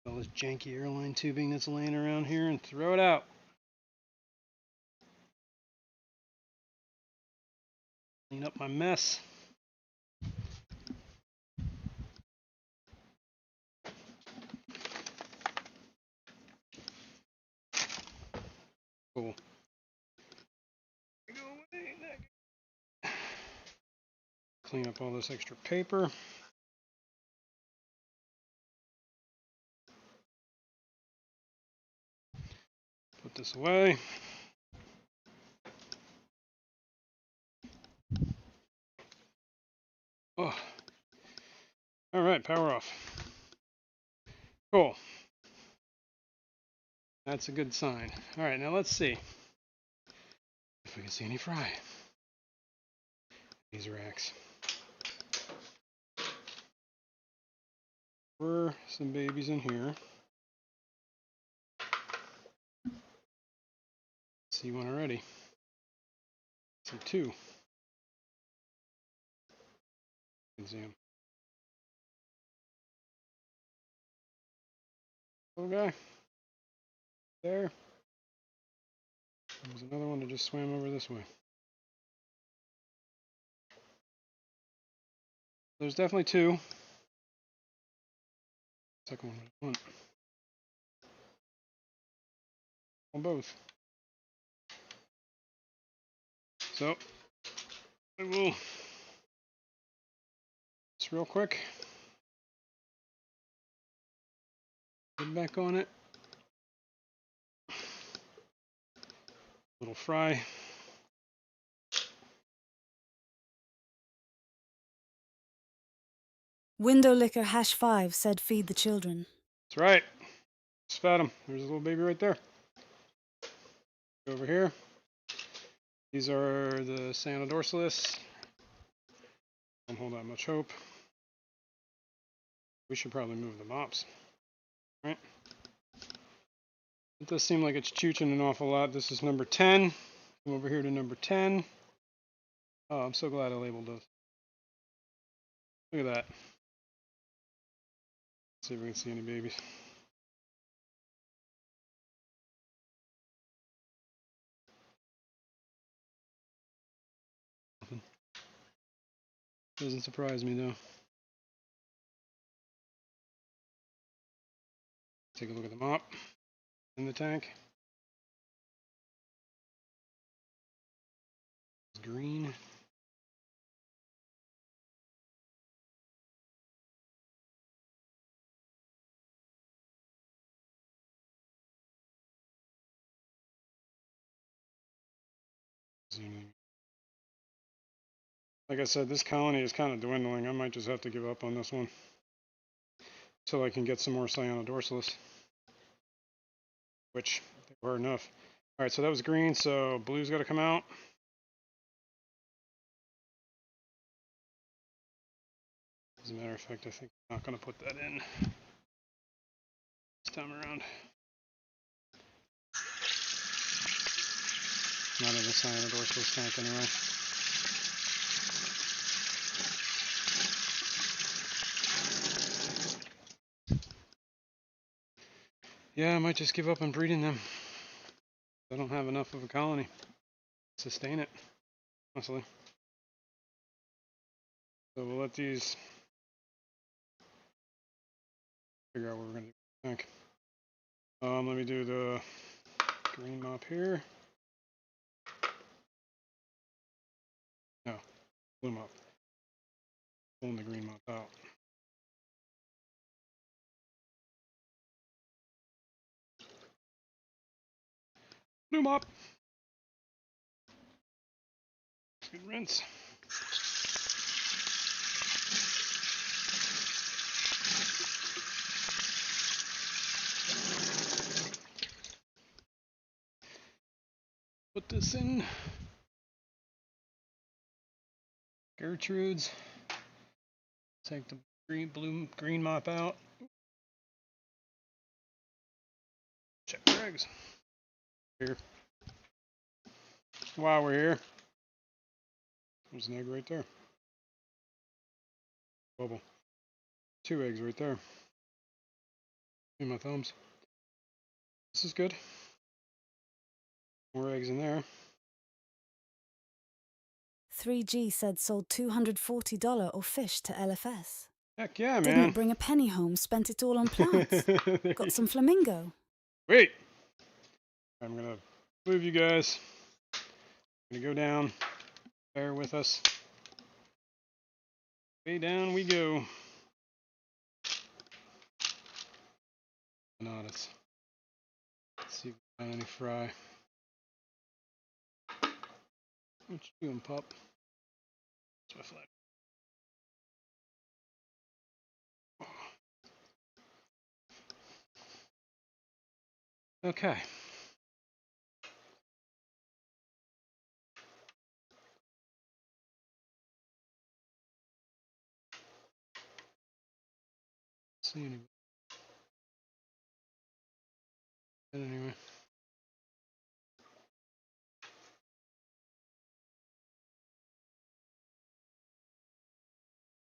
all this janky airline tubing that's laying around here and throw it out. Clean up my mess. Cool. Go away. Clean up all this extra paper. Put this away. Oh. All right, power off. Cool. That's a good sign. All right, now let's see if we can see any fry. These racks. Were some babies in here. See one already. See two. Can see them. Little guy. There. There's another one that just swam over this way. There's definitely two. Second one. One. On both. So, I will just real quick. Get back on it. Little fry. Window licker #5 said feed the children. That's right. Spat him. There's a little baby right there. Over here. These are the Santa dorsalis. Don't hold that much hope. We should probably move the mops. Right? It does seem like it's chooching an awful lot. This is number 10. Come over here to number 10. Oh, I'm so glad I labeled those. Look at that. Let's see if we can see any babies. Doesn't surprise me though. Take a look at the mop in the tank. It's green. Like I said, this colony is kind of dwindling. I might just have to give up on this one until I can get some more Cyanodorsalis, which they were enough. All right, so that was green, so blue's got to come out. As a matter of fact, I think I'm not going to put that in this time around. Not in the Cyanodorsalis tank anyway. Yeah, I might just give up on breeding them. I don't have enough of a colony to sustain it, honestly. So we'll let these figure out what we're going to do. Tank. Let me do the green mop here. No, blue mop. Pulling the green mop out. Blue mop. Good rinse. Put this in Gertrude's. Take the green mop out. Check for eggs. Here. While we're here, there's an egg right there. Bubble. 2 eggs right there. In my thumbs. This is good. More eggs in there. 3G said sold $240 or fish to LFS. Heck yeah, man. Didn't bring a penny home, spent it all on plants. Got some flamingo. Wait. I'm going to move you guys. I'm going to go down. Bear with us. Way down we go. Bananas. Let's see if we got any fry. What you doing, pup? That's my flag. Okay. See any. Anyway.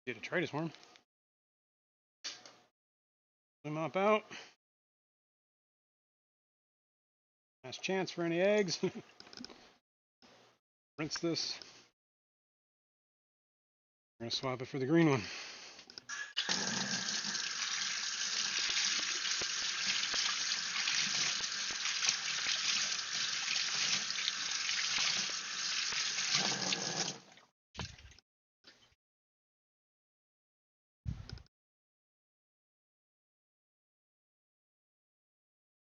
Get a Tritus worm. Blue mop out. Last chance for any eggs. Rinse this. We're going to swap it for the green one.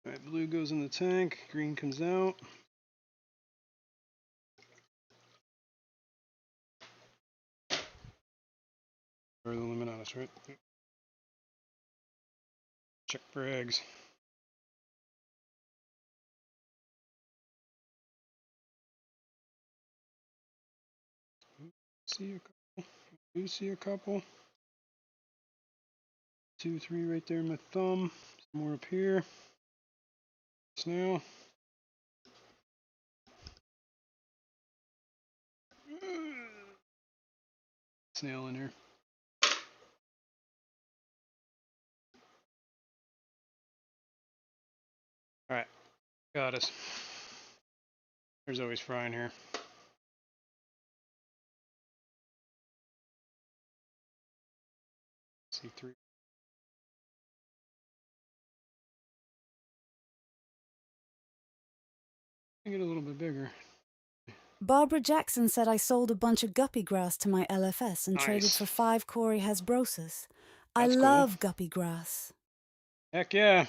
All right, blue goes in the tank, green comes out. Or the limitatus, right? Check for eggs. See a couple. Do see a couple. 2, 3 right there in my thumb. Some more up here. Snail. Snail in here. Alright, got us. There's always fry in here. See 3. Get a little bit bigger. Barbara Jackson said I sold a bunch of guppy grass to my LFS and Nice. traded for 5 Cori Hasbrosis. I That's cool. love guppy grass. Heck yeah.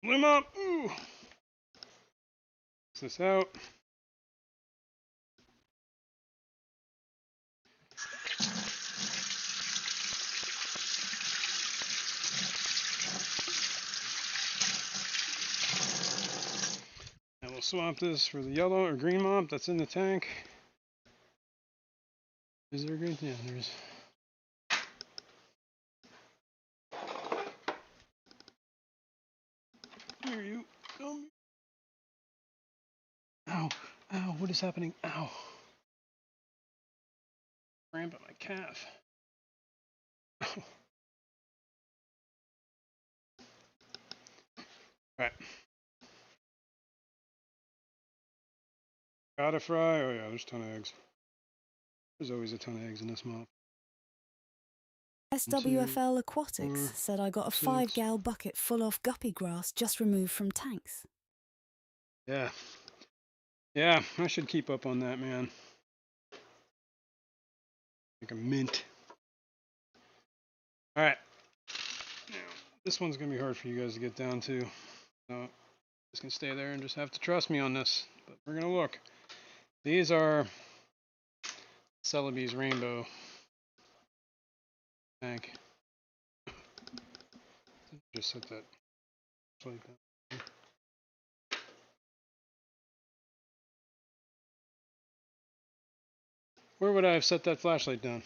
Bloom up. Ooh. This out. And we'll swap this for the yellow or green mop that's in the tank. Is there a green? Yeah, there is. Here you come. Ow, ow, what is happening? Ow. Cramp at my calf. Alright. Gotta fry. Oh yeah, there's a ton of eggs. There's always a ton of eggs in this mop. SWFL Aquatics 4, said I got a 6. 5-gal bucket full of guppy grass just removed from tanks. Yeah. Yeah, I should keep up on that, man. Like a mint. Alright. Now, this one's going to be hard for you guys to get down to. So, just going to stay there and just have to trust me on this. But we're going to look. These are Celebi's Rainbow tank. Just set that like that. Where would I have set that flashlight down?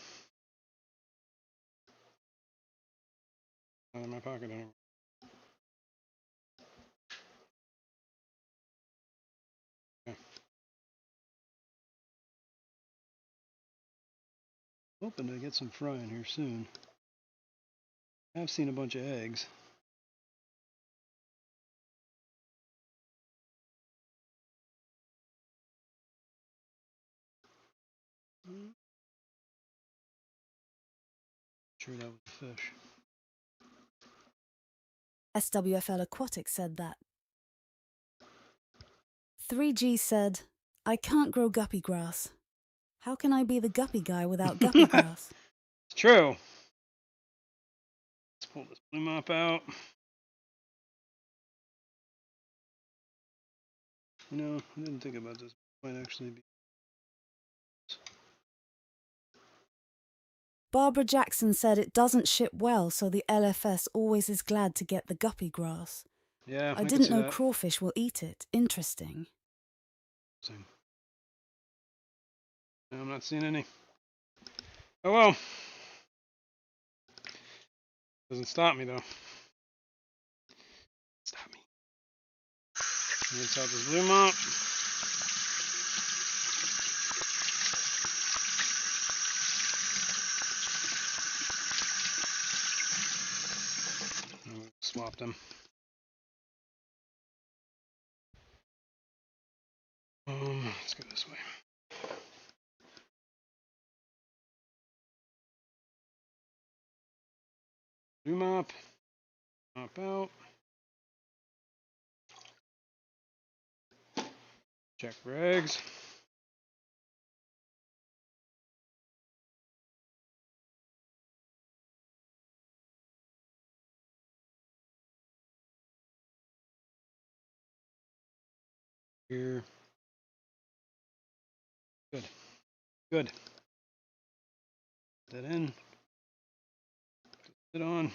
Not in my pocket anymore. Okay. Hoping to get some fry in here soon. I've seen a bunch of eggs. Sure that was a fish. SWFL Aquatics said that. 3G said, I can't grow guppy grass. How can I be the guppy guy without guppy grass? It's true. Let's pull this blue mop out. You know, I didn't think about this. Might actually be. Barbara Jackson said it doesn't ship well, so the LFS always is glad to get the guppy grass. Yeah, I can didn't see know that. crawfish will eat it. Interesting. I'm not seeing any. Oh well. Doesn't stop me though. Stop me. Rinse out this blue mop. Swap them. Let's go this way. Blue mop. Mop out. Check for eggs. Here. Good. Good. Put that in. Put it on.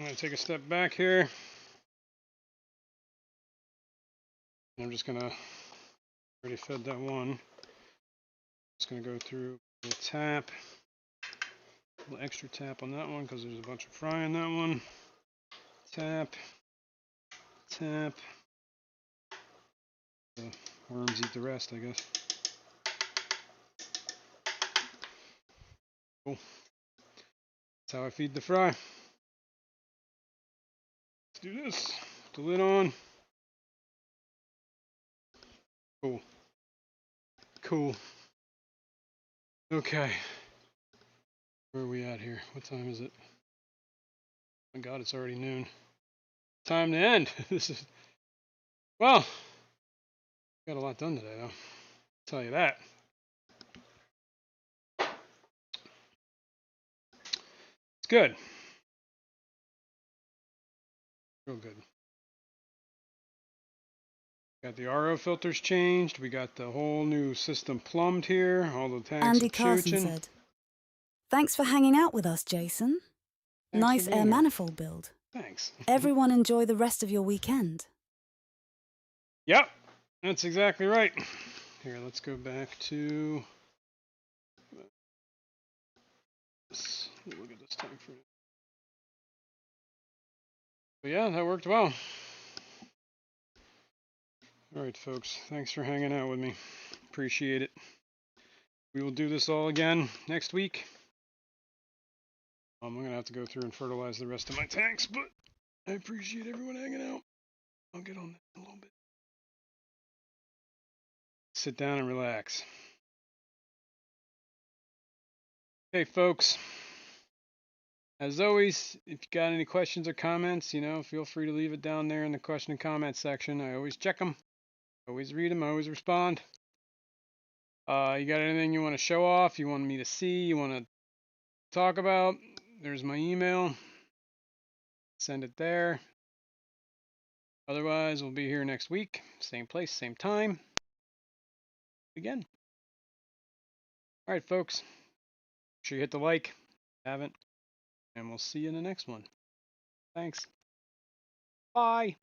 I'm going to take a step back here. I'm just going to, already fed that one. Just going to go through a little tap. A little extra tap on that one because there's a bunch of fry in that one. Tap. Tap. The worms eat the rest, I guess. Cool. That's how I feed the fry. Let's do this. Put the lid on. Cool. Cool. Okay. Where are we at here? What time is it? Oh my God, it's already noon. Time to end. This is, well, got a lot done today, though. I'll tell you that. It's good. Real good. Got the RO filters changed. We got the whole new system plumbed here. All the tanks Andy are Carson chooching. said, "Thanks for hanging out with us, Jason. Thanks Nice for being air here. manifold build. Thanks. Everyone enjoy the rest of your weekend." Yep, that's exactly right. Here, let's go back to this. Look at this tank for you. But yeah, that worked well. All right, folks. Thanks for hanging out with me. Appreciate it. We will do this all again next week. I'm going to have to go through and fertilize the rest of my tanks, but I appreciate everyone hanging out. I'll get on that in a little bit. Sit down and relax. Okay, folks. As always, if you got any questions or comments, feel free to leave it down there in the question and comment section. I always check them. Always read them. I always respond. You got anything you want to show off, you want me to see, you want to talk about, there's my email. Send it there. Otherwise, we'll be here next week. Same place, same time. Again. All right, folks. Make sure you hit the like if you haven't. And we'll see you in the next one. Thanks. Bye.